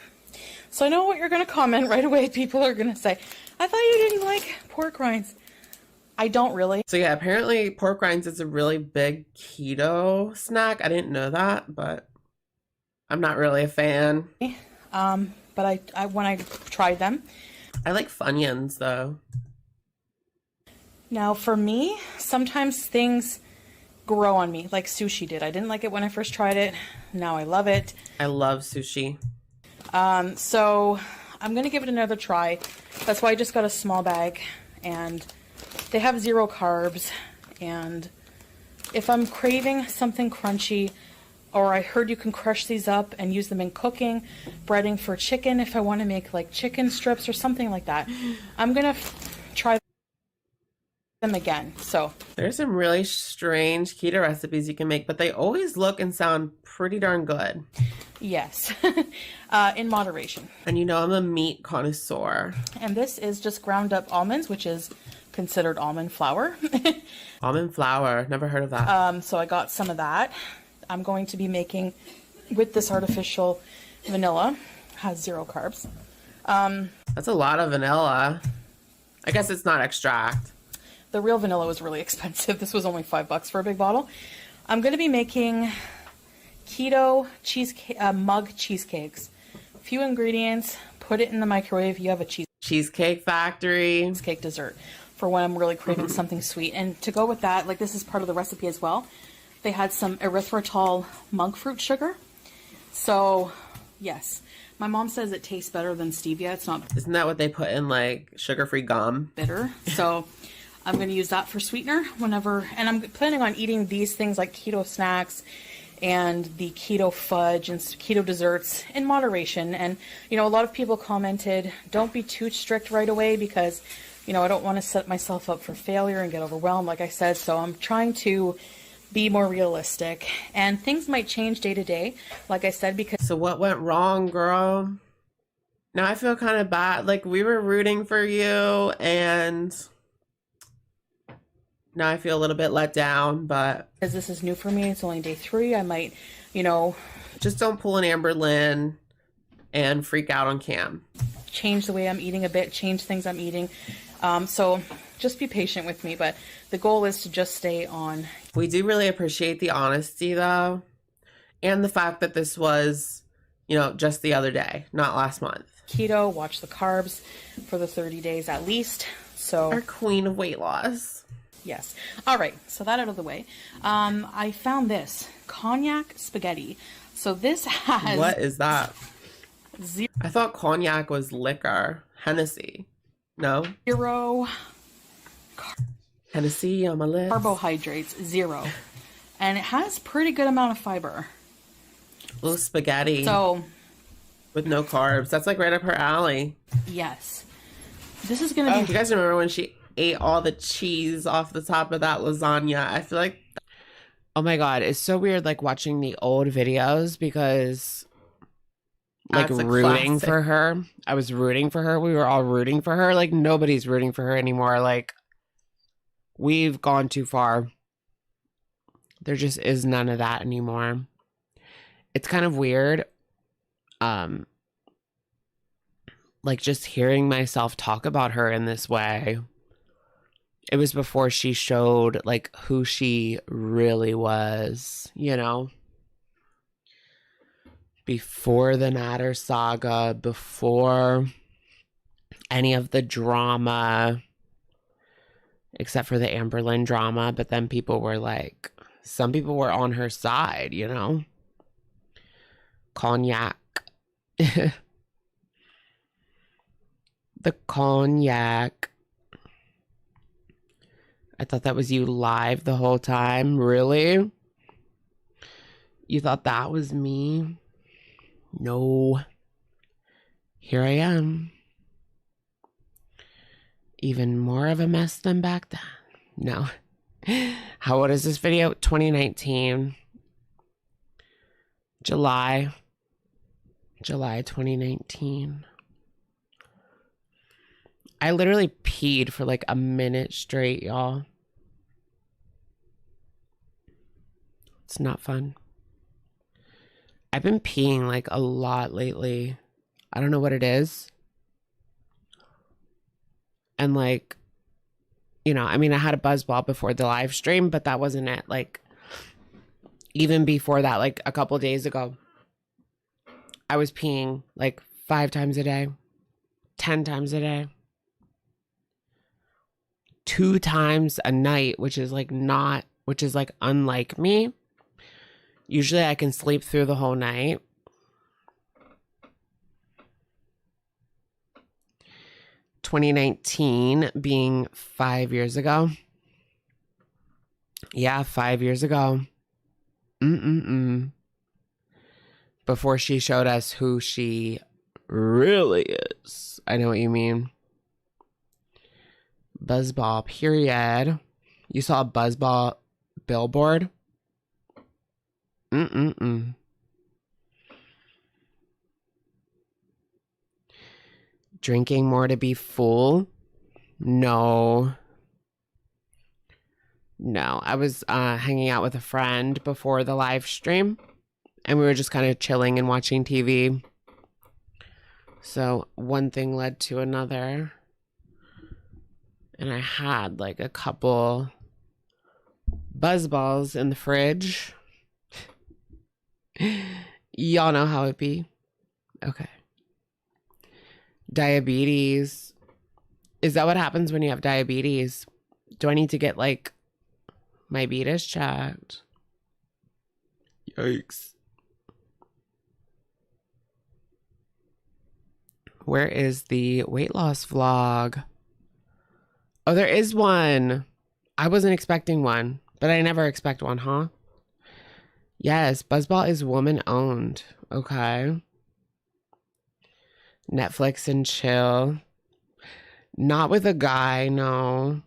so I know what you're going to comment right away. People are going to say, I thought you didn't like pork rinds. I don't really. So yeah, apparently pork rinds is a really big keto snack. I didn't know that, but I'm not really a fan. But I when I tried them. I like Funyuns though. Now for me, sometimes things grow on me, like sushi did. I didn't like it when I first tried it. Now I love it. I love sushi. So I'm gonna give it another try. That's why I just got a small bag, and they have 0 carbs. And if I'm craving something crunchy, or I heard you can crush these up and use them in cooking, breading for chicken, if I want to make like chicken strips or something like that, I'm gonna try them again. So there's some really strange keto recipes you can make, but they always look and sound pretty darn good. Yes, in moderation. And you know I'm a meat connoisseur. And this is just ground up almonds, which is considered almond flour. Almond flour, never heard of that. So I got some of that. I'm going to be making with this artificial vanilla. Has 0 carbs. That's a lot of vanilla. I guess it's not extract. The real vanilla was really expensive. This was only $5 for a big bottle. I'm going to be making keto mug cheesecakes. Few ingredients. Put it in the microwave. You have a cheesecake factory. Cheesecake dessert for when I'm really craving something sweet. And to go with that, like this is part of the recipe as well. They had some erythritol monk fruit sugar. So, yes. My mom says it tastes better than stevia. It's not. Isn't that what they put in like sugar-free gum? Bitter. So, I'm going to use that for sweetener whenever. And I'm planning on eating these things like keto snacks and the keto fudge and keto desserts in moderation. And, you know, a lot of people commented, don't be too strict right away because, you know, I don't want to set myself up for failure and get overwhelmed, like I said. So, I'm trying to be more realistic, and things might change day to day, like I said, because. So what went wrong, girl? Now I feel kind of bad. Like we were rooting for you, and now I feel a little bit let down, but. Because this is new for me, it's only day 3, I might, you know. Just don't pull an Amber Lynn and freak out on cam. Change the way I'm eating a bit, change things I'm eating. So just be patient with me, but the goal is to just stay on. We do really appreciate the honesty though, and the fact that this was, you know, just the other day, not last month. Keto, watch the carbs for the 30 days at least. So our queen of weight loss. Yes. All right. So that out of the way. I found this cognac spaghetti. So this has. What is that? I thought cognac was liquor. Hennessy. No. 0 Hennessy on my list. Carbohydrates, 0. And it has pretty good amount of fiber. Little spaghetti. So. With no carbs. That's like right up her alley. Yes. This is going to be. You guys remember when she ate all the cheese off the top of that lasagna? I feel like. Oh my God. It's so weird like watching the old videos because. Like rooting for her. I was rooting for her. We were all rooting for her. Like nobody's rooting for her anymore. Like we've gone too far. There just is none of that anymore. It's kind of weird. Like just hearing myself talk about her in this way. It was before she showed like who she really was, you know? Before the Natter saga, before any of the drama, except for the Amber Lynn drama. But then people were like, some people were on her side, you know? Cognac. The cognac. I thought that was you live the whole time. Really? You thought that was me? No. Here I am. Even more of a mess than back then. No. How old is this video? 2019. July 2019. I literally peed for like a minute straight, y'all. It's not fun. I've been peeing like a lot lately. I don't know what it is. And like, you know, I mean, I had a buzzball before the live stream, but that wasn't it. Like, even before that, like a couple days ago, I was peeing like 5 times a day, 10 times a day, 2 times a night, which is like unlike me. Usually I can sleep through the whole night. (2019) being 5 years ago. Yeah, 5 years ago. Before she showed us who she really is. I know what you mean. Buzzball, period. You saw a buzzball billboard? Drinking more to be full? No. I was hanging out with a friend before the live stream, and we were just kind of chilling and watching TV. So one thing led to another, and I had like a couple buzzballs in the fridge. Y'all know how it be. Okay. Diabetes. Is that what happens when you have diabetes? Do I need to get like my betas checked? Yikes. Where is the weight loss vlog? Oh, there is one. I wasn't expecting one, but I never expect one, huh? Yes, Buzzball is woman owned. Okay. Netflix and chill. Not with a guy, no.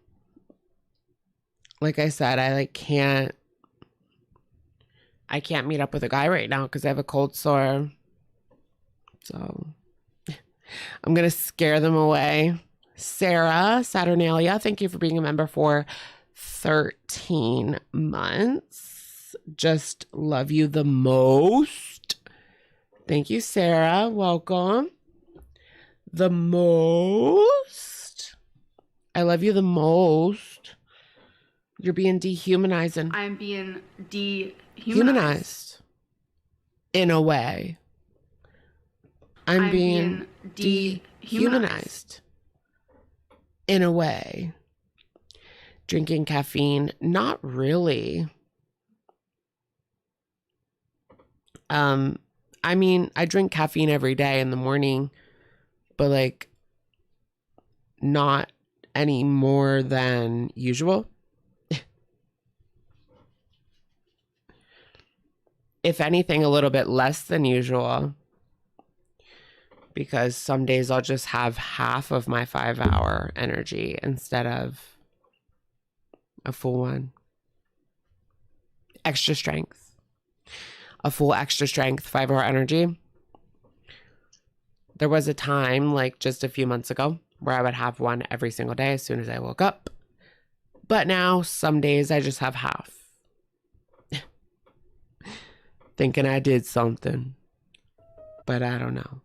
Like I said, I can't meet up with a guy right now because I have a cold sore. So I'm gonna scare them away. Sarah Saturnalia, thank you for being a member for 13 months. Just love you the most. Thank you, Sarah. Welcome. The most. I love you the most. You're being dehumanizing. I'm being dehumanized. In a way. I'm being dehumanized. In a way. Drinking caffeine? Not really. I mean, I drink caffeine every day in the morning, but like not any more than usual. If anything, a little bit less than usual, because some days I'll just have half of my 5-hour energy instead of a full one. Extra strength. A full extra strength 5-hour energy. There was a time, like just a few months ago, where I would have one every single day as soon as I woke up. But now, some days I just have half. Thinking I did something. But I don't know.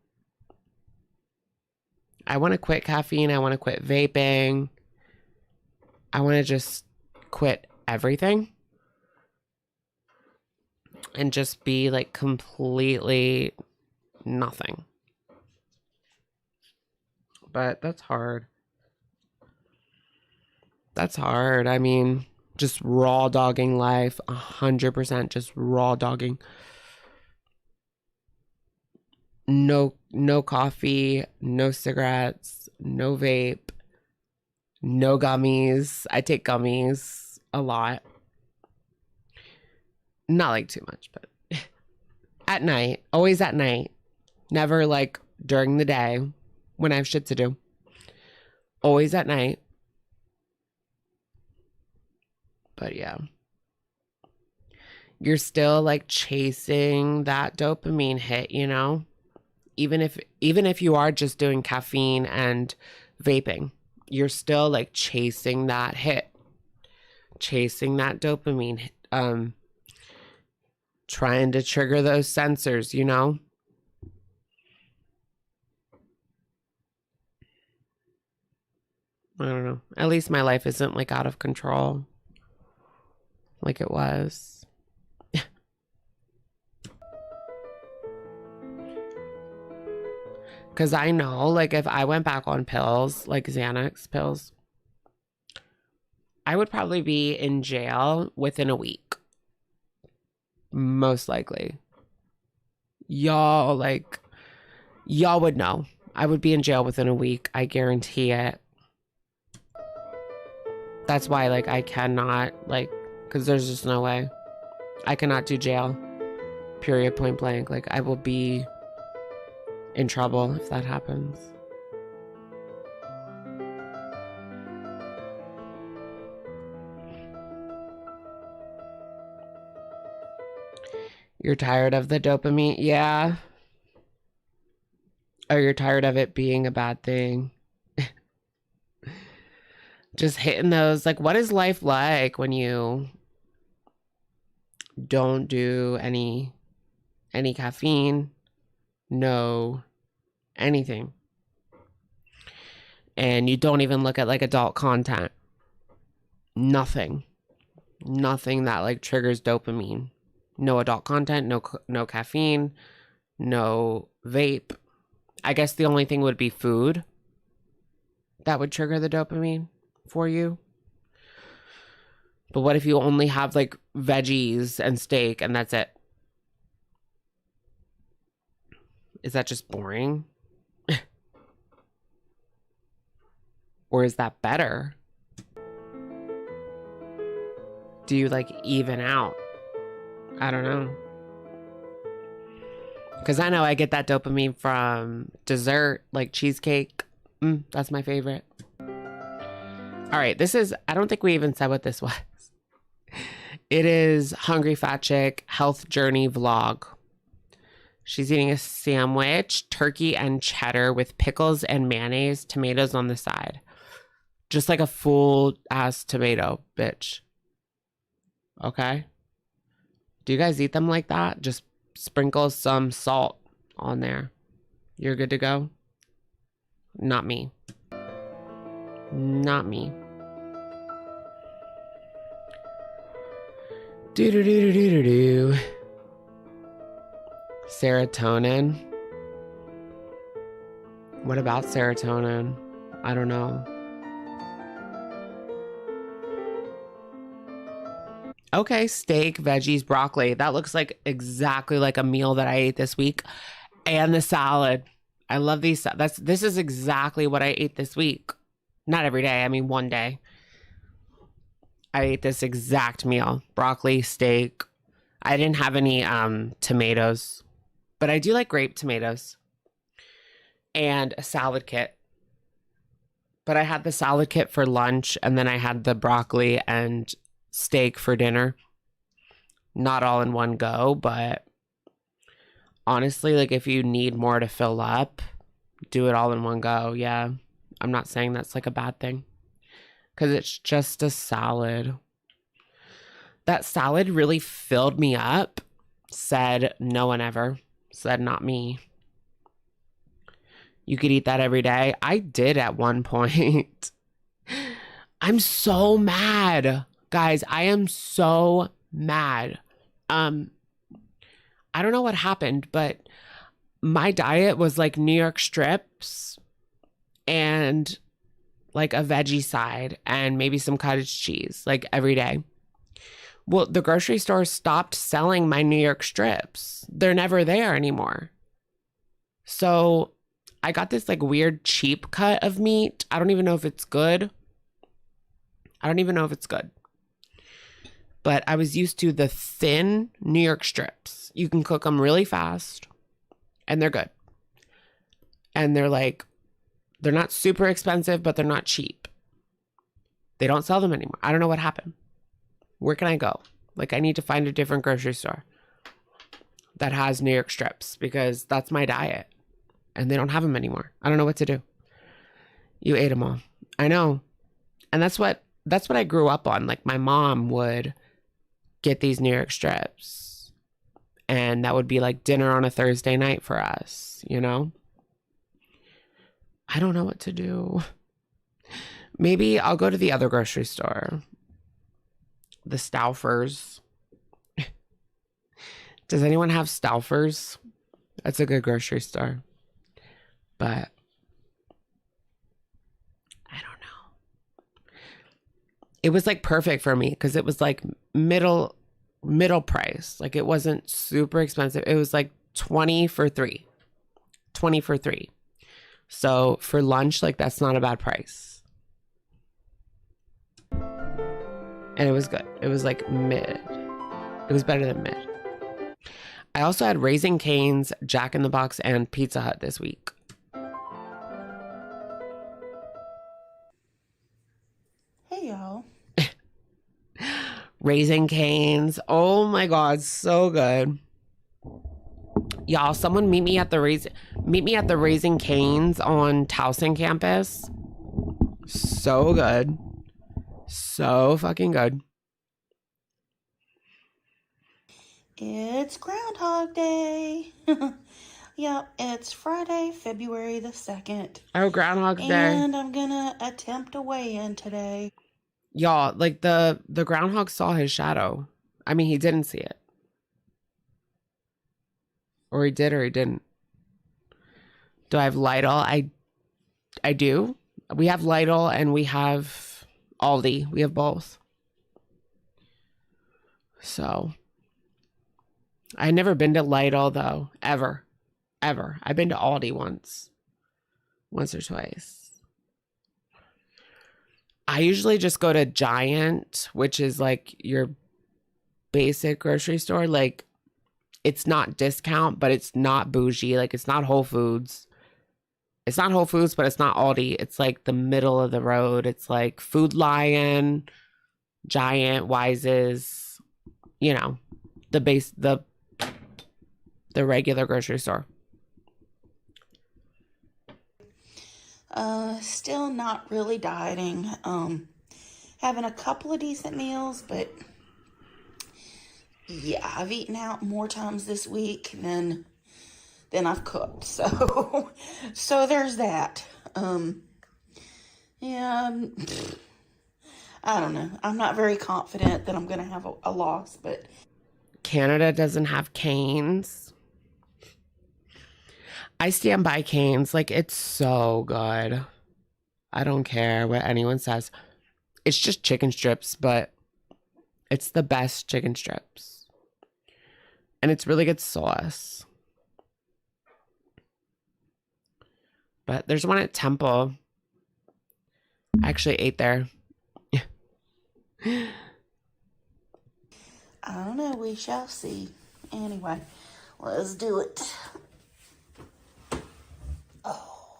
I want to quit caffeine. I want to quit vaping. I want to just quit everything. And just be like completely nothing. But that's hard. That's hard. I mean, just raw dogging life. 100% just raw dogging. No coffee, no cigarettes, no vape, no gummies. I take gummies a lot. Not like too much, but At night. Always at night. Never like during the day when I have shit to do. Always at night. But yeah. You're still like chasing that dopamine hit, you know? Even if you are just doing caffeine and vaping, you're still like chasing that hit. Chasing that dopamine hit. Trying to trigger those sensors, you know? I don't know. At least my life isn't like out of control like it was. Because I know, like, if I went back on pills, like Xanax pills, I would probably be in jail within a week. Most likely. Y'all would know. I would be in jail within a week. I guarantee it. That's why, like, I cannot, like, because there's just no way. I cannot do jail. Period, point blank. Like, I will be in trouble if that happens. You're tired of the dopamine? Yeah. Oh, you're tired of it being a bad thing. Just hitting those. Like, what is life like when you don't do any caffeine? No anything. And you don't even look at like adult content. Nothing that like triggers dopamine. No adult content, no caffeine, no vape. I guess the only thing would be food that would trigger the dopamine for you. But what if you only have like veggies and steak and that's it? Is that just boring? Or is that better? Do you like even out? I don't know. Because I know I get that dopamine from dessert, like cheesecake. That's my favorite. All right, this is, I don't think we even said what this was. It is Hungry Fat Chick Health Journey Vlog. She's eating a sandwich, turkey and cheddar with pickles and mayonnaise, tomatoes on the side. Just like a full ass tomato, bitch. Okay? Do you guys eat them like that? Just sprinkle some salt on there. You're good to go? Not me. Not me. Do. Serotonin. What about serotonin? I don't know. Okay, steak, veggies, broccoli. That looks like exactly like a meal that I ate this week. And the salad. I love these. This is exactly what I ate this week. Not every day. I mean, one day. I ate this exact meal. Broccoli, steak. I didn't have any tomatoes. But I do like grape tomatoes. And a salad kit. But I had the salad kit for lunch. And then I had the broccoli and steak for dinner. Not all in one go, but honestly, like if you need more to fill up, do it all in one go. Yeah. I'm not saying that's like a bad thing because it's just a salad. That salad really filled me up. Said no one ever. Said not me. You could eat that every day. I did at one point. I'm so mad. Guys, I am so mad. I don't know what happened, but my diet was like New York strips and like a veggie side and maybe some cottage cheese like every day. Well, the grocery store stopped selling my New York strips. They're never there anymore. So I got this like weird cheap cut of meat. I don't even know if it's good. But I was used to the thin New York strips. things. You can cook them really fast and they're good. And they're like, they're not super expensive, but they're not cheap. They don't sell them anymore. I don't know what happened. Where can I go? Like, I need to find a different grocery store that has New York strips because that's my diet. And they don't have them anymore. I don't know what to do. You ate them all. I know. And that's what I grew up on. Like, my mom would get these New York strips. And that would be like dinner on a Thursday night for us, you know? I don't know what to do. Maybe I'll go to the other grocery store. The Stauffer's. Does anyone have Stauffer's? That's a good grocery store. But I don't know. It was like perfect for me because it was like middle price. Like, it wasn't super expensive. It was like 20 for 3. 20 for 3. So for lunch, like, that's not a bad price. And it was good. It was like mid. It was better than mid. I also had Raising Cane's, Jack in the Box, and Pizza Hut this week. Hey, y'all. Raising Cane's. Oh my God, so good. Y'all, someone meet me at the Raising Cane's on Towson campus. So good. So fucking good. It's Groundhog Day. Yep, it's Friday, February the 2nd. Oh, Groundhog Day. And I'm gonna attempt a weigh-in today. Y'all, like, the groundhog saw his shadow. I mean, he didn't see it. Or he did or he didn't. Do I have Lidl? I do. We have Lidl and we have Aldi. We have both. So, I've never been to Lidl though. Ever. I've been to Aldi once or twice. I usually just go to Giant, which is like your basic grocery store. Like, it's not discount, but it's not bougie. Like, it's not Whole Foods. It's not Whole Foods, but it's not Aldi. It's like the middle of the road. It's like Food Lion, Giant, Wise's, you know, the regular grocery store. Still not really dieting. Having a couple of decent meals, but yeah, I've eaten out more times this week than I've cooked. So, so there's that. Yeah, I don't know. I'm not very confident that I'm going to have a loss, but Canada doesn't have Cane's. I stand by Cane's. Like, it's so good. I don't care what anyone says. It's just chicken strips, but it's the best chicken strips. And it's really good sauce. But there's one at Temple. I actually ate there. I don't know. We shall see. Anyway, let's do it. Oh.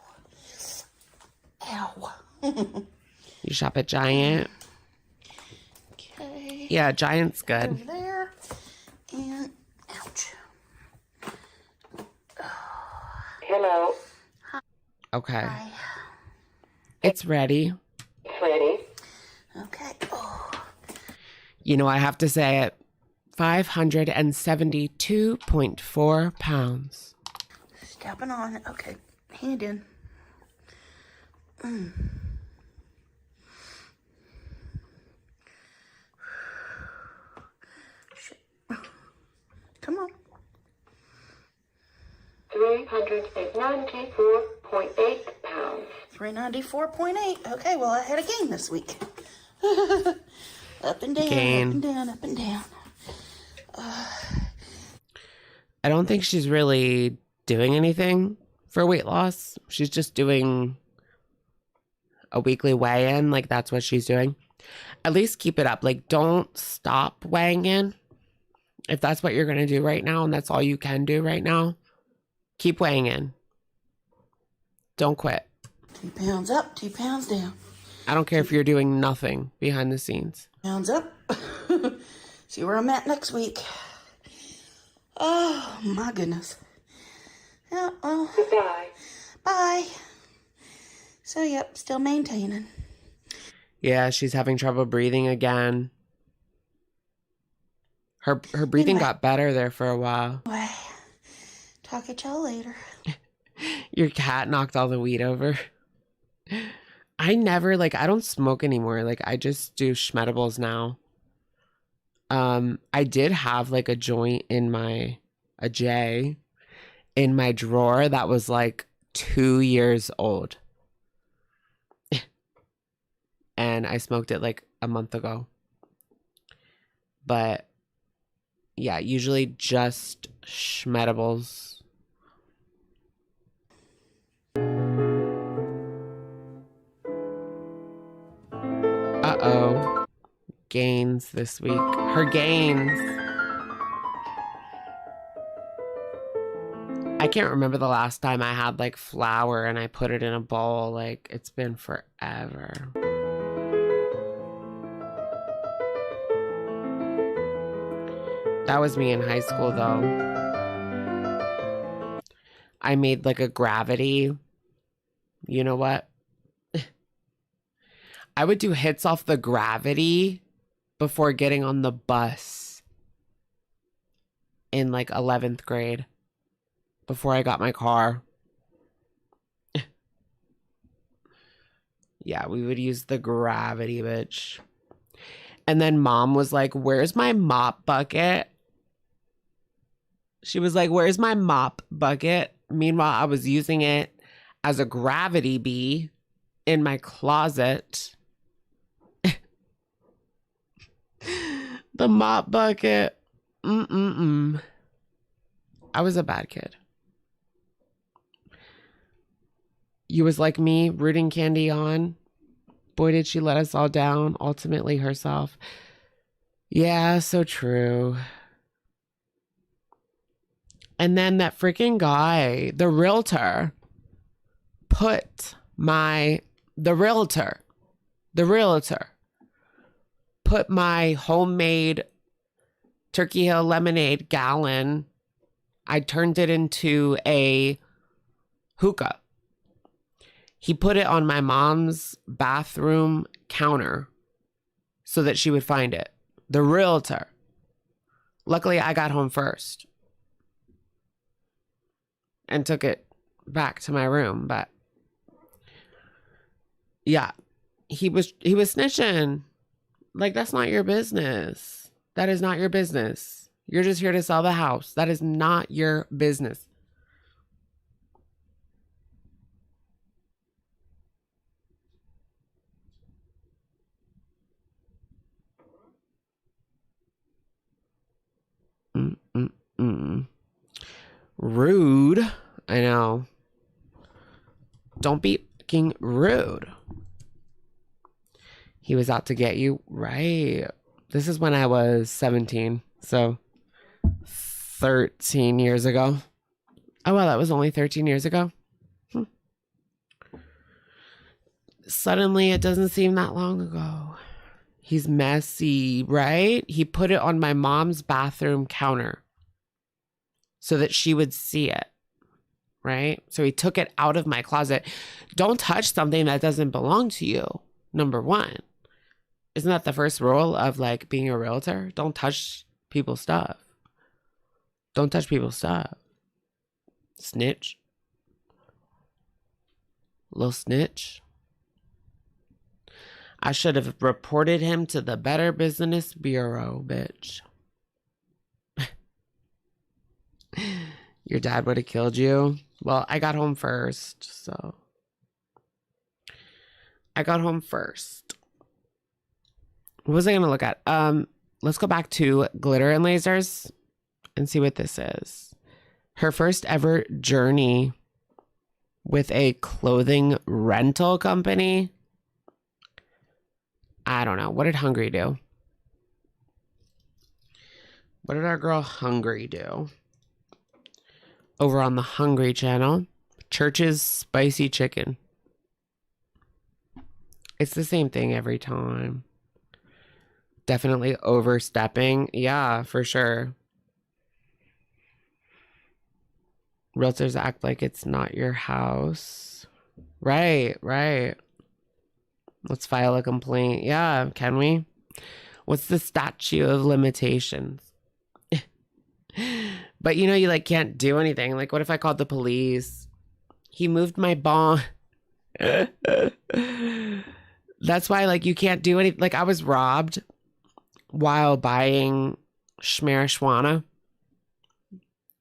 Ow. You shop at Giant? Okay. Yeah, Giant's good. Over there. And ouch. Hello. Okay. Hi. It's ready. It's ready. Okay. Oh. You know, I have to say it. 572.4 pounds. Stepping on it. Okay. Hand in. Shit. Come on. 394.8 pounds. 394.8. Okay, well, I had a gain this week. Up and down, Gain. up and down, up and down. I don't think she's really doing anything for weight loss. She's just doing a weekly weigh-in. Like, that's what she's doing. At least keep it up. Like, don't stop weighing in If that's what you're going to do right now and that's all you can do right now, keep weighing in. Don't quit. 2 pounds up, 2 pounds down. I don't care if you're doing nothing behind the scenes. Pounds up. See where I'm at next week. Oh, my goodness. Yeah, well, Goodbye. bye. So, yep, still maintaining. Yeah, she's having trouble breathing again. Her breathing got better there for a while. Anyway, talk at y'all later. Your cat knocked all the weed over. I never, like, I don't smoke anymore. Like, I just do schmedibles now. I did have, like, a joint in a J in my drawer that was, like, 2 years old. And I smoked it, like, a month ago. But, yeah, usually just schmedibles. Uh-oh. Gains this week. Her gains. I can't remember the last time I had like flour and I put it in a bowl. Like, it's been forever. That was me in high school though. I made like a gravity. You know what? I would do hits off the gravity before getting on the bus in like 11th grade, before I got my car. Yeah, we would use the gravity, bitch. And then mom was like, where's my mop bucket? She was like, where's my mop bucket? Meanwhile, I was using it as a gravity bee in my closet. The mop bucket. I was a bad kid. You was like me, rooting Candy on. Boy, did she let us all down. Ultimately herself. Yeah, so true. And then that freaking guy, the realtor, put my homemade Turkey Hill lemonade gallon. I turned it into a hookah. He put it on my mom's bathroom counter so that she would find it. The realtor. Luckily, I got home first and took it back to my room. But yeah, he was snitching. Like, that's not your business. That is not your business. You're just here to sell the house. That is not your business. Rude. I know. Don't be fucking rude. He was out to get you. Right. This is when I was 17. So 13 years ago. Oh, well, that was only 13 years ago. Suddenly, it doesn't seem that long ago. He's messy, right? He put it on my mom's bathroom counter so that she would see it, right? So he took it out of my closet. Don't touch something that doesn't belong to you, number one. Isn't that the first rule of like being a realtor? Don't touch people's stuff. Don't touch people's stuff. Snitch. Little snitch. I should have reported him to the Better Business Bureau, bitch. Your dad would have killed you. Well, I got home first, so. I got home first. What was I going to look at? Let's go back to Glitter and Lasers and see what this is. Her first ever journey with a clothing rental company. I don't know. What did Hungry do? What did our girl Hungry do? Over on the Hungry channel, Church's spicy chicken. It's the same thing every time. Definitely overstepping. Yeah, for sure. Realtors act like it's not your house. Right, right. Let's file a complaint. Yeah, can we? What's the statute of limitations? But you know, you like can't do anything. Like, what if I called the police? He moved my bong. That's why, like, you can't do anything. Like, I was robbed while buying schmarijuana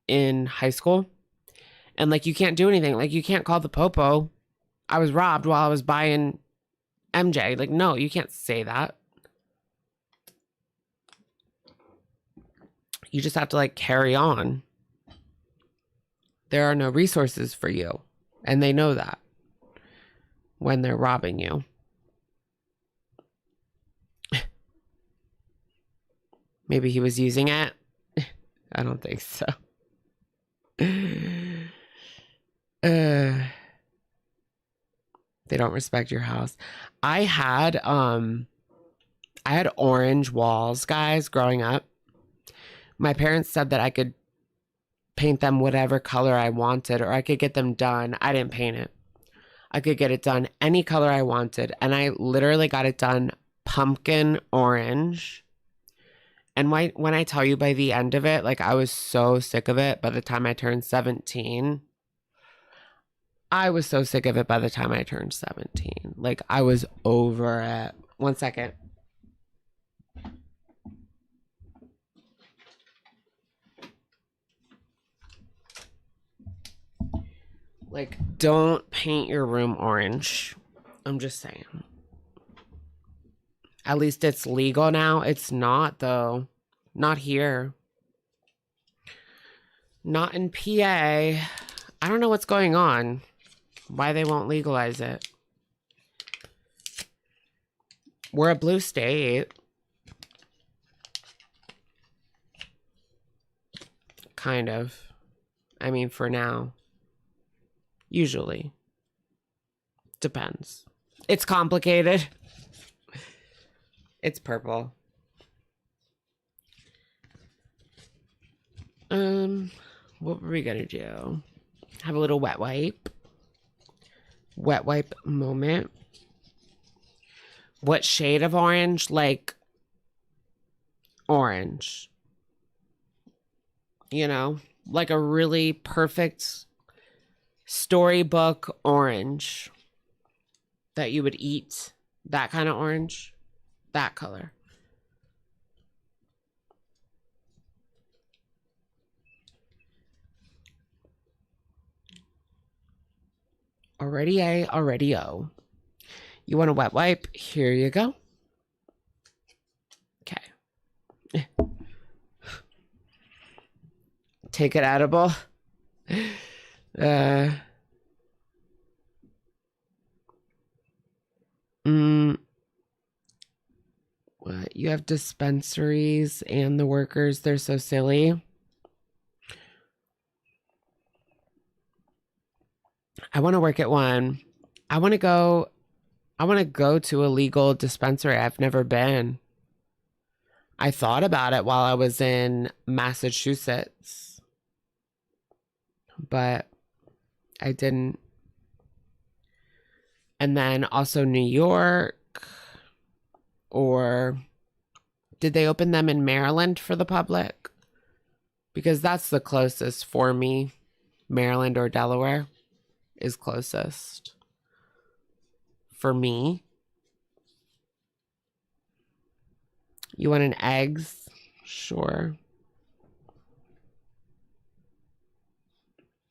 in high school. And, like, you can't do anything. Like, you can't call the popo. I was robbed while I was buying MJ. Like, no, you can't say that. You just have to, like, carry on. There are no resources for you. And they know that when they're robbing you. Maybe he was using it. I don't think so. They don't respect your house. I had orange walls, guys, growing up. My parents said that I could paint them whatever color I wanted, or I could get them done. I didn't paint it. I could get it done any color I wanted. And I literally got it done pumpkin orange. And when I tell you by the end of it, like, I was so sick of it by the time I turned 17. I was so sick of it by the time I turned 17. Like, I was over it. 1 second. Like, don't paint your room orange. I'm just saying. At least it's legal now. It's not, though. Not here. Not in PA. I don't know what's going on. Why they won't legalize it. We're a blue state. Kind of. I mean, for now. Usually. Depends. It's complicated. It's purple. What were we gonna do? Have a little wet wipe. Wet wipe moment. What shade of orange? Like orange. You know, like a really perfect storybook orange that you would eat. That kind of orange. That color. Already-o. You want a wet wipe? Here you go. Okay. Take it edible. What? You have dispensaries and the workers, they're so silly. I want to work at one. I want to go to a legal dispensary. I've never been. I thought about it while I was in Massachusetts, but I didn't. And then also New York, or did they open them in Maryland for the public? Because that's the closest for me. Maryland or Delaware is closest for me. You want an eggs? Sure.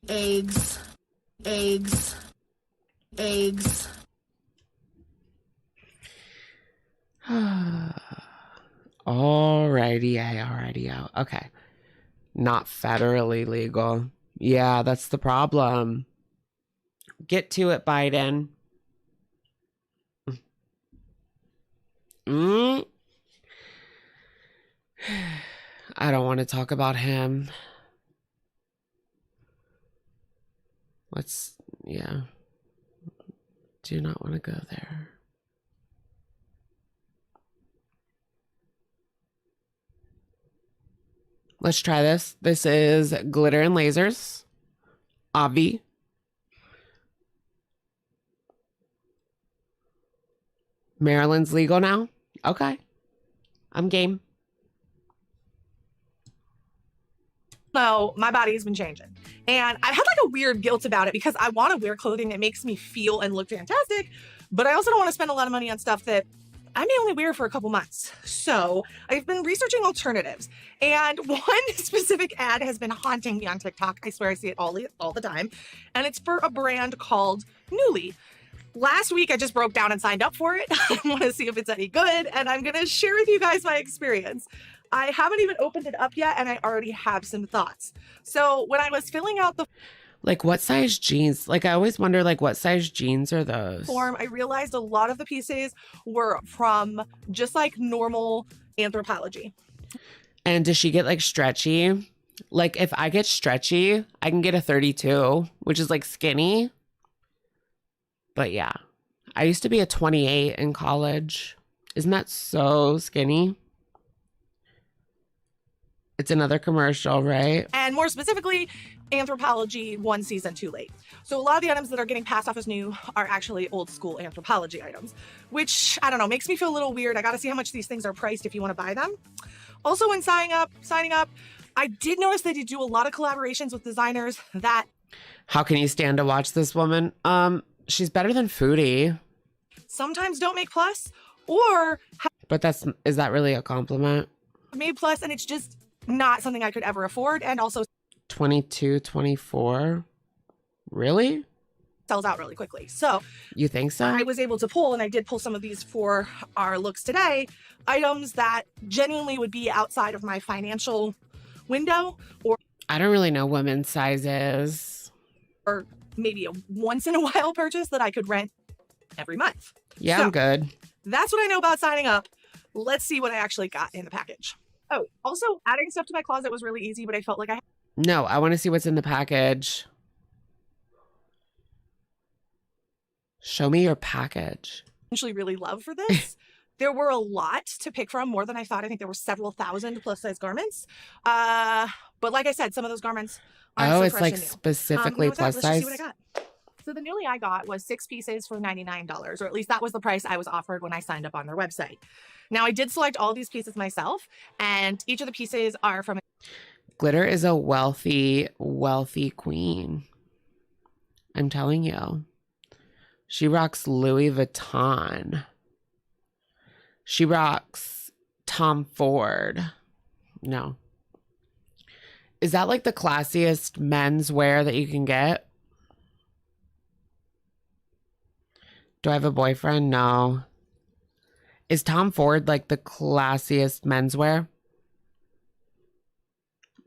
Eggs. Alrighty out. Okay. Not federally legal. Yeah, that's the problem. Get to it, Biden. I don't want to talk about him. Yeah. Do not want to go there. Let's try this. This is Glitter and Lasers. Avi. Maryland's legal now? Okay. I'm game. So my body has been changing. And I've had like a weird guilt about it because I want to wear clothing that makes me feel and look fantastic, but I also don't want to spend a lot of money on stuff that I may only wear for a couple months. So I've been researching alternatives, and one specific ad has been haunting me on TikTok. I swear I see it all the time. And it's for a brand called Nuuly. Last week, I just broke down and signed up for it. I want to see if it's any good, and I'm going to share with you guys my experience. I haven't even opened it up yet, and I already have some thoughts. So when I was filling out the Like, what size jeans? Like, I always wonder, like, what size jeans are those? form, I realized a lot of the pieces were from just like normal Anthropology. And does she get, like, stretchy? Like, if I get stretchy, I can get a 32, which is, like, skinny. But, yeah. I used to be a 28 in college. Isn't that so skinny? It's another commercial, right? And more specifically, Anthropology 1 season too late. So a lot of the items that are getting passed off as new are actually old school Anthropology items, which, I don't know, makes me feel a little weird. I got to see how much these things are priced if you want to buy them. Also, when signing up, I did notice they do a lot of collaborations with designers that... How can you stand to watch this woman? She's better than Foodie. Sometimes don't make plus, or... But is that really a compliment? Made plus, and it's just not something I could ever afford, and also 22, 24? Really? sells out really quickly. So you think so? I was able to pull, and I did pull some of these for our looks today, items that genuinely would be outside of my financial window, or I don't really know women's sizes. Or maybe a once in a while purchase that I could rent every month. Yeah, So, I'm good. That's what I know about signing up. Let's see what I actually got in the package. Oh, also adding stuff to my closet was really easy, but I felt like I No, I want to see what's in the package. Show me your package. actually really love for this. There were a lot to pick from, more than I thought. I think there were several thousand plus size garments. But like I said, some of those garments aren't so It's fresh like and new. specifically With that, plus let's just size. see what I got. So the Nuuly I got was 6 pieces for $99, or at least that was the price I was offered when I signed up on their website. Now I did select all these pieces myself, and each of the pieces are from... Glitter is a wealthy, wealthy queen. I'm telling you. She rocks Louis Vuitton. She rocks Tom Ford. No. Is that like the classiest men's wear that you can get? Do I have a boyfriend? No. Is Tom Ford like the classiest menswear?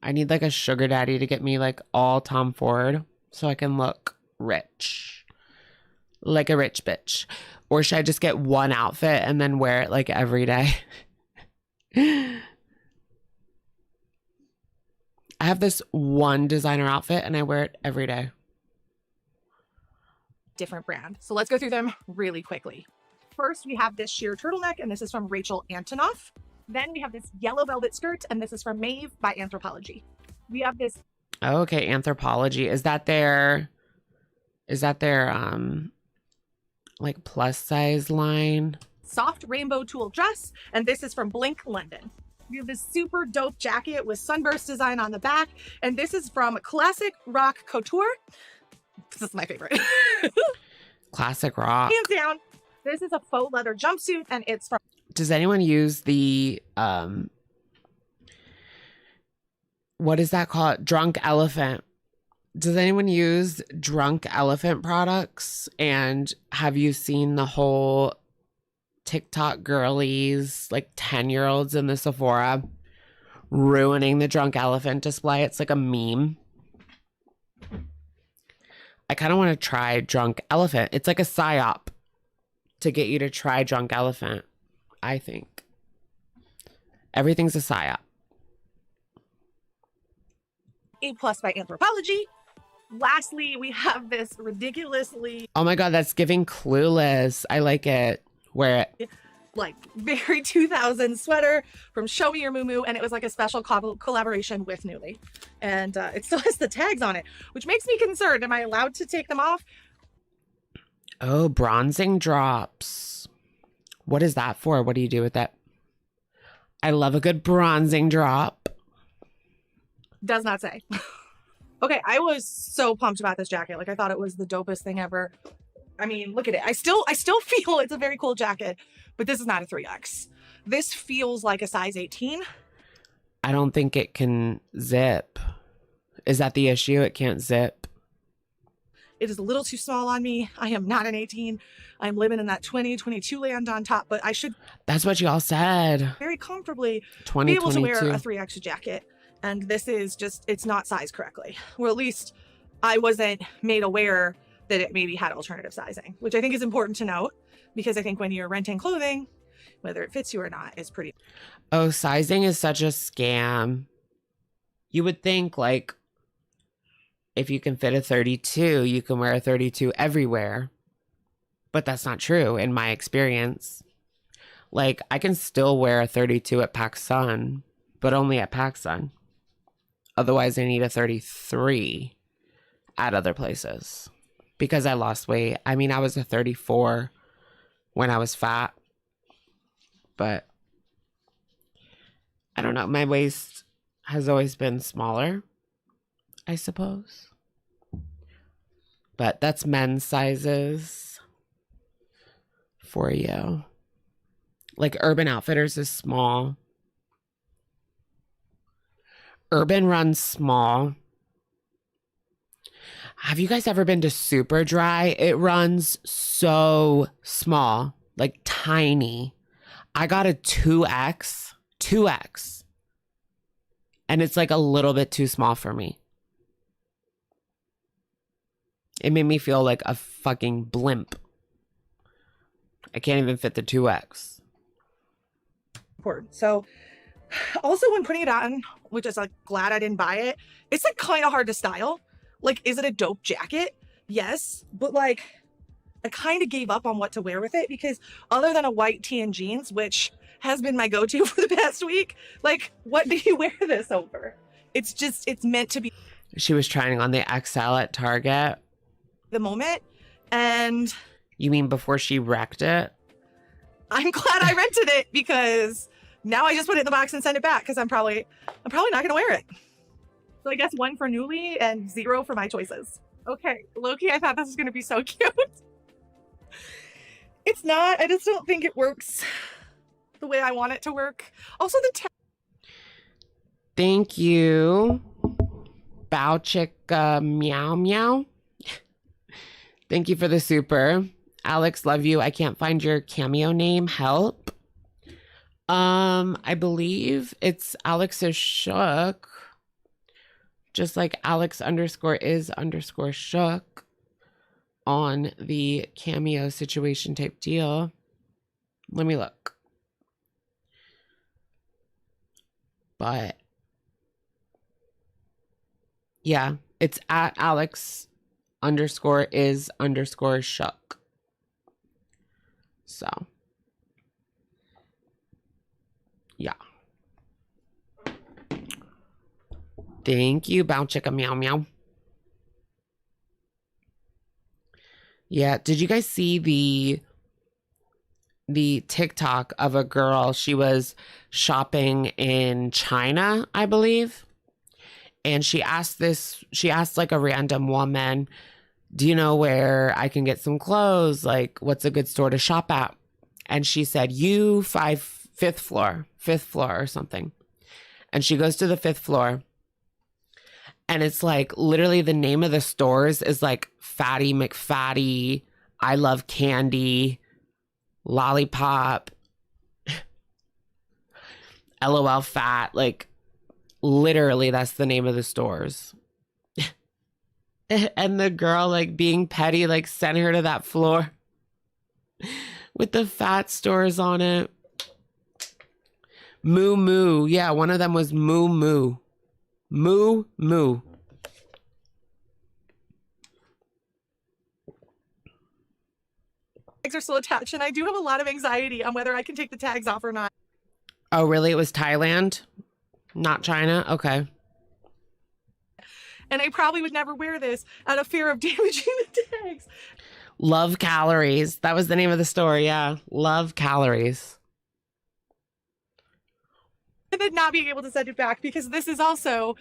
I need like a sugar daddy to get me like all Tom Ford so I can look rich. Like a rich bitch. Or should I just get one outfit and then wear it like every day? I have this one designer outfit and I wear it every day. different brand. So let's go through them really quickly. First, we have this sheer turtleneck, and this is from Rachel Antonoff. Then we have this yellow velvet skirt, and this is from Maeve by Anthropology. We have this... Oh, okay, Anthropology. Is that their like plus size line? soft rainbow tulle dress, and this is from Blink London. We have this super dope jacket with sunburst design on the back, and this is from Classic Rock Couture. This is my favorite. Classic Rock. Hands down. This is a faux leather jumpsuit, and it's from... Does anyone use the what is that called? Drunk Elephant. Does anyone use Drunk Elephant products? And have you seen the whole TikTok girlies, like 10-year-olds in the Sephora ruining the Drunk Elephant display? It's like a meme. I kind of want to try Drunk Elephant. It's like a psyop to get you to try Drunk Elephant, I think. Everything's a psyop. A+ by Anthropology. Lastly, we have this ridiculously, Oh my God, that's giving Clueless. I like it. Wear it. like, very 2000 sweater from Show Me Your Moo Moo, and it was like a special collaboration with Nuuly. And it still has the tags on it, which makes me concerned. Am I allowed to take them off? Oh, bronzing drops. What is that for? What do you do with that? I love a good bronzing drop. Does not say. Okay, I was so pumped about this jacket. Like, I thought it was the dopest thing ever. I mean, look at it. I still feel it's a very cool jacket, but this is not a 3X. This feels like a size 18. I don't think it can zip. Is that the issue? It can't zip. It is a little too small on me. I am not an 18. I'm living in that 20, 22 land on top, but I should That's what y'all said. very comfortably 20, be able to wear 22. a 3X jacket. And this is just, it's not sized correctly. Or at least I wasn't made aware that it maybe had alternative sizing, which I think is important to note, because I think when you're renting clothing, whether it fits you or not is pretty. Oh, sizing is such a scam. You would think, like, if you can fit a 32, you can wear a 32 everywhere. But that's not true in my experience. Like, I can still wear a 32 at PacSun, but only at PacSun. Otherwise, I need a 33 at other places because I lost weight. I mean, I was a 34 when I was fat, but I don't know. My waist has always been smaller, I suppose. But that's men's sizes for you. Like Urban Outfitters is small. Urban runs small. Have you guys ever been to Super Dry? It runs so small, like tiny. I got a 2X. And it's like a little bit too small for me. It made me feel like a fucking blimp. I can't even fit the 2X. Important. So also when putting it on, which is like glad I didn't buy it, it's like kind of hard to style. Like, is it a dope jacket? Yes, but like I kind of gave up on what to wear with it because other than a white tee and jeans, which has been my go-to for the past week, like what do you wear this over? It's just, it's meant to be. She was trying on the XL at Target. The moment. And you mean before she wrecked it? I'm glad I rented it because now I just put it in the box and send it back because I'm probably not gonna wear it. So I guess 1 for Nuuly and 0 for my choices. Okay, Loki, I thought this was gonna be so cute. It's not. I just don't think it works the way I want it to work. Also, the Thank you, Bow Chica Meow Meow. Thank you for the super. Alex, love you. I can't find your cameo name. Help. I believe it's Alex is shook. Just like Alex_is_shook on the cameo situation type deal. Let me look. But yeah, it's at Alex_is_shook. So yeah. Thank you, Bow Chicka Meow Meow. Yeah, did you guys see the TikTok of a girl? She was shopping in China, I believe. And she asked like a random woman, do you know where I can get some clothes? Like, what's a good store to shop at? And she said, fifth floor or something. And she goes to the 5th floor. And it's like literally the name of the stores is like Fatty McFatty, I Love Candy, Lollipop, LOL Fat. Like literally that's the name of the stores. And the girl, like being petty, like sent her to that floor with the fat stores on it. Moo Moo. Yeah, one of them was Moo Moo. Moo Moo. tags are still attached, and I do have a lot of anxiety on whether I can take the tags off or not. Oh, really? It was Thailand, not China? Okay. And I probably would never wear this out of fear of damaging the tags. Love calories. That was the name of the store. Yeah. Love calories. And then not being able to send it back, because this is also,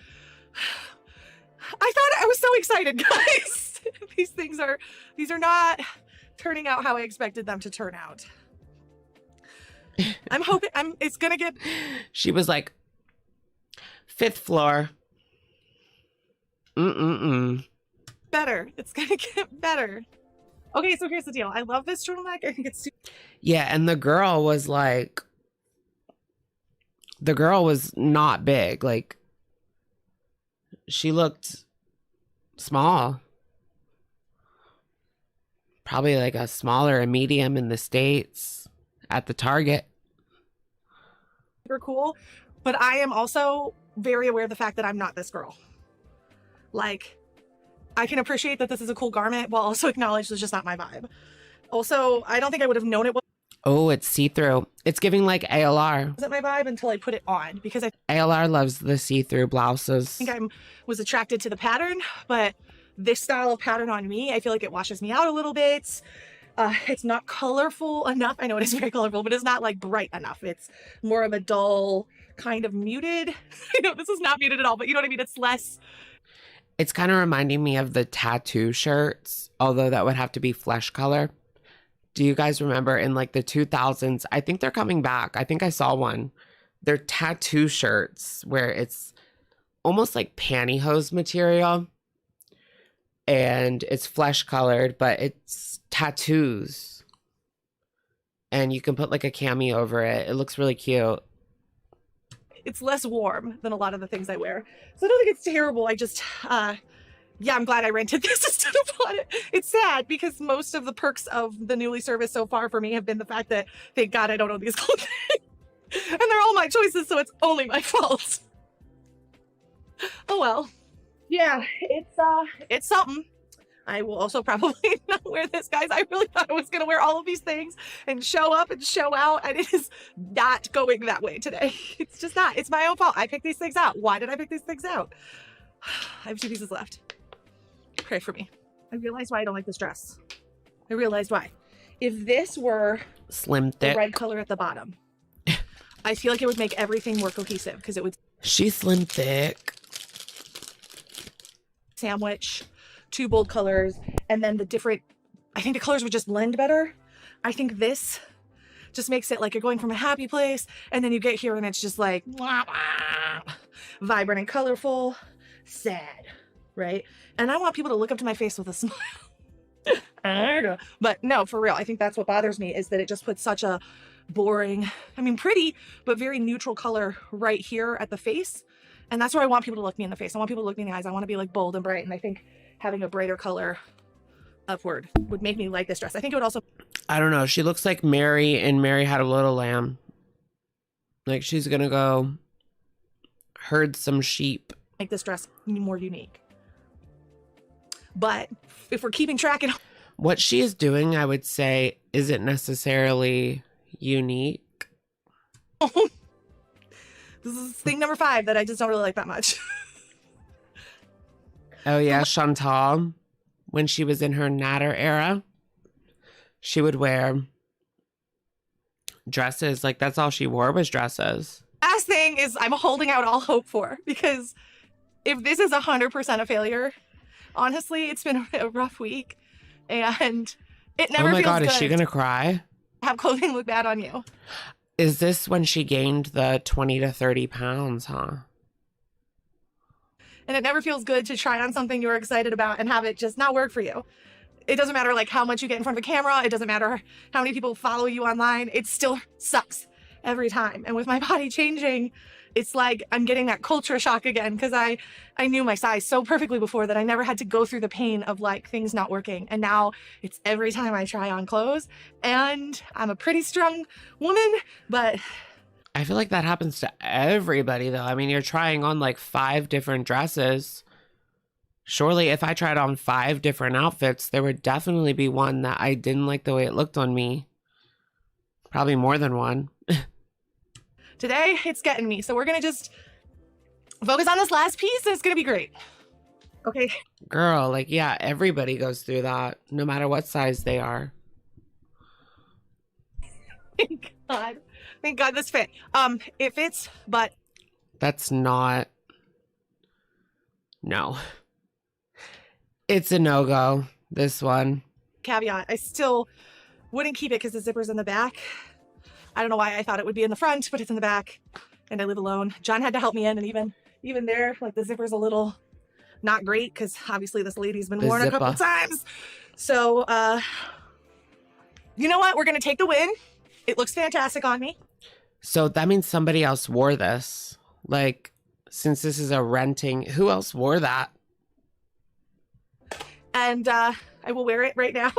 I was so excited, guys. These are not turning out how I expected them to turn out. I'm hoping it's gonna get. She was like, 5th floor. Better. It's gonna get better. Okay, so here's the deal. I love this turtleneck. I think it's Yeah, and the girl was not big. Like, she looked small. Probably like a smaller, a medium in the States at the Target. super cool, but I am also very aware of the fact that I'm not this girl. Like, I can appreciate that this is a cool garment while also acknowledge it's just not my vibe. Also, I don't think I would have known it Oh, it's see-through. It's giving like ALR. wasn't my vibe until I put it on, because I ALR loves the see-through blouses. think I was attracted to the pattern, but this style of pattern on me, I feel like it washes me out a little bit. It's not colorful enough. I know it is very colorful, but it's not like bright enough. It's more of a dull, kind of muted. I know this is not muted at all, but you know what I mean? It's less. It's kind of reminding me of the tattoo shirts, although that would have to be flesh color. Do you guys remember in like the 2000s? I think they're coming back. I think I saw one. They're tattoo shirts where it's almost like pantyhose material. And it's flesh colored, but it's tattoos. And you can put like a cami over it. It looks really cute. It's less warm than a lot of the things I wear. So I don't think it's terrible. I just, yeah, I'm glad I rented this instead of bought it. It's sad because most of the perks of the newly service so far for me have been the fact that, thank God, I don't own these clothing. And they're all my choices, so it's only my fault. Oh well. Yeah, it's something. I will also probably not wear this, guys. I really thought I was going to wear all of these things and show up and show out, and it is not going that way today. It's just not. It's my own fault. I picked these things out. Why did I pick these things out? I have 2 pieces left. Pray for me. I realized why I don't like this dress. I realized why. If this were Slim thick. the red color at the bottom, I feel like it would make everything more cohesive, because it would She's slim thick. sandwich 2 bold colors, and then I think the colors would just blend better. I think this just makes it like you're going from a happy place, and then you get here and it's just like vibrant and colorful, sad, right? And I want people to look up to my face with a smile. But no, for real, I think that's what bothers me, is that it just puts such a boring, pretty, but very neutral color right here at the face. And that's where I want people to look me in the face. I want people to look me in the eyes. I want to be like bold and bright. And I think having a brighter color upward would make me like this dress. I think it would also. I don't know. She looks like Mary and Mary Had a Little Lamb. Like she's going to go herd some sheep. Make this dress more unique. But if we're keeping track and. What she is doing, I would say, isn't necessarily unique. This is thing number 5 that I just don't really like that much. Oh yeah, Chantal, when she was in her natter era, she would wear dresses. Like that's all she wore was dresses. Last thing is I'm holding out all hope for, because if this is 100% a failure, honestly, it's been a rough week, and it never feels good. Oh my God, is she gonna cry? Have clothing look bad on you. Is this when she gained the 20 to 30 pounds, huh? And it never feels good to try on something you're excited about and have it just not work for you. It doesn't matter like how much you get in front of a camera. It doesn't matter how many people follow you online. It still sucks every time. And with my body changing, it's like I'm getting that culture shock again, because I knew my size so perfectly before that I never had to go through the pain of like things not working. And now it's every time I try on clothes, and I'm a pretty strong woman, but I feel like that happens to everybody though. I mean, you're trying on like 5 different dresses Surely if I tried on 5 different outfits, there would definitely be one that I didn't like the way it looked on me. Probably more than one. Today, it's getting me. So we're going to just focus on this last piece and it's going to be great. Okay. Girl, like, yeah, everybody goes through that, no matter what size they are. Thank God. Thank God this fit. It fits, but... That's not... No. It's a no-go, this one. Caveat, I still wouldn't keep it because the zipper's in the back. I don't know why I thought it would be in the front, but it's in the back and I live alone. John had to help me in, and even there, like, the zipper's a little not great because obviously this lady's been worn a couple times. So, you know what? We're going to take the win. It looks fantastic on me. So that means somebody else wore this. Like, since this is a renting, who else wore that? And I will wear it right now.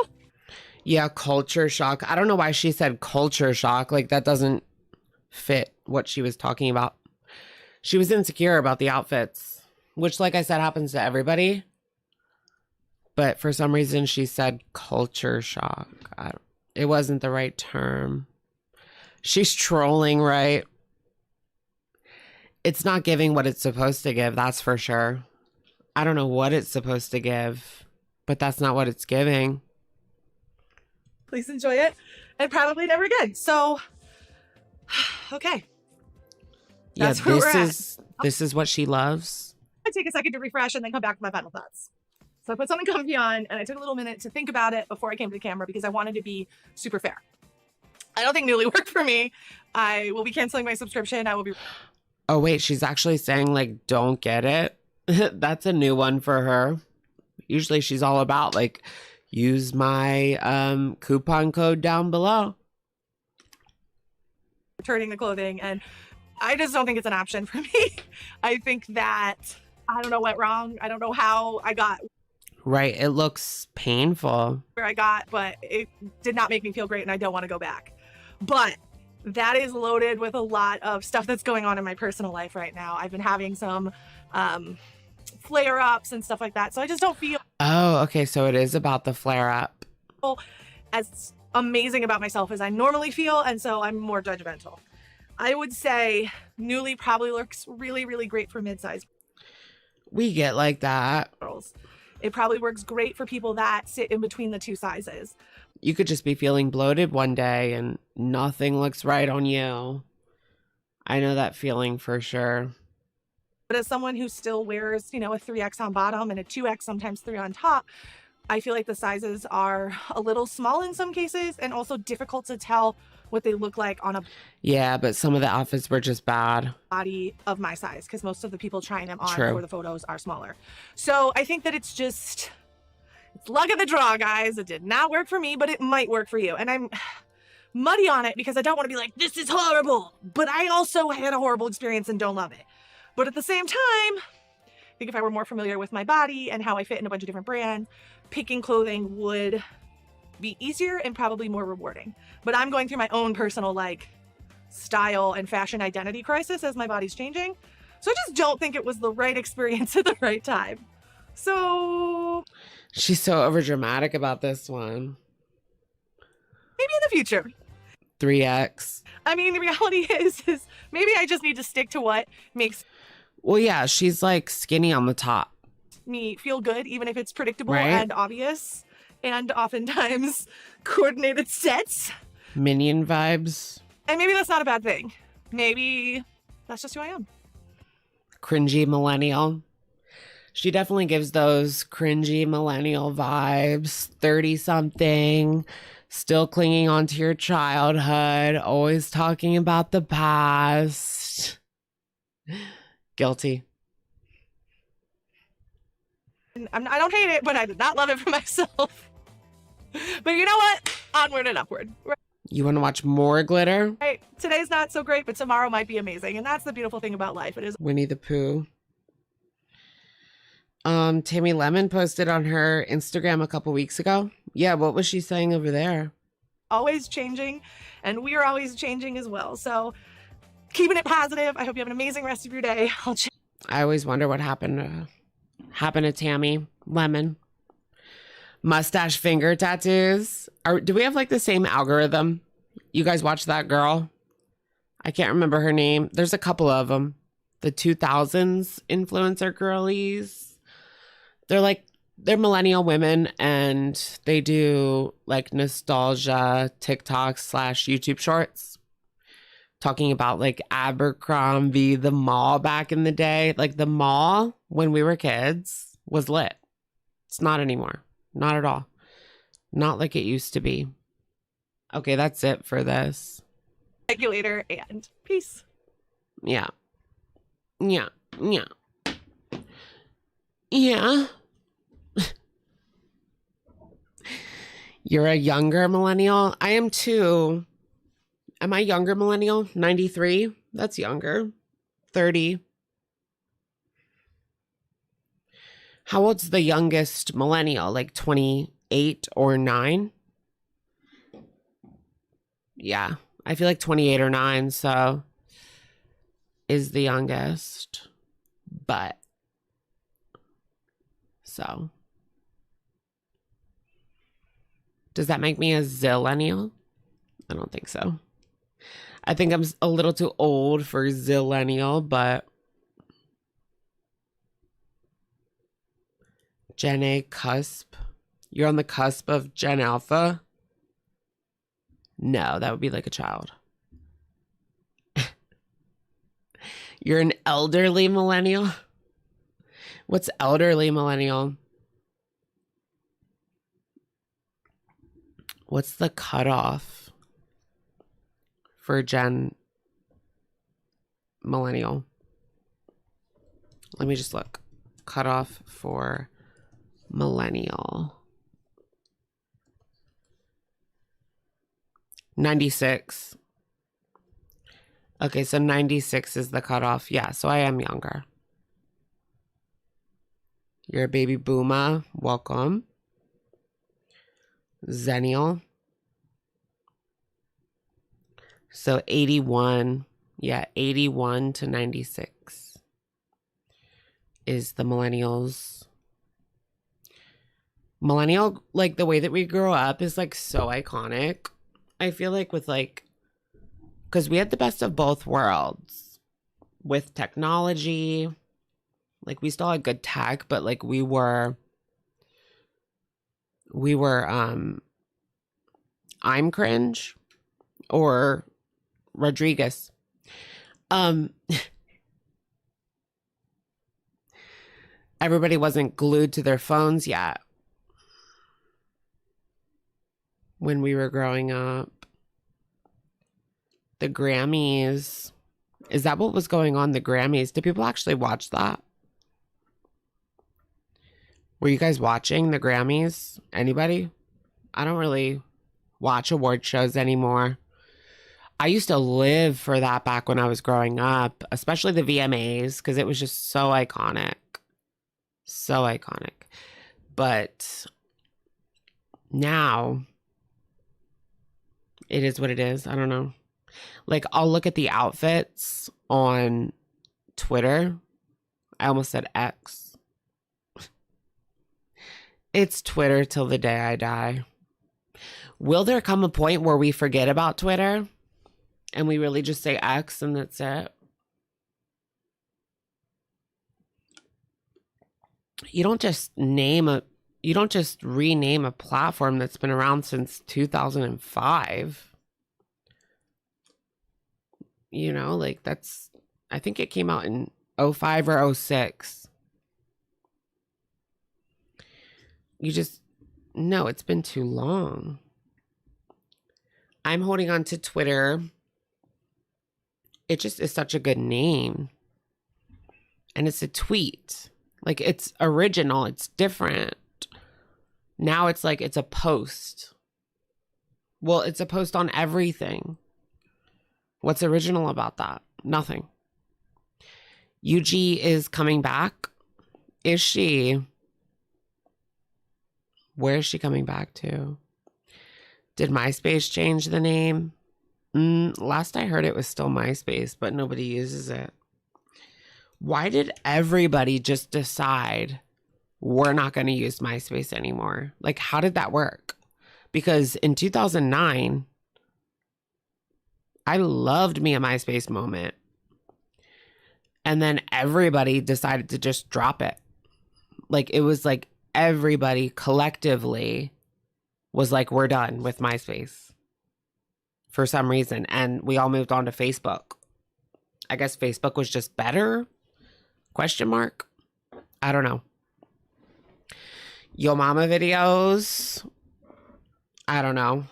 Yeah, culture shock. I don't know why she said culture shock. Like, that doesn't fit what she was talking about. She was insecure about the outfits, which, like I said, happens to everybody. But for some reason, she said culture shock. It wasn't the right term. She's trolling, right? It's not giving what it's supposed to give, that's for sure. I don't know what it's supposed to give, but that's not what it's giving. Please enjoy it, and probably never again. So, okay. Yeah, this is what she loves. I take a second to refresh and then come back with my final thoughts. So I put something comfy on, and I took a little minute to think about it before I came to the camera because I wanted to be super fair. I don't think Newly worked for me. I will be canceling my subscription. I will be... Oh, wait, she's actually saying, like, don't get it. That's a new one for her. Usually she's all about, like, use my coupon code down below. Returning the clothing, and I just don't think it's an option for me. I think that, I don't know what went wrong. I don't know how I got... Right, it looks painful. Where I got, but it did not make me feel great, and I don't want to go back. But that is loaded with a lot of stuff that's going on in my personal life right now. I've been having some flare-ups and stuff like that, so I just don't feel... Oh, okay, so it is about the flare-up. As amazing about myself as I normally feel, and so I'm more judgmental. I would say Newly probably looks really, really great for mid-size. We get like that. Girls. It probably works great for people that sit in between the two sizes. You could just be feeling bloated one day and nothing looks right on you. I know that feeling for sure. But as someone who still wears, you know, a 3X on bottom and a 2X, sometimes 3 on top, I feel like the sizes are a little small in some cases and also difficult to tell what they look like on a... Yeah, but some of the outfits were just bad. Body of my size, because most of the people trying them on True. for the photos are smaller. So I think that it's just... It's luck of the draw, guys. It did not work for me, but it might work for you. And I'm muddy on it because I don't want to be like, this is horrible. But I also had a horrible experience and don't love it. But at the same time, I think if I were more familiar with my body and how I fit in a bunch of different brands, picking clothing would be easier and probably more rewarding. But I'm going through my own personal, like, style and fashion identity crisis as my body's changing. So I just don't think it was the right experience at the right time. So... She's so overdramatic about this one. Maybe in the future. 3X. I mean, the reality is maybe I just need to stick to what makes... Well, yeah, she's like skinny on the top. Me feel good, even if it's predictable Right? and obvious. And oftentimes coordinated sets. Minion vibes. And maybe that's not a bad thing. Maybe that's just who I am. Cringy millennial. She definitely gives those cringy millennial vibes. 30-something, still clinging onto your childhood, always talking about the past. Guilty. I don't hate it, but I did not love it for myself. But you know what? Onward and upward. You want to watch more glitter? Right. Today's not so great, but tomorrow might be amazing. And that's the beautiful thing about life. It is Winnie the Pooh. Tammy Lemon posted on her Instagram a couple weeks ago. Yeah, what was she saying over there? always changing, and we are always changing as well. So keeping it positive. I hope you have an amazing rest of your day. I always wonder what happened to happened to Tammy? Lemon. Mustache finger tattoos. Do we have like the same algorithm? You guys watch that girl? I can't remember her name. There's a couple of them. The 2000s influencer girlies. They're millennial women and they do like nostalgia TikTok / YouTube shorts talking about like Abercrombie, the mall back in the day. Like the mall when we were kids was lit. It's not anymore. Not at all. Not like it used to be. Okay, that's it for this. Regulator and peace. Yeah. Yeah. Yeah. Yeah. You're a younger millennial? I am too. Am I younger millennial? 93? That's younger. 30. How old's the youngest millennial? Like 28 or 9? Yeah, I feel like 28 or 9, so is the youngest. But so does that make me a zillennial? I don't think so. I think I'm a little too old for zillennial, but Gen A cusp. You're on the cusp of Gen Alpha? No, that would be like a child. You're an elderly millennial? What's elderly millennial? What's the cutoff for Gen millennial? Let me just look. Cutoff for millennial. 96. Okay, so 96 is the cutoff. Yeah, so I am younger. You're a baby boomer. Welcome. Zennial. So 81. Yeah, 81 to 96 is the millennials. Millennial, like the way that we grow up is like so iconic. I feel like with like, because we had the best of both worlds with technology. Like we still had good tech, but like we were I'm cringe or Rodriguez. Everybody wasn't glued to their phones yet when we were growing up. The Grammys. Is that what was going on? The Grammys. Did people actually watch that? Were you guys watching the Grammys? Anybody? I don't really watch award shows anymore. I used to live for that back when I was growing up, especially the VMAs, because it was just so iconic. So iconic. But now it is what it is. I don't know. Like, I'll look at the outfits on Twitter. I almost said X. It's Twitter till the day I die. Will there come a point where we forget about Twitter and we really just say X and that's it? You don't just rename a platform that's been around since 2005. You know, like I think it came out in 05 or 06. No, it's been too long. I'm holding on to Twitter. It just is such a good name. And it's a tweet. Like, it's original. It's different. Now it's like it's a post. Well, it's a post on everything. What's original about that? Nothing. UG is coming back. Is she? Where is she coming back to? Did MySpace change the name? Last I heard it was still MySpace, but nobody uses it. Why did everybody just decide we're not going to use MySpace anymore. Like, how did that work? Because in 2009, I loved me a MySpace moment. And then everybody decided to just drop it. Like, it was like everybody collectively was like, we're done with MySpace for some reason. And we all moved on to Facebook. I guess Facebook was just better? Question mark? I don't know. Yo Mama videos? I don't know.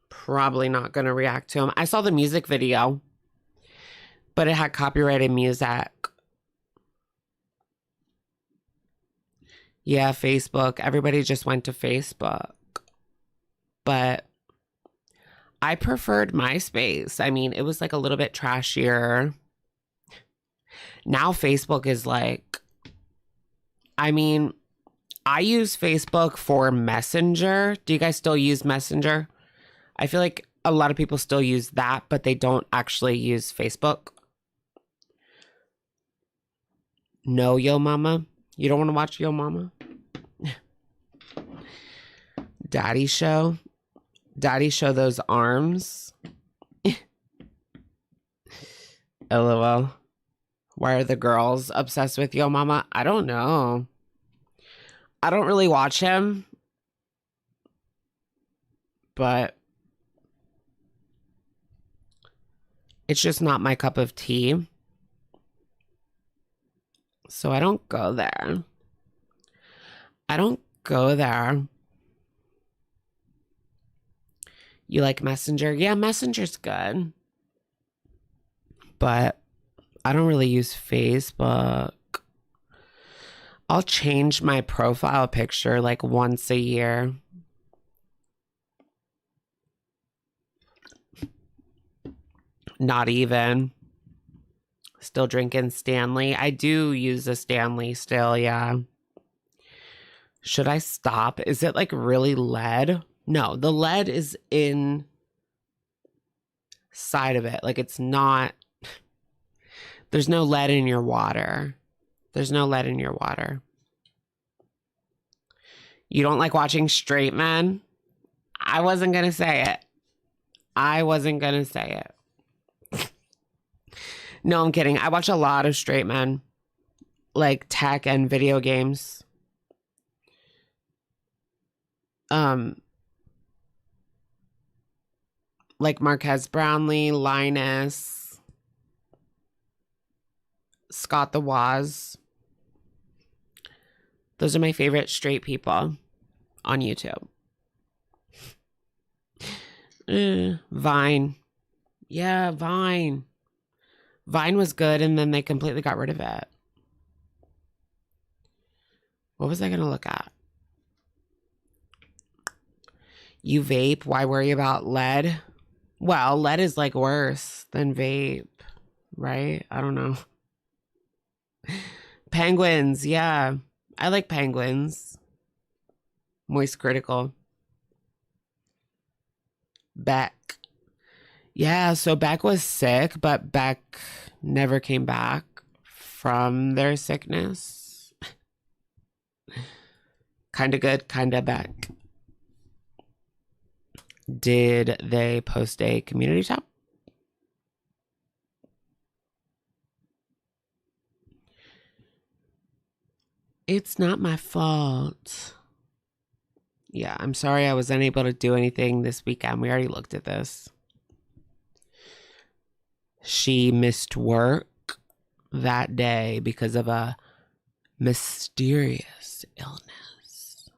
Probably not going to react to them. I saw the music video, but it had copyrighted music. Yeah, Facebook. Everybody just went to Facebook. But I preferred MySpace. I mean, it was like a little bit trashier. Now Facebook is like, I mean, I use Facebook for Messenger. Do you guys still use Messenger? I feel like a lot of people still use that, but they don't actually use Facebook. No, Yo Mama? You don't want to watch Yo Mama? Daddy show? Daddy show those arms? LOL. Why are the girls obsessed with Yo Mama? I don't know. I don't really watch him. But it's just not my cup of tea. So I don't go there. I don't go there. You like Messenger? Yeah, Messenger's good. But I don't really use Facebook. I'll change my profile picture like once a year. Not even. Still drinking Stanley. I do use a Stanley still, yeah. Should I stop? Is it like really lead? No, the lead is inside of it. Like it's not. There's no lead in your water. There's no lead in your water. You don't like watching straight men? I wasn't going to say it. I wasn't going to say it. No, I'm kidding. I watch a lot of straight men. Like tech and video games. Like Marquez Brownlee, Linus, Scott the Woz. Those are my favorite straight people on YouTube. Vine. Yeah, Vine. Vine was good and then they completely got rid of it. What was I going to look at? You vape? Why worry about lead? Well, lead is like worse than vape, right? I don't know. Penguins, yeah. I like penguins. Moist Critical. Beck. Yeah, so Beck was sick, but Beck never came back from their sickness. Kinda good, kinda Beck. Did they post a community tab? It's not my fault. Yeah, I'm sorry I was unable to do anything this weekend. We already looked at this. She missed work that day because of a mysterious illness.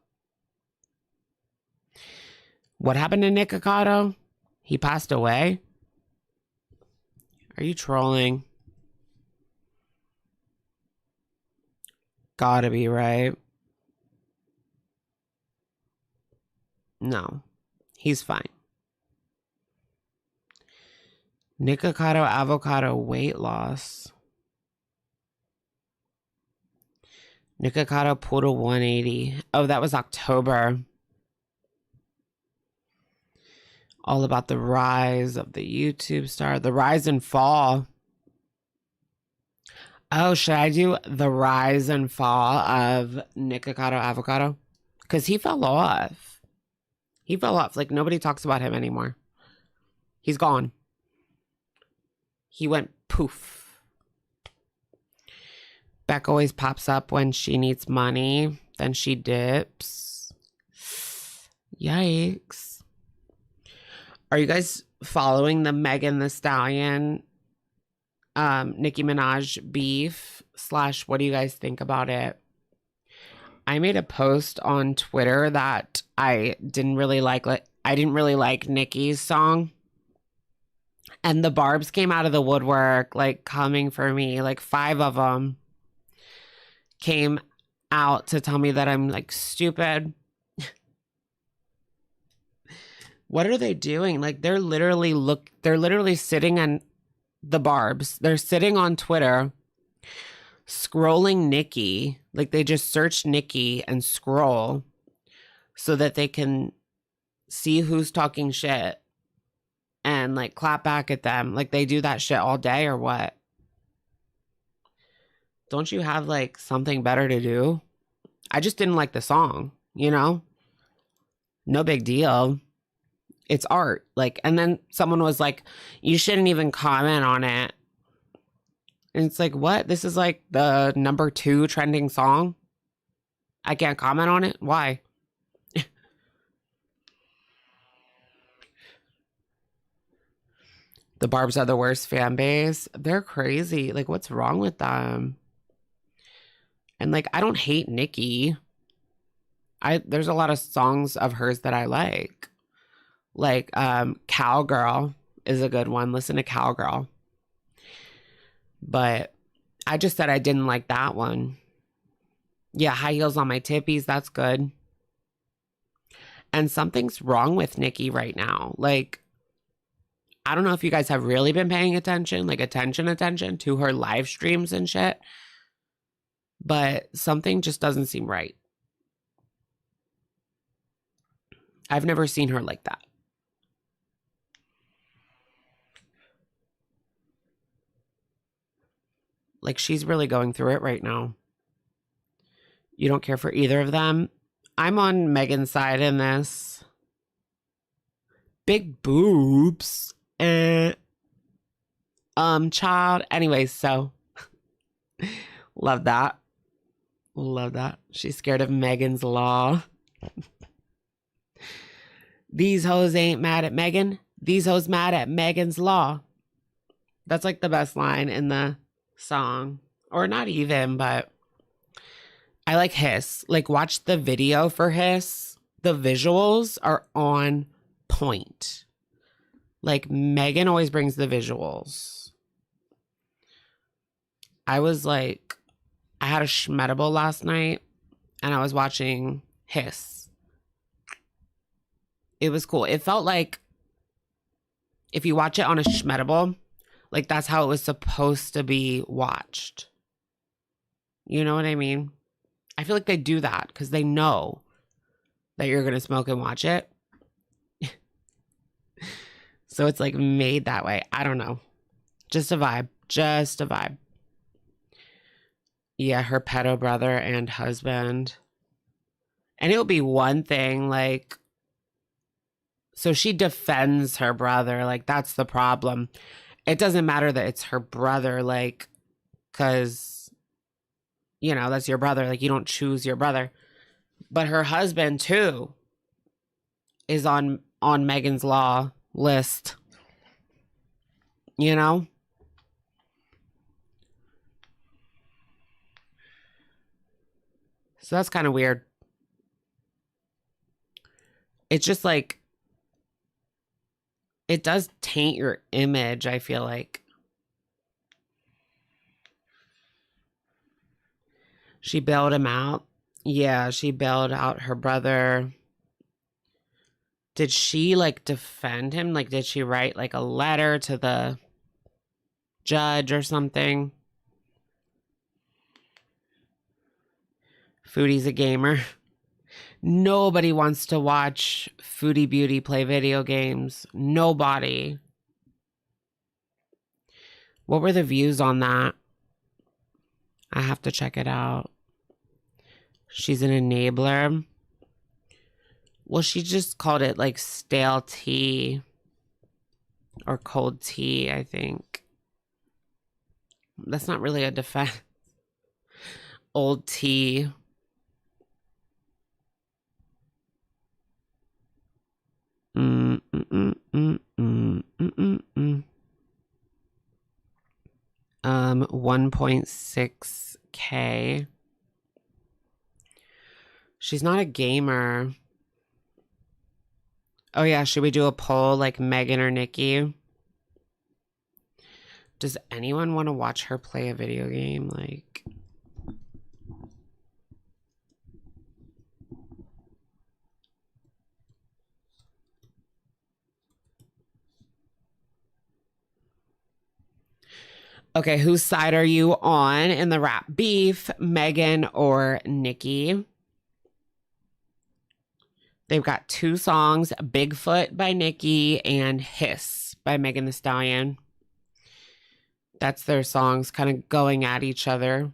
What happened to Nick Ocado? He passed away? Are you trolling? Gotta be, right? No, he's fine. Nick Ocado avocado weight loss. Nick Ocado pulled a 180. Oh, that was October. All about the rise of the YouTube star. The rise and fall. Oh, should I do the rise and fall of Nikocado Avocado? Because he fell off. He fell off. Like, nobody talks about him anymore. He's gone. He went poof. Beck always pops up when she needs money. Then she dips. Yikes. Are you guys following the Megan Thee Stallion, Nicki Minaj beef / what do you guys think about it? I made a post on Twitter that I didn't really like Nicki's song. And the barbs came out of the woodwork, like, coming for me. Like, 5 of them came out to tell me that I'm, like, stupid. What are they doing? Like, they're literally sitting on the barbs. They're sitting on Twitter, scrolling Nicki. Like, they just search Nicki and scroll so that they can see who's talking shit and, like, clap back at them. Like, they do that shit all day or what? Don't you have, like, something better to do? I just didn't like the song, you know? No big deal. It's art. Like, and then someone was like, you shouldn't even comment on it. And it's like, what? This is like the number 2 trending song. I can't comment on it? Why? The Barbs are the worst fan base. They're crazy. Like, what's wrong with them? And, like, I don't hate Nicki. There's a lot of songs of hers that I like. Like, Cowgirl is a good one. Listen to Cowgirl. But I just said I didn't like that one. Yeah, High Heels on My Tippies. That's good. And something's wrong with Nicki right now. Like, I don't know if you guys have really been paying attention, like attention to her live streams and shit. But something just doesn't seem right. I've never seen her like that. Like, she's really going through it right now. You don't care for either of them. I'm on Megan's side in this. Big boobs. Child. Anyways, so love that. Love that. She's scared of Megan's law. These hoes ain't mad at Megan. These hoes mad at Megan's law. That's like the best line in the song. Or not even, but I like Hiss. Like, watch the video for Hiss. The visuals are on point. Like, Megan always brings the visuals. I was like, I had a schmedible last night and I was watching Hiss. It was cool. It felt like if you watch it on a schmedible, like, that's how it was supposed to be watched. You know what I mean? I feel like they do that because they know that you're going to smoke and watch it. So it's like made that way. I don't know. Just a vibe. Just a vibe. Yeah, her pedo brother and husband. And it'll be one thing, like, so she defends her brother. Like, that's the problem. It doesn't matter that it's her brother, like, because, you know, that's your brother. Like, you don't choose your brother. But her husband, too, is on Megan's Law list. You know? So that's kind of weird. It's just like, it does taint your image, I feel like. She bailed him out. Yeah, she bailed out her brother. Did she, like, defend him? Like, did she write, like, a letter to the judge or something? Foodie's a gamer. Nobody wants to watch Foodie Beauty play video games. Nobody. What were the views on that? I have to check it out. She's an enabler. Well, she just called it like stale tea or cold tea, I think. That's not really a defense. Old tea. Mm, mm, mm, mm, mm, mm, mm, mm. 1.6K. She's not a gamer. Oh yeah, should we do a poll like Megan or Nicki? Does anyone want to watch her play a video game? Like, okay, whose side are you on in the rap beef, Megan or Nicki? They've got 2 songs, Bigfoot by Nicki and Hiss by Megan Thee Stallion. That's their songs kind of going at each other.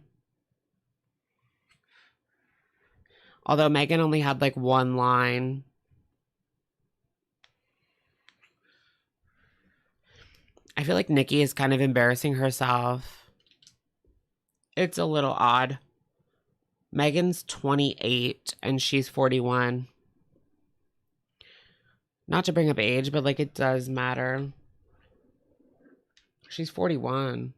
Although Megan only had like 1 line. I feel like Nicki is kind of embarrassing herself. It's a little odd. Megan's 28 and she's 41. Not to bring up age, but like it does matter. She's 41.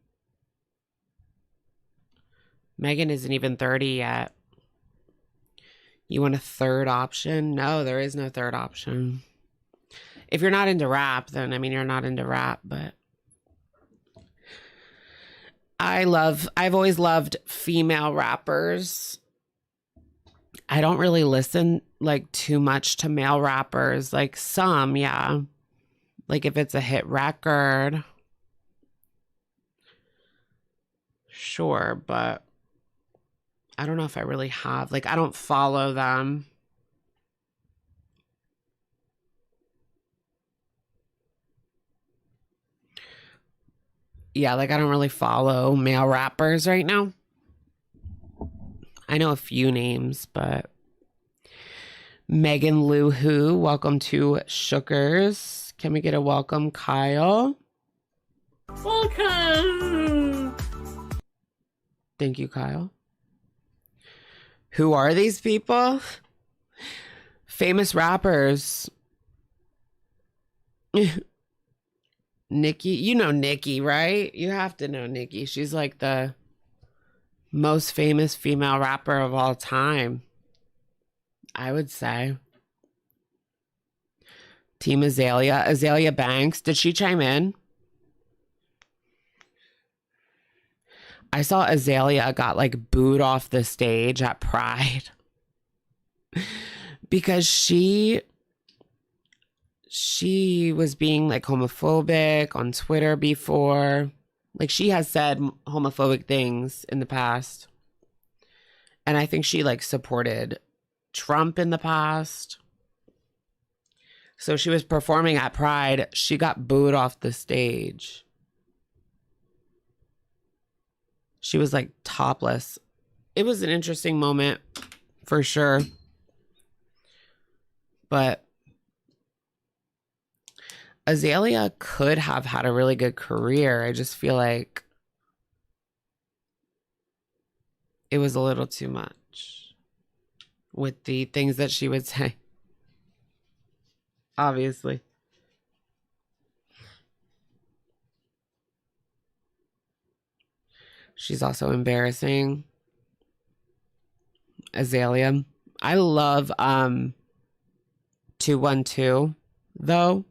Megan isn't even 30 yet. You want a third option? No, there is no third option. If you're not into rap, then I mean you're not into rap, but I've always loved female rappers. I don't really listen like too much to male rappers, like some, yeah. Like if it's a hit record, sure, but I don't know if I really have. Like I don't follow them. Yeah, like I don't really follow male rappers right now. I know a few names, but Megan Lou Who, welcome to Shookers. Can we get a welcome, Kyle? Welcome. Thank you, Kyle. Who are these people? Famous rappers. Nicki, you know Nicki, right? You have to know Nicki. She's like the most famous female rapper of all time, I would say. Team Azalea Banks. Did she chime in? I saw Azalea got like booed off the stage at Pride because she was being like homophobic on Twitter before. Like she has said homophobic things in the past. And I think she like supported Trump in the past. So she was performing at Pride. She got booed off the stage. She was like topless. It was an interesting moment for sure. But Azalea could have had a really good career. I just feel like it was a little too much with the things that she would say. Obviously. She's also embarrassing. Azalea. I love 212 though.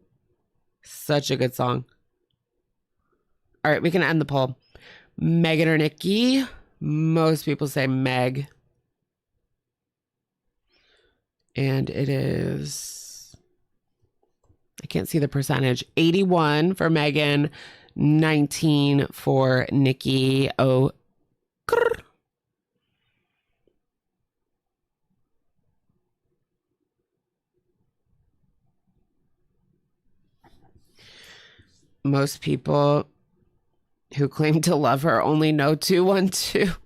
Such a good song. All right, we can end the poll. Megan or Nicki? Most people say Meg. And it is, I can't see the percentage. 81 for Megan, 19 for Nicki. Oh, grr. Most people who claim to love her only know 212.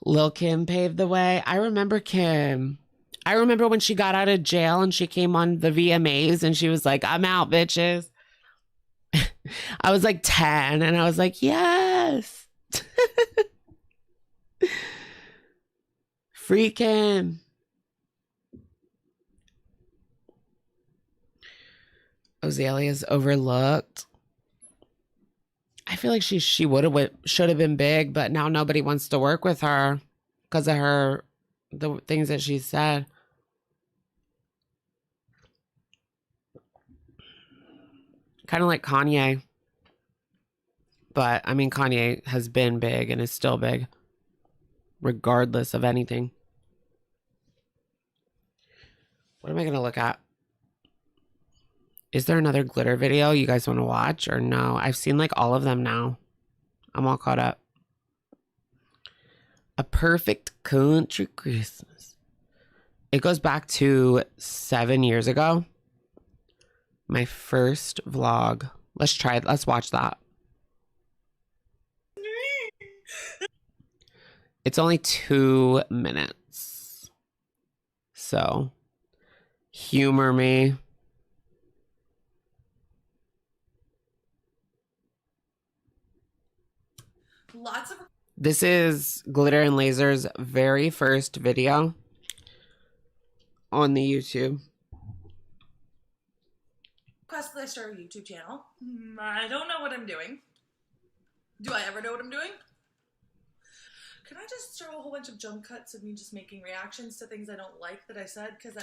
Lil' Kim paved the way. I remember Kim. I remember when she got out of jail and she came on the VMAs and she was like, I'm out, bitches. I was like 10 and I was like, yes. Free Kim. Azalea's overlooked. I feel like she should have been big, but now nobody wants to work with her because of the things that she said. Kind of like Kanye. But I mean, Kanye has been big and is still big, regardless of anything. What am I going to look at? Is there another glitter video you guys want to watch or no? I've seen like all of them now. I'm all caught up. A Perfect Country Christmas. It goes back to 7 years ago. My first vlog. Let's try it. Let's watch that. It's only 2 minutes. So, humor me. This is Glitter and Laser's very first video on the YouTube. Request that I start a YouTube channel. I don't know what I'm doing. Do I ever know what I'm doing? Can I just throw a whole bunch of jump cuts of me just making reactions to things I don't like that I said? Because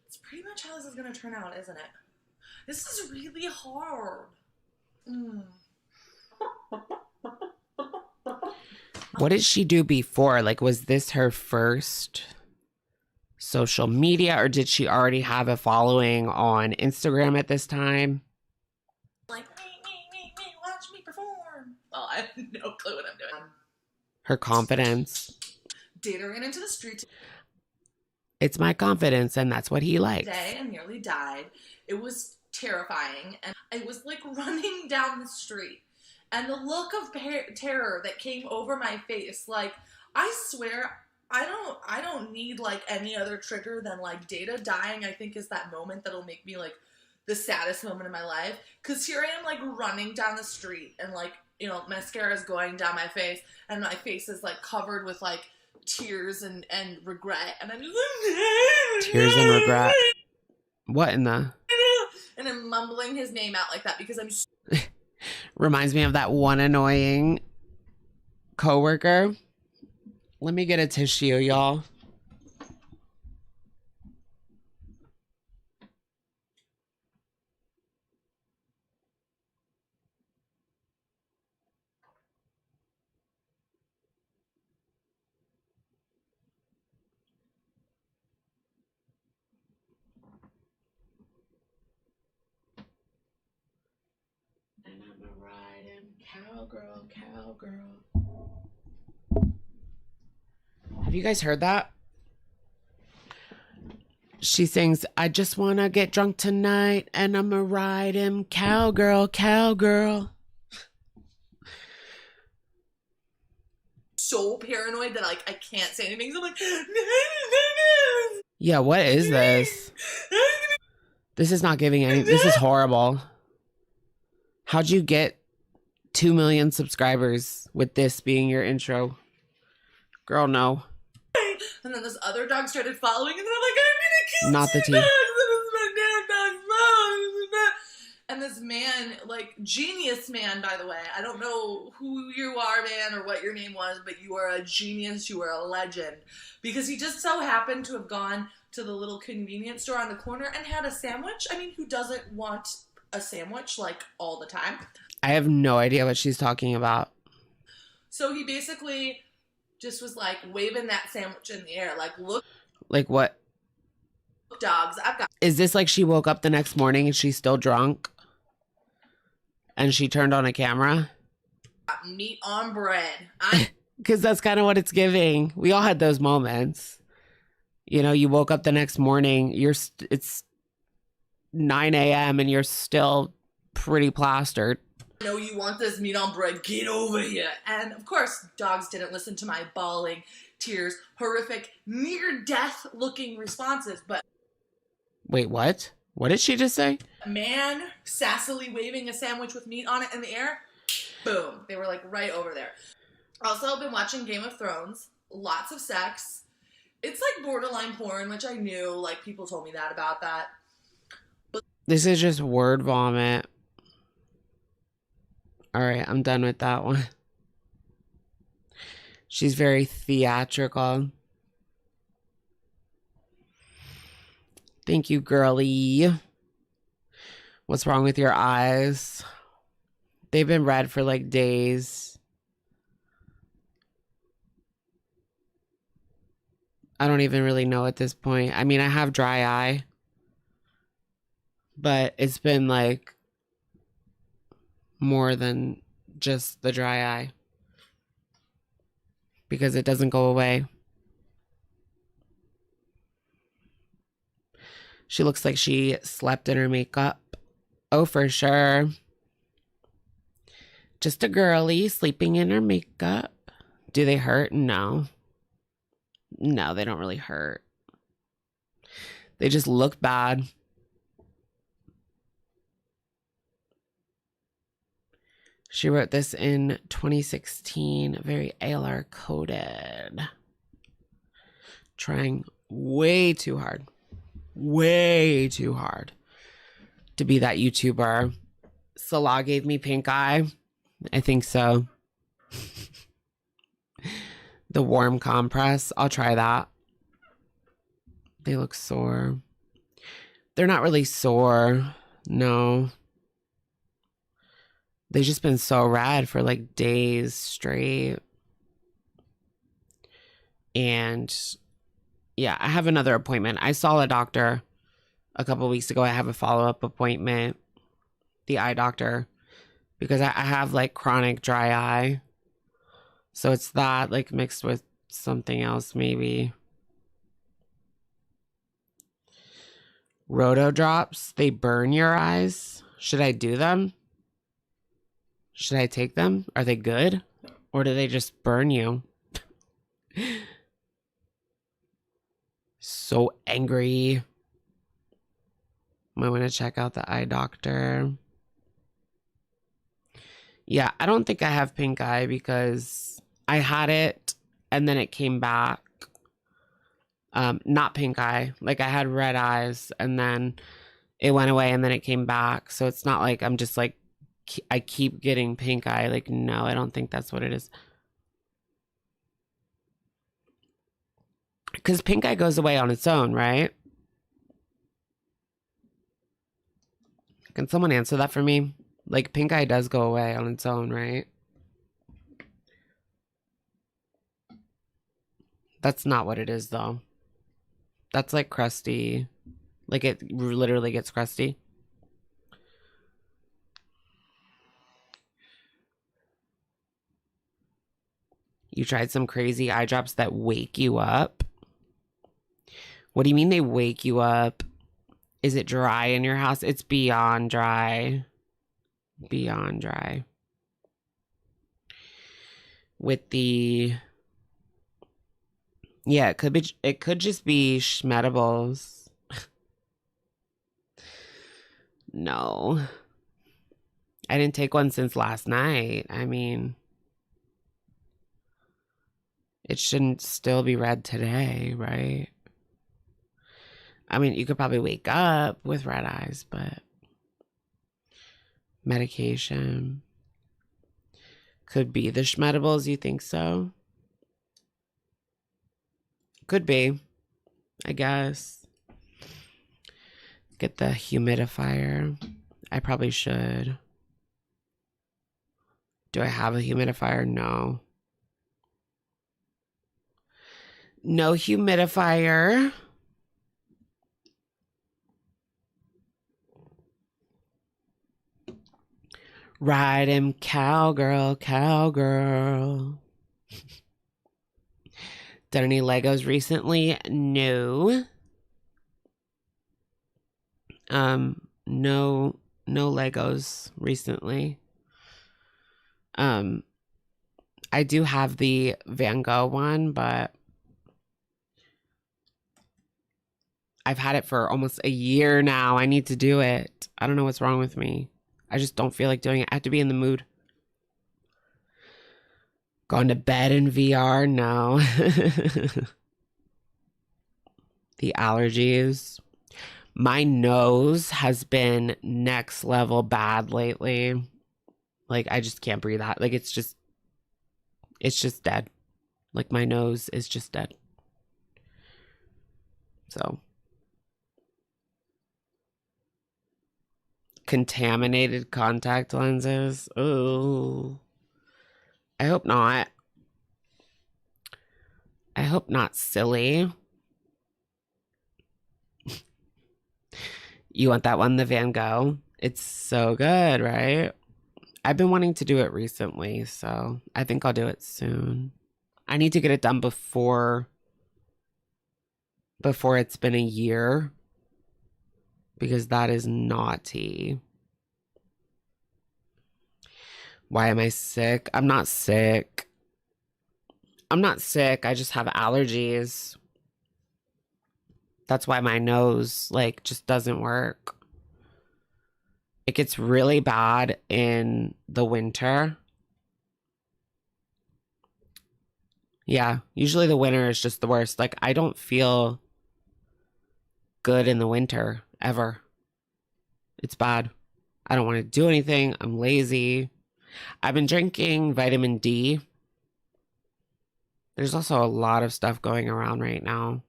it's pretty much how this is going to turn out, isn't it? This is really hard. What did she do before? Like, was this her first social media, or did she already have a following on Instagram at this time? Like, me, watch me perform. Well, I have no clue what I'm doing. Her confidence. Data ran into the street It's my confidence, and that's what he likes. today and nearly died. It was terrifying, and I was like running down the street. And the look of terror that came over my face, like, I swear, I don't need, like, any other trigger than, like, Data dying, I think, is that moment that'll make me, like, the saddest moment of my life. Because here I am, like, running down the street, and, like, you know, mascara is going down my face, and my face is, like, covered with, like, tears and regret. And I'm just like... Tears and regret? What in the... And I'm mumbling his name out like that because I'm... Reminds me of that one annoying coworker. Let me get a tissue, y'all. And I'm a riding cowgirl, cowgirl. Have you guys heard that? She sings, I just want to get drunk tonight and I'm a riding cowgirl, cowgirl. So paranoid that, like, I can't say anything. So I'm like... Yeah, what is this? This is not giving any... This is horrible. How'd you get 2 million subscribers with this being your intro? Girl, no. And then this other dog started following, and then I'm like, I'm gonna kill Not the this tea. dog. This is my damn dog's mom. And this man, like, genius man, by the way. I don't know who you are, man, or what your name was, but you are a genius. You are a legend. Because he just so happened to have gone to the little convenience store on the corner and had a sandwich. I mean, who doesn't want a sandwich, like, all the time? I have no idea what she's talking about. So he basically just was, like, waving that sandwich in the air. Like, look, Like what? dogs, I've got... Is this like she woke up the next morning and she's still drunk? And she turned on a camera? meat on bread. Because that's kind of what it's giving. We all had those moments. You know, you woke up the next morning, it's 9 a.m. and you're still pretty plastered. I know you want this meat on bread. Get over here. And of course, dogs didn't listen to my bawling, tears, horrific, near-death looking responses. But wait, what? What did she just say? man sassily waving a sandwich with meat on it in the air, boom. They were like right over there. Also, I've been watching Game of Thrones. Lots of sex. It's like borderline porn, which I knew. Like, people told me that about that. But this is just word vomit. All right, I'm done with that one. She's very theatrical. Thank you, girly. What's wrong with your eyes? They've been red for like days. I don't even really know at this point. I mean, I have dry eye, but it's been like more than just the dry eye because it doesn't go away. She looks like she slept in her makeup. Oh, for sure. Just a girly sleeping in her makeup. Do they hurt? No. No, they don't really hurt. They just look bad. She wrote this in 2016, very ALR coded. Trying way too hard to be that YouTuber. Salah gave me pink eye. I think so. The warm compress. I'll try that. They look sore. They're not really sore. No. They've just been so red for like days straight. And yeah, I have another appointment. I saw a doctor a couple weeks ago. I have a follow-up appointment. The eye doctor. Because I have like chronic dry eye. So it's that like mixed with something else maybe. Roto drops, they burn your eyes. Should I do them? Should I take them? Are they good? Or do they just burn you? So angry. Might want to check out the eye doctor. Yeah, I don't think I have pink eye because I had it and then it came back. Not pink eye. Like I had red eyes and then it went away and then it came back. So it's not like I'm just like, I keep getting pink eye. Like, no, I don't think that's what it is. Because pink eye goes away on its own, right? Can someone answer that for me? Like, pink eye does go away on its own, right? That's not what it is, though. That's like crusty. Like, it literally gets crusty. You tried some crazy eye drops that wake you up? What do you mean they wake you up? Is it dry in your house? It's beyond dry. Beyond dry. With the... Yeah, it could just be schmedibles. No. I didn't take one since last night. I mean, it shouldn't still be red today, right? I mean, you could probably wake up with red eyes, but medication could be the schmedibles. You think so? Could be, I guess. Get the humidifier. I probably should. Do I have a humidifier? No. No humidifier. Ride him, cowgirl, cowgirl. Done any Legos recently? No. No Legos recently. I do have the Van Gogh one, but I've had it for almost a year now. I need to do it. I don't know what's wrong with me. I just don't feel like doing it. I have to be in the mood. Going to bed in VR? No. The allergies. My nose has been next level bad lately. Like, I just can't breathe out. Like, it's just dead. Like, my nose is just dead. So. Contaminated contact lenses. Oh. I hope not. I hope not, silly. You want that one, the Van Gogh? It's so good, right? I've been wanting to do it recently, so I think I'll do it soon. I need to get it done before it's been a year, because that is naughty. Why am I sick? I'm not sick. I'm not sick. I just have allergies. That's why my nose, like, just doesn't work. It gets really bad in the winter. Yeah, usually the winter is just the worst. Like, I don't feel good in the winter, ever. It's bad. I don't want to do anything. I'm lazy. I've been drinking vitamin D. There's also a lot of stuff going around right now.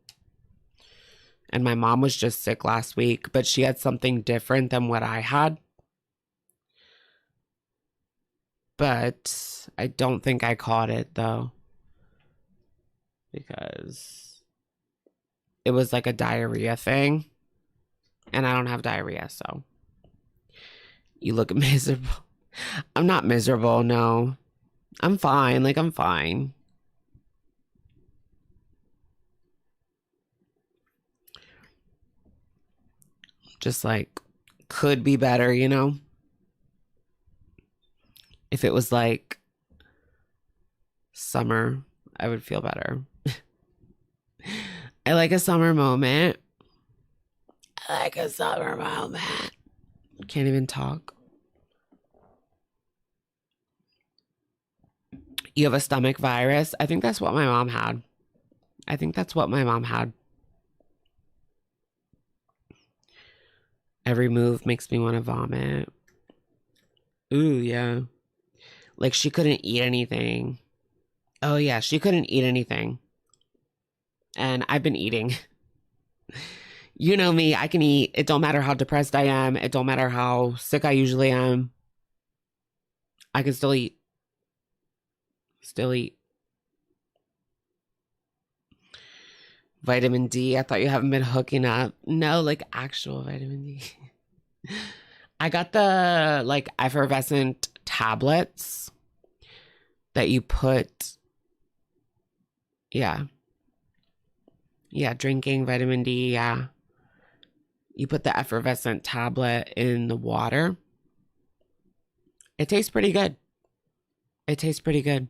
And my mom was just sick last week, but she had something different than what I had. But I don't think I caught it, though. Because it was like a diarrhea thing. And I don't have diarrhea, so. You look miserable. I'm not miserable, no. I'm fine. Like, I'm fine. Just like, could be better, you know? If it was like summer, I would feel better. I like a summer moment. I like a summer moment. Can't even talk. You have a stomach virus? I think that's what my mom had. Every move makes me want to vomit. Ooh, yeah. Like, she couldn't eat anything. Oh, yeah, she couldn't eat anything. And I've been eating. You know me, I can eat. It don't matter how depressed I am. It don't matter how sick I usually am. I can still eat. Still eat. Vitamin D. I thought you haven't been hooking up. No, like actual vitamin D. I got the like effervescent tablets that you put. Yeah. Yeah, drinking vitamin D. Yeah. You put the effervescent tablet in the water. It tastes pretty good. It tastes pretty good.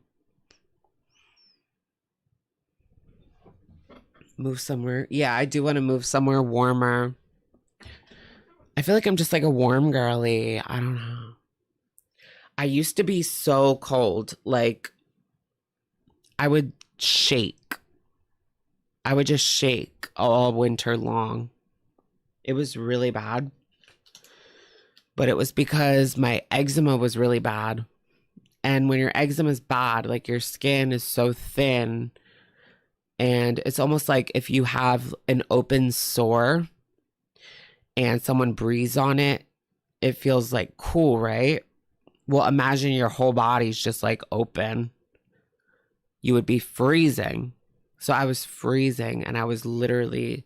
Move somewhere. Yeah, I do want to move somewhere warmer. I feel like I'm just like a warm girly. I don't know. I used to be so cold. Like, I would shake. I would just shake all winter long. It was really bad. But it was because my eczema was really bad. And when your eczema is bad, like your skin is so thin. And it's almost like if you have an open sore and someone breathes on it, it feels like cool, right? Well, imagine your whole body's just like open. You would be freezing. So I was freezing and I was literally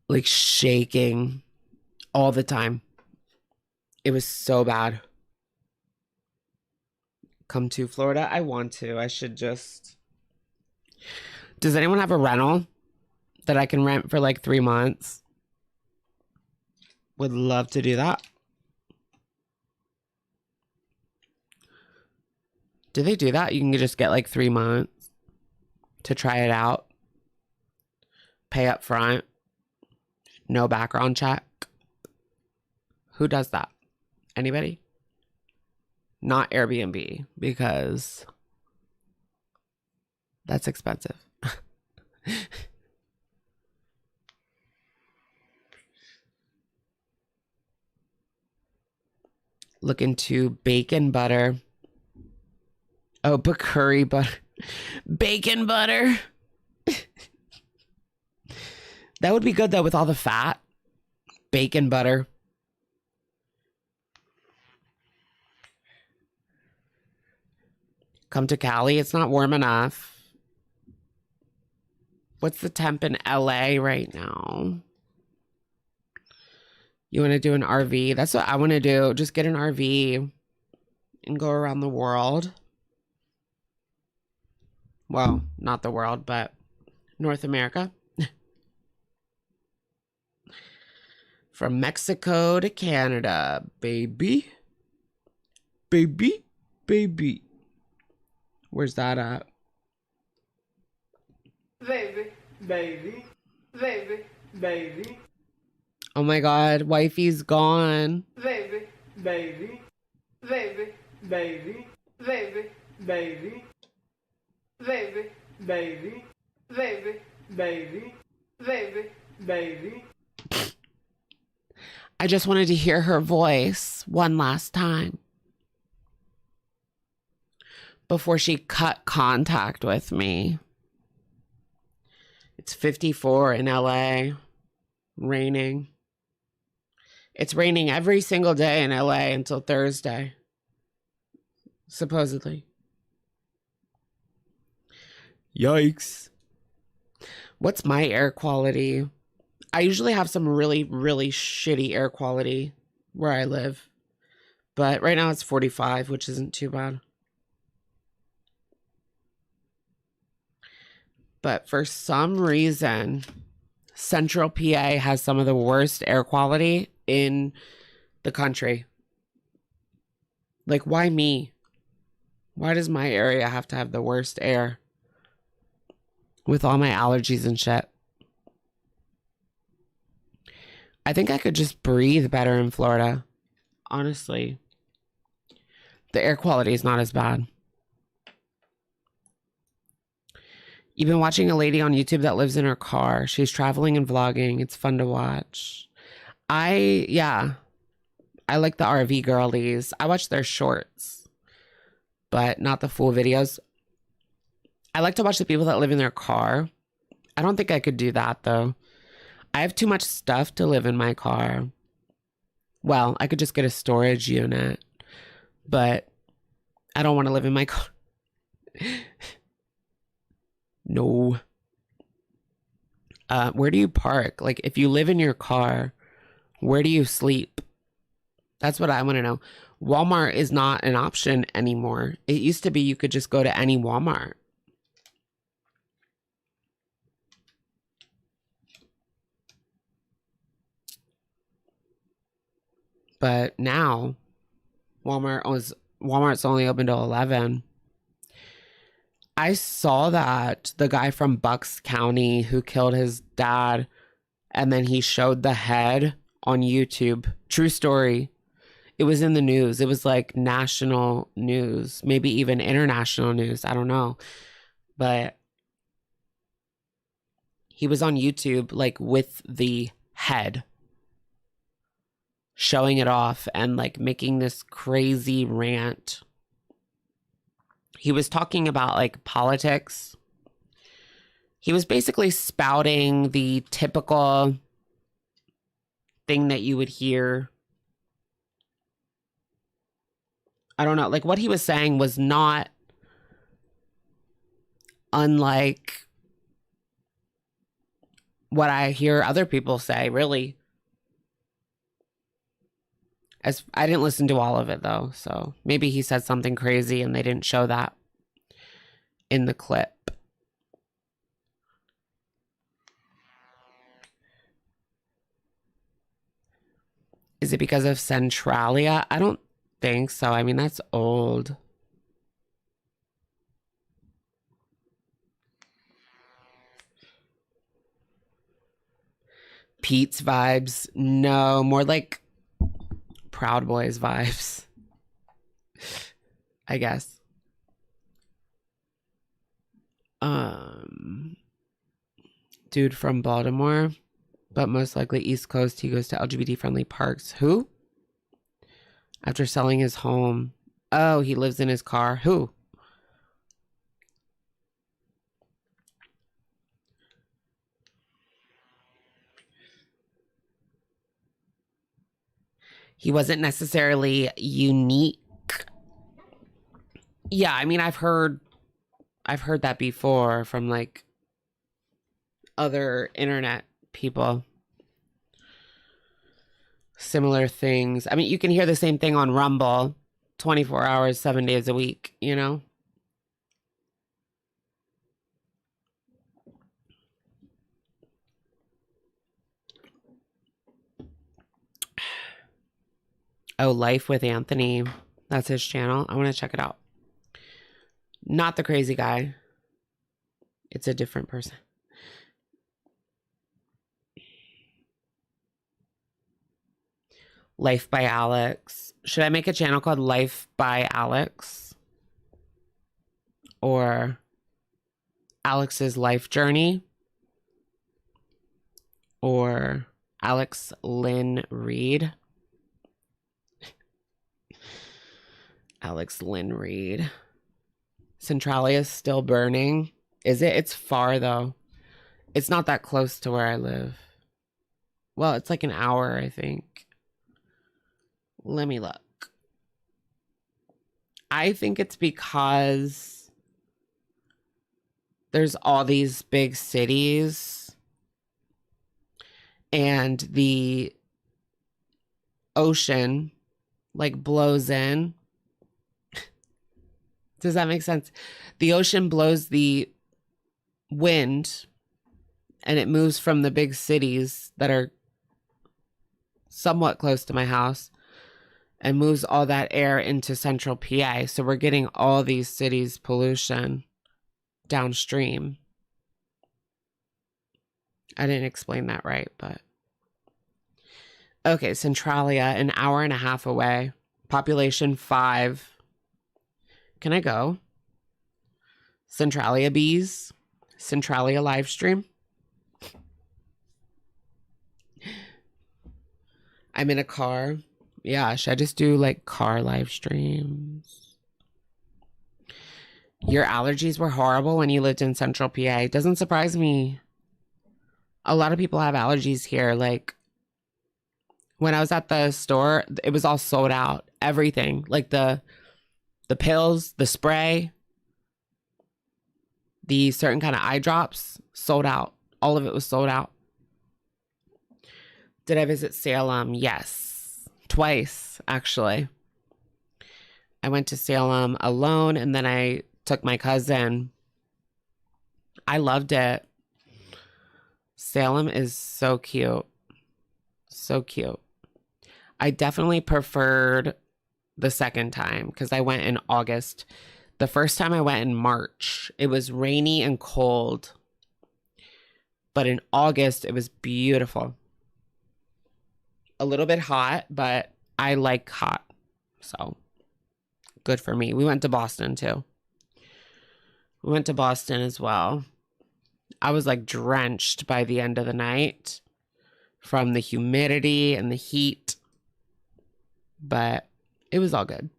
like shaking all the time. It was so bad. Come to Florida? I want to. I should just... Does anyone have a rental that I can rent for like 3 months? Would love to do that. Do they do that? You can just get like 3 months to try it out. Pay up front. No background check. Who does that? Anybody? Not Airbnb, because that's expensive. Look into bacon butter. Oh, but curry butter. Bacon butter. That would be good though with all the fat. Bacon butter. Come to Cali. It's not warm enough. What's the temp in LA right now? You want to do an RV? That's what I want to do. Just get an RV and go around the world. Well, not the world, but North America. From Mexico to Canada, baby. Baby, baby. Where's that at? Baby, baby, baby, baby. Oh my God, wifey's gone. Baby, baby, baby, baby, baby, baby, baby, baby, baby, baby, baby, baby. I just wanted to hear her voice one last time before she cut contact with me. It's 54 in LA. Raining. It's raining every single day in LA until Thursday. Supposedly. Yikes. What's my air quality? I usually have some really, really shitty air quality where I live. But right now it's 45, which isn't too bad. But for some reason, Central PA has some of the worst air quality in the country. Like, why me? Why does my area have to have the worst air? With all my allergies and shit. I think I could just breathe better in Florida. Honestly. The air quality is not as bad. You've been watching a lady on YouTube that lives in her car. She's traveling and vlogging. It's fun to watch. I like the RV girlies. I watch their shorts, but not the full videos. I like to watch the people that live in their car. I don't think I could do that though. I have too much stuff to live in my car. Well, I could just get a storage unit, but I don't want to live in my car. No. Where do you park? Like, if you live in your car, where do you sleep? That's what I want to know. Walmart is not an option anymore. It used to be you could just go to any Walmart. But now, Walmart's only open till 11. I saw that the guy from Bucks County who killed his dad, and then he showed the head on YouTube. True story. It was in the news. It was like national news, maybe even international news. I don't know. But he was on YouTube, like with the head, showing it off and like making this crazy rant. He was talking about like politics. He was basically spouting the typical thing that you would hear. I don't know. Like, what he was saying was not unlike what I hear other people say, really. As I didn't listen to all of it though, so maybe he said something crazy and they didn't show that in the clip. Is it because of Centralia? I don't think so. I mean, that's old. Peetz vibes. No, more like Proud Boys vibes, I guess. Dude from Baltimore, but most likely East Coast. He goes to LGBT friendly parks. Who? After selling his home. Oh, he lives in his car. Who? He wasn't necessarily unique. Yeah, I mean, I've heard that before from like other internet people. Similar things. I mean, you can hear the same thing on Rumble 24 hours, 7 days a week, you know? Oh, Life with Anthony. That's his channel. I want to check it out. Not the crazy guy. It's a different person. Life by Alex. Should I make a channel called Life by Alex? Or Alex's Life Journey? Or Alex Lynn Reed? Alex Lynn Reed. Centralia is still burning. Is it? It's far though. It's not that close to where I live. Well, it's like an hour, I think. Let me look. I think it's because there's all these big cities and the ocean like blows in. Does that make sense? The ocean blows the wind and it moves from the big cities that are somewhat close to my house and moves all that air into central PA. So we're getting all these cities' pollution downstream. I didn't explain that right, but. Okay, Centralia, an hour and a half away. Population 5. Can I go? Centralia bees. Centralia live stream. I'm in a car. Yeah, should I just do like car live streams? Your allergies were horrible when you lived in Central PA. It doesn't surprise me. A lot of people have allergies here. Like when I was at the store, it was all sold out. Everything. Like the pills, the spray, the certain kind of eye drops, sold out. All of it was sold out. Did I visit Salem? Yes. Twice, actually. I went to Salem alone, and then I took my cousin. I loved it. Salem is so cute. So cute. I definitely preferred the second time because I went in August. The first time I went in March. It was rainy and cold. But in August, it was beautiful. A little bit hot, but I like hot. So, good for me. We went to Boston, too. We went to Boston as well. I was like drenched by the end of the night from the humidity and the heat. But it was all good.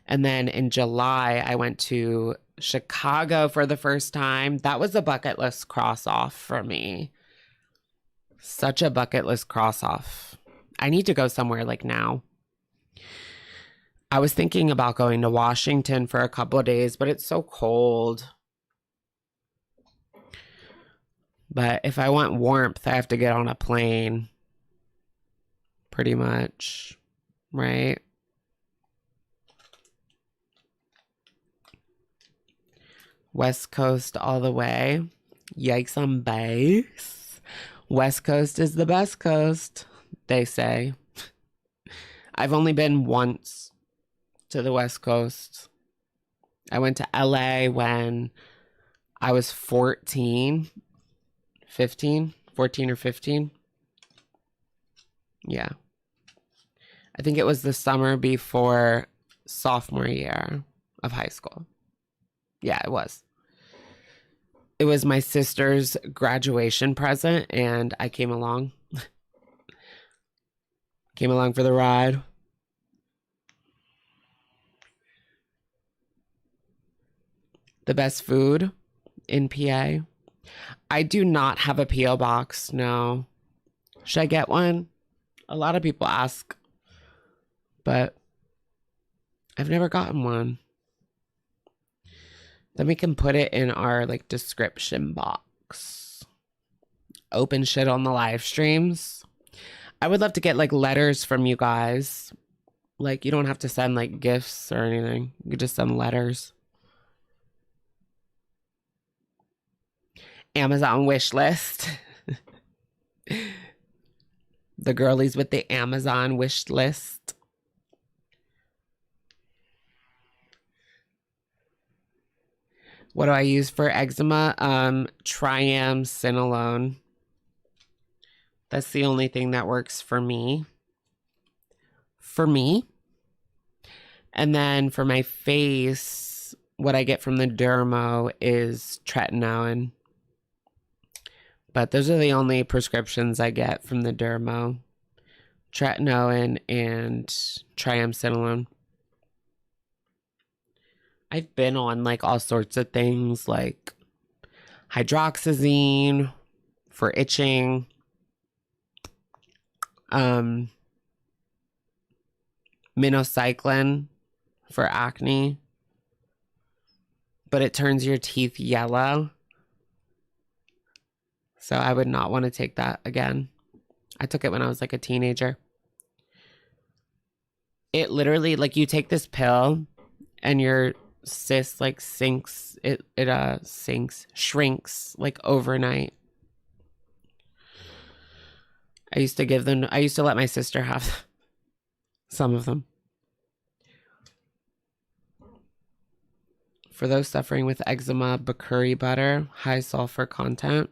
And then in July, I went to Chicago for the first time. That was a bucket list cross off for me. Such a bucket list cross off. I need to go somewhere like now. I was thinking about going to Washington for a couple of days, but it's so cold. But if I want warmth, I have to get on a plane. Pretty much. Right? West Coast all the way. Yikes on base. West Coast is the best coast, they say. I've only been once to the West Coast. I went to LA when I was 14 or 15. Yeah. I think it was the summer before sophomore year of high school. Yeah, it was. It was my sister's graduation present, and I came along. Came along for the ride. The best food in PA. I do not have a P.O. box, no. Should I get one? A lot of people ask, but I've never gotten one. Then we can put it in our like description box. Open shit on the live streams. I would love to get like letters from you guys. Like you don't have to send like gifts or anything. You could just send letters. Amazon wish list. The girlies with the Amazon wish list. What do I use for eczema? Triamcinolone. That's the only thing that works for me. And then for my face, what I get from the dermo is tretinoin. But those are the only prescriptions I get from the dermo. Tretinoin and triamcinolone. I've been on like all sorts of things like hydroxyzine for itching. Minocycline for acne. But it turns your teeth yellow. So I would not want to take that again. I took it when I was like a teenager. It literally, like you take this pill and your cyst like shrinks like overnight. I used to let my sister have some of them. For those suffering with eczema, Bakuri butter, high sulfur content.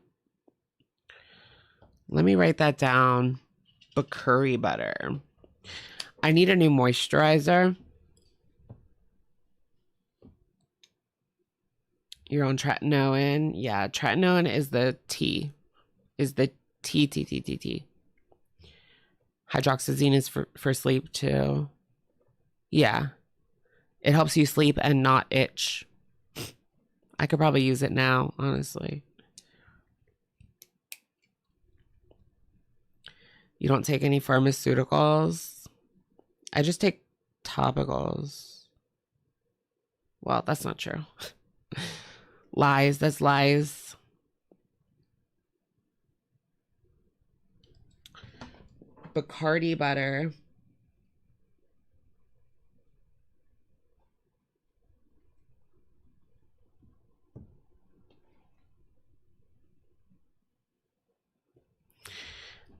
Let me write that down. Bakuri butter. I need a new moisturizer. You're on tretinoin. Yeah, tretinoin is the T. T. Hydroxyzine is for sleep too. Yeah. It helps you sleep and not itch. I could probably use it now, honestly. You don't take any pharmaceuticals? I just take topicals. Well, that's not true. Lies, that's lies. Bacardi butter.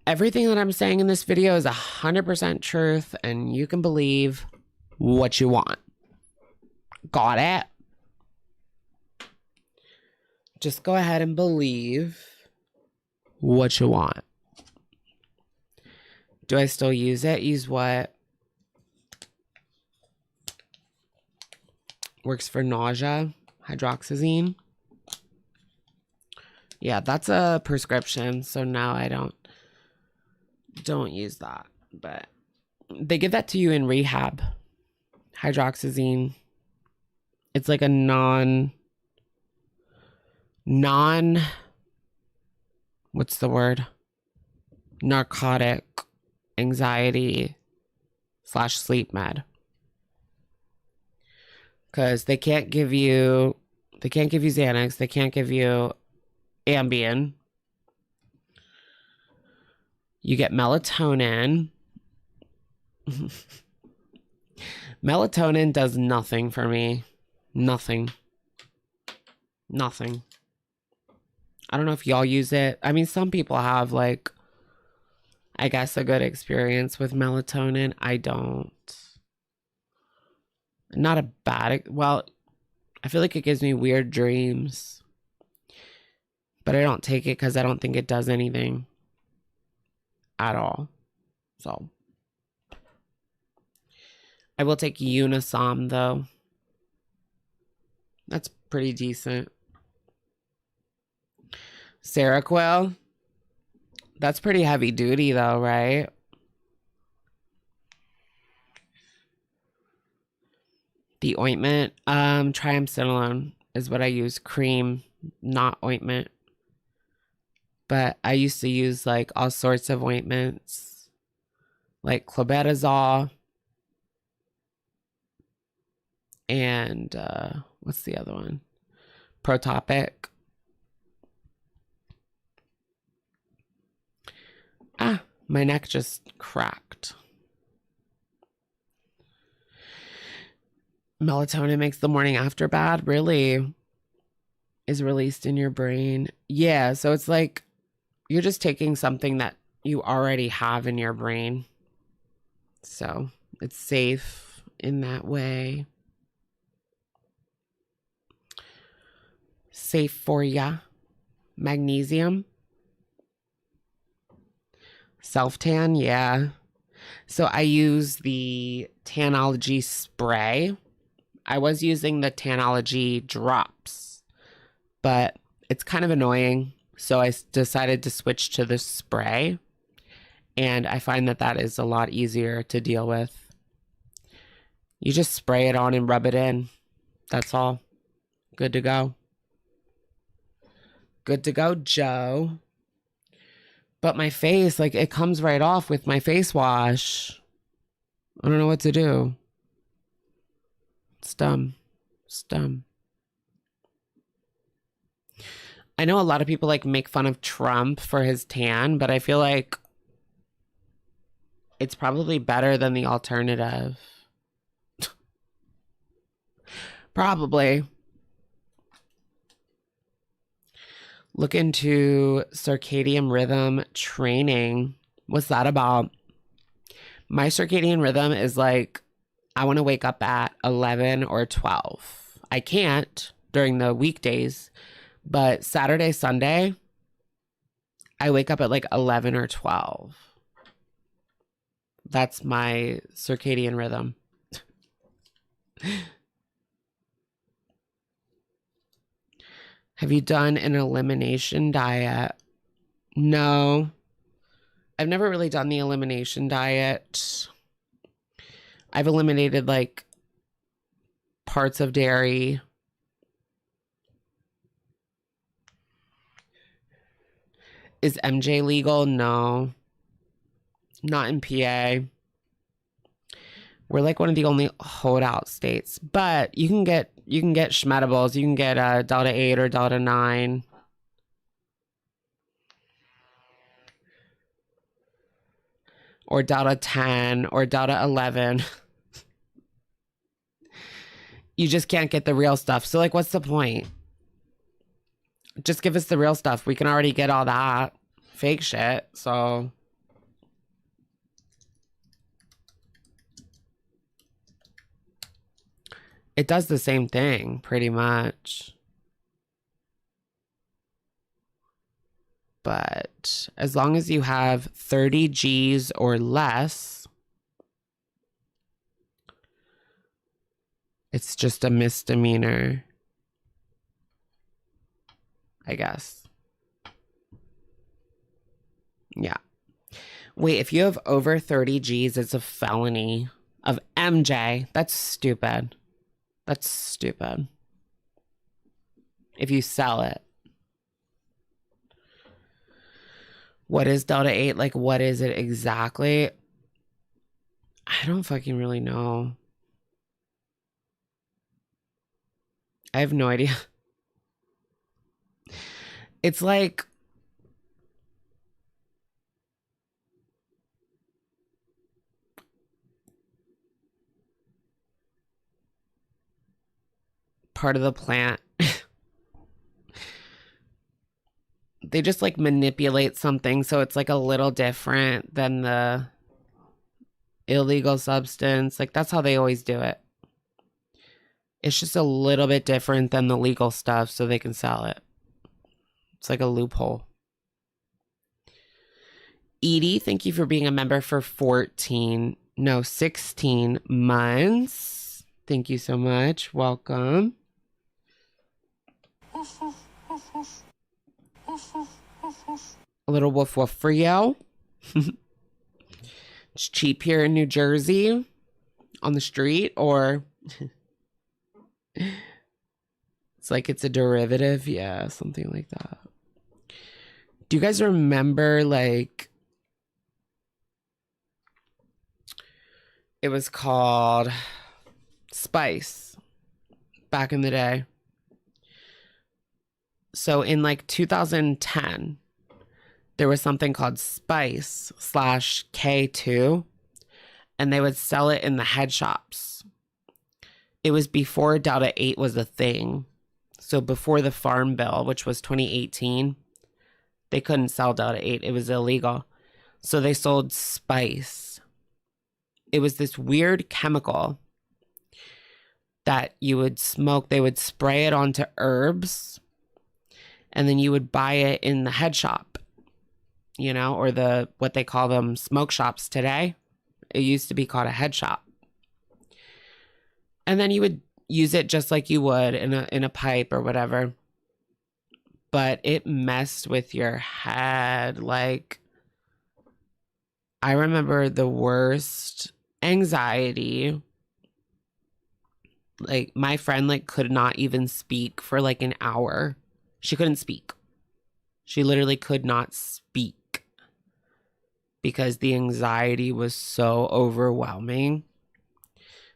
Everything that I'm saying in this video is 100% truth, and you can believe what you want. Got it? Just go ahead and believe what you want. Do I still use it? Use what? Works for nausea. Hydroxyzine. Yeah, that's a prescription, so now I don't use that. But they give that to you in rehab. Hydroxyzine. It's like a what's the word? Narcotic anxiety / sleep med. Because they can't give you Xanax, they can't give you Ambien. You get melatonin. Melatonin does nothing for me. Nothing. I don't know if y'all use it. I mean, some people have, like, I guess a good experience with melatonin. I don't. Not a bad... Well, I feel like it gives me weird dreams. But I don't take it because I don't think it does anything at all. So I will take Unisom though. That's pretty decent. Seroquel. That's pretty heavy duty though, right? The ointment, triamcinolone is what I use. Cream, not ointment. But I used to use like all sorts of ointments, like clobetasol and what's the other one? Protopic. Ah, my neck just cracked. Melatonin makes the morning after bad, really? Is released in your brain. Yeah, so it's like you're just taking something that you already have in your brain. So it's safe in that way. Safe for ya. Magnesium. Self-tan, yeah. So I use the Tanology spray. I was using the Tanology drops, but it's kind of annoying. So I decided to switch to the spray. And I find that that is a lot easier to deal with. You just spray it on and rub it in. That's all. Good to go. Good to go, Joe. But my face, like, it comes right off with my face wash. I don't know what to do. It's dumb. It's dumb. I know a lot of people, like, make fun of Trump for his tan, but I feel like it's probably better than the alternative. Probably. Look into circadian rhythm training. What's that about? My circadian rhythm is like, I want to wake up at 11 or 12. I can't during the weekdays, but Saturday, Sunday, I wake up at like 11 or 12. That's my circadian rhythm. Have you done an elimination diet? No. I've never really done the elimination diet. I've eliminated like parts of dairy. Is MJ legal? No. Not in PA. We're like one of the only holdout states, but you can get schmedibles. You can get Delta 8 or Delta 9. Or Delta 10 or Delta 11. You just can't get the real stuff. So like, what's the point? Just give us the real stuff. We can already get all that fake shit. So it does the same thing, pretty much. But as long as you have 30 Gs or less, it's just a misdemeanor, I guess. Yeah. Wait, if you have over 30 Gs, it's a felony of MJ. That's stupid. That's stupid. If you sell it. What is Delta 8? Like, what is it exactly? I don't fucking really know. I have no idea. It's like part of the plant. They just like manipulate something so it's like a little different than the illegal substance. Like that's how they always do it. It's just a little bit different than the legal stuff so they can sell it. It's like a loophole. Edie, thank you for being a member for 16 months. Thank you so much. Welcome. A little woof woof for you. It's cheap here in New Jersey on the street, or it's like it's a derivative. Yeah, something like that. Do you guys remember, like, it was called Spice back in the day? So in like 2010, there was something called Spice / K2, and they would sell it in the head shops. It was before Delta 8 was a thing. So before the Farm Bill, which was 2018, they couldn't sell Delta 8. It was illegal. So they sold Spice. It was this weird chemical that you would smoke. They would spray it onto herbs, and then you would buy it in the head shop, you know, or the, what they call them, smoke shops today. It used to be called a head shop. And then you would use it just like you would in a pipe or whatever. But it messed with your head. Like, I remember the worst anxiety. Like, my friend, like, could not even speak for like an hour. She couldn't speak. She literally could not speak because the anxiety was so overwhelming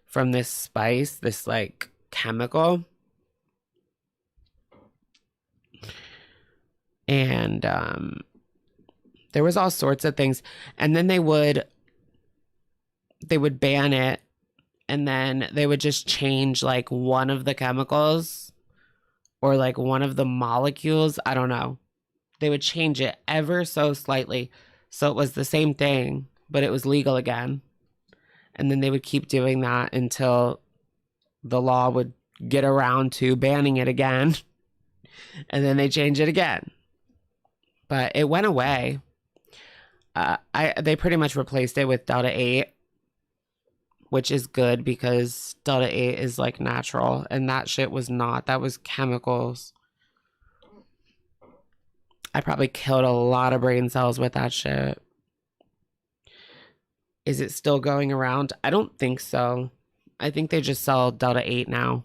from this spice, this like chemical. And there was all sorts of things. And then they would ban it, and then they would just change like one of the chemicals or like one of the molecules. I don't know. They would change it ever so slightly. So it was the same thing, but it was legal again. And then they would keep doing that until the law would get around to banning it again. And then they change it again. But it went away. They pretty much replaced it with Delta 8, which is good because Delta 8 is like natural, and that shit was not. That was chemicals. I probably killed a lot of brain cells with that shit. Is it still going around? I don't think so. I think they just sell Delta 8 now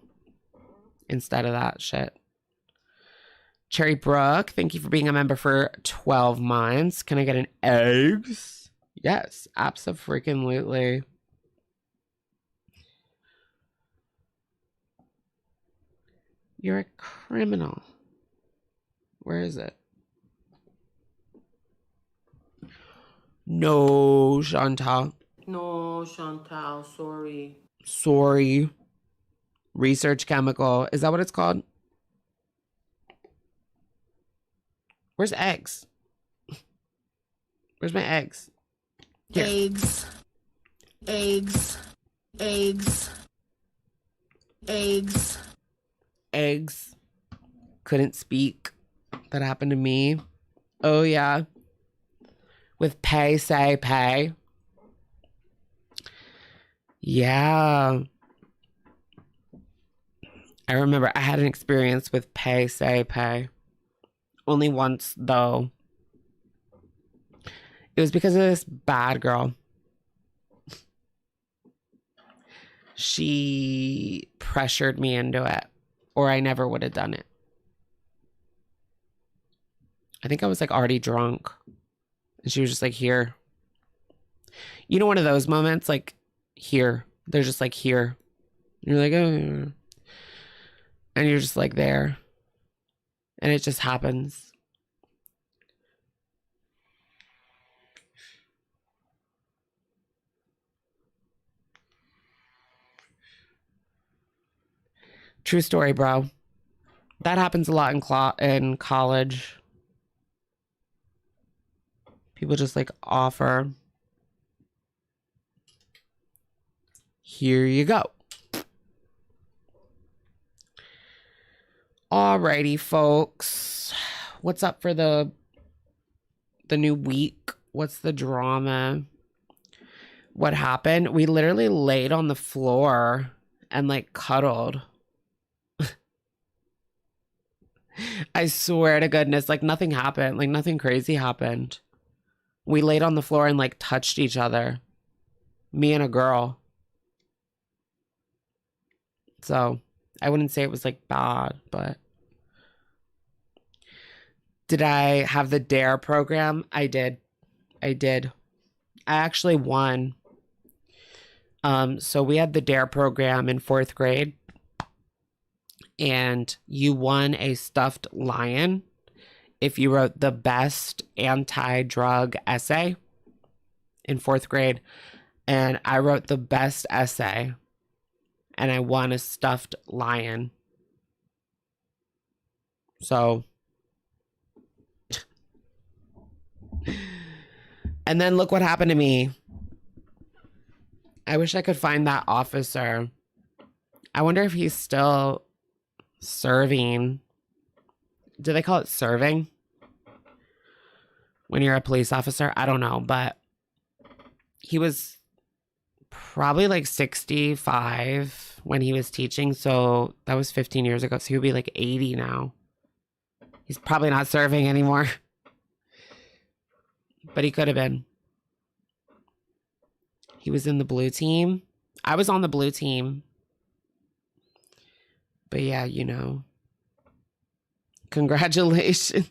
instead of that shit. Cherry Brook, thank you for being a member for 12 months. Can I get an eggs? Yes, abso-freaking-lutely. You're a criminal. Where is it? No, Chantal. No, Chantal, sorry. Sorry. Research chemical. Is that what it's called? Where's eggs? Where's my eggs? Here. Eggs. Eggs. Eggs. Eggs. Eggs. Couldn't speak. That happened to me. Oh, yeah. With pay, say, pay. Yeah. I remember I had an experience with pay, say, pay. Only once, though. It was because of this bad girl. She pressured me into it, or I never would have done it. I think I was like already drunk. And she was just like, here. You know, one of those moments, like, here. They're just like, here. And you're like, oh. And you're just like there. And it just happens. True story, bro. That happens a lot in college. People just like offer. Here you go. Alrighty, folks. What's up for the new week? What's the drama? What happened? We literally laid on the floor and like cuddled. I swear to goodness, like nothing happened. Like nothing crazy happened. We laid on the floor and like touched each other. Me and a girl. So I wouldn't say it was like bad, but. Did I have the DARE program? I did. I actually won. So we had the DARE program in 4th grade. And you won a stuffed lion if you wrote the best anti-drug essay in 4th grade. And I wrote the best essay. And I won a stuffed lion. So. And then look what happened to me. I wish I could find that officer. I wonder if he's still serving. Do they call it serving? When you're a police officer? I don't know, but he was probably like 65 when he was teaching. So that was 15 years ago. So he would be like 80 now. He's probably not serving anymore. But he could have been. He was in the blue team. I was on the blue team. But yeah, you know. Congratulations.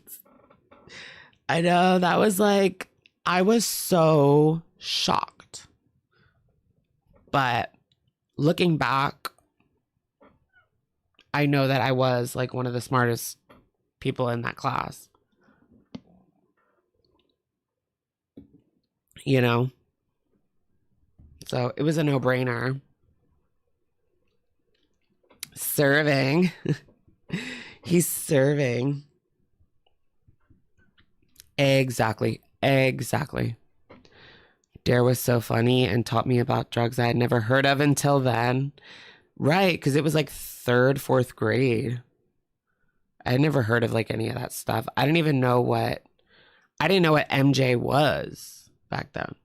I know, that was like, I was so shocked. But looking back, I know that I was like one of the smartest people in that class. You know? So it was a no-brainer. Serving. He's serving. Exactly. Dare was so funny and taught me about drugs I had never heard of until then. Right, because it was like 3rd, 4th grade. I had never heard of like any of that stuff. I didn't know what MJ was back then.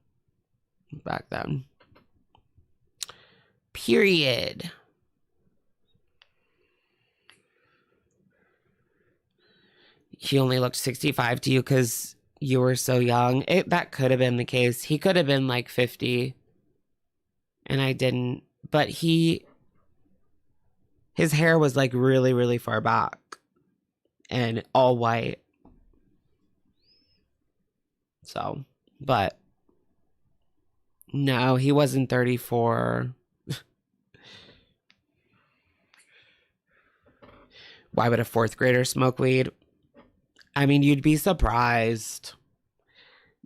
Period. He only looked 65 to you because you were so young. That could have been the case. He could have been like 50. And I didn't. But his hair was like really, really far back. And all white. So, but no, he wasn't 34. Why would a 4th grader smoke weed? I mean, you'd be surprised.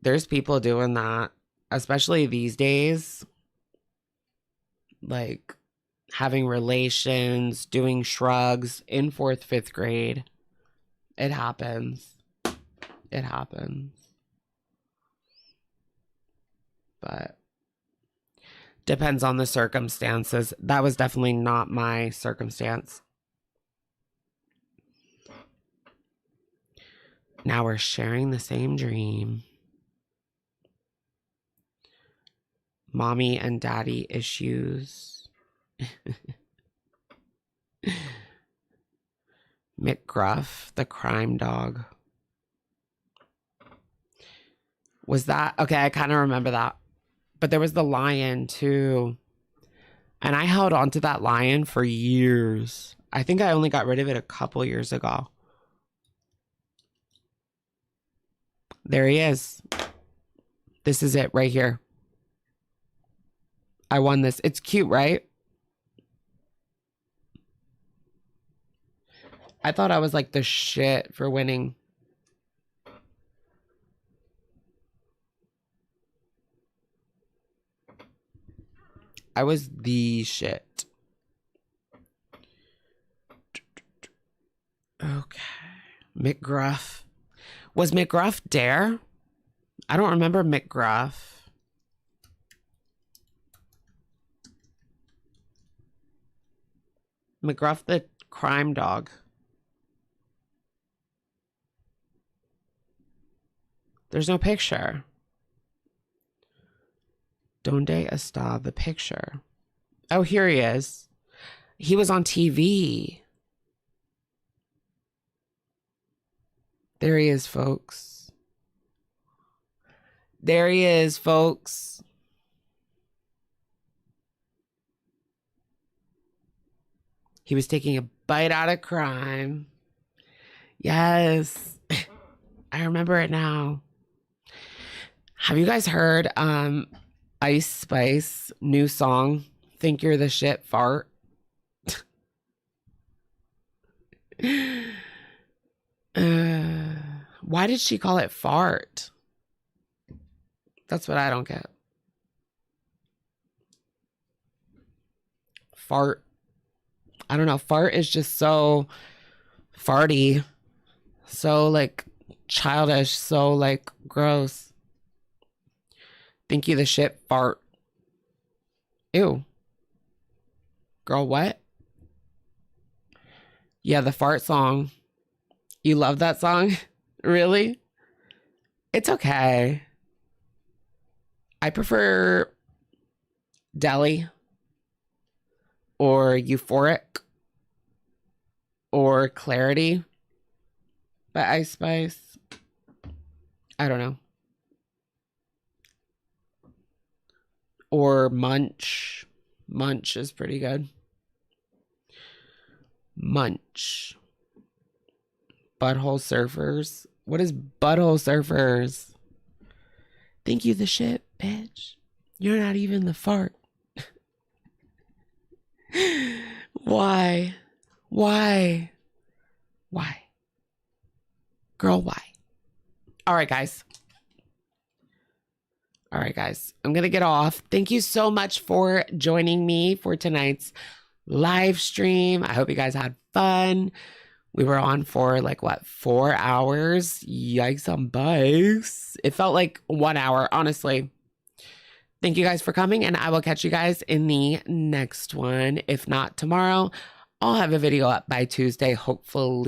There's people doing that, especially these days. Like having relations, doing shrugs in 4th, 5th grade. It happens. But depends on the circumstances. That was definitely not my circumstance. Now we're sharing the same dream. Mommy and daddy issues. McGruff, the crime dog. Was that? Okay, I kind of remember that. But there was the lion too. And I held on to that lion for years. I think I only got rid of it a couple years ago. There he is. This is it right here. I won this. It's cute, right? I thought I was like the shit for winning. I was the shit. Okay. McGruff. Was McGruff Dare? I don't remember McGruff. McGruff the crime dog. There's no picture. Donde está the picture? Oh, here he is. He was on TV. There he is, folks. There he is, folks. He was taking a bite out of crime. Yes. I remember it now. Have you guys heard Ice Spice new song, Think You're the Shit Fart? Why did she call it fart? That's what I don't get. Fart. I don't know. Fart is just so farty. So like childish. So like gross. Think you the shit fart. Ew. Girl, what? Yeah, the fart song. You love that song? Really? It's okay. I prefer Deli or Euphoric or Clarity by Ice Spice. I don't know. Or Munch. Munch is pretty good. Munch. Butthole Surfers. What is Butthole Surfers? Think you the shit, bitch. You're not even the fart. Why? Why? Why? Girl, why? All right, guys. All right, guys. I'm going to get off. Thank you so much for joining me for tonight's live stream. I hope you guys had fun. We were on for like, what, 4 hours? Yikes on bikes. It felt like 1 hour, honestly. Thank you guys for coming, and I will catch you guys in the next one. If not tomorrow, I'll have a video up by Tuesday, hopefully.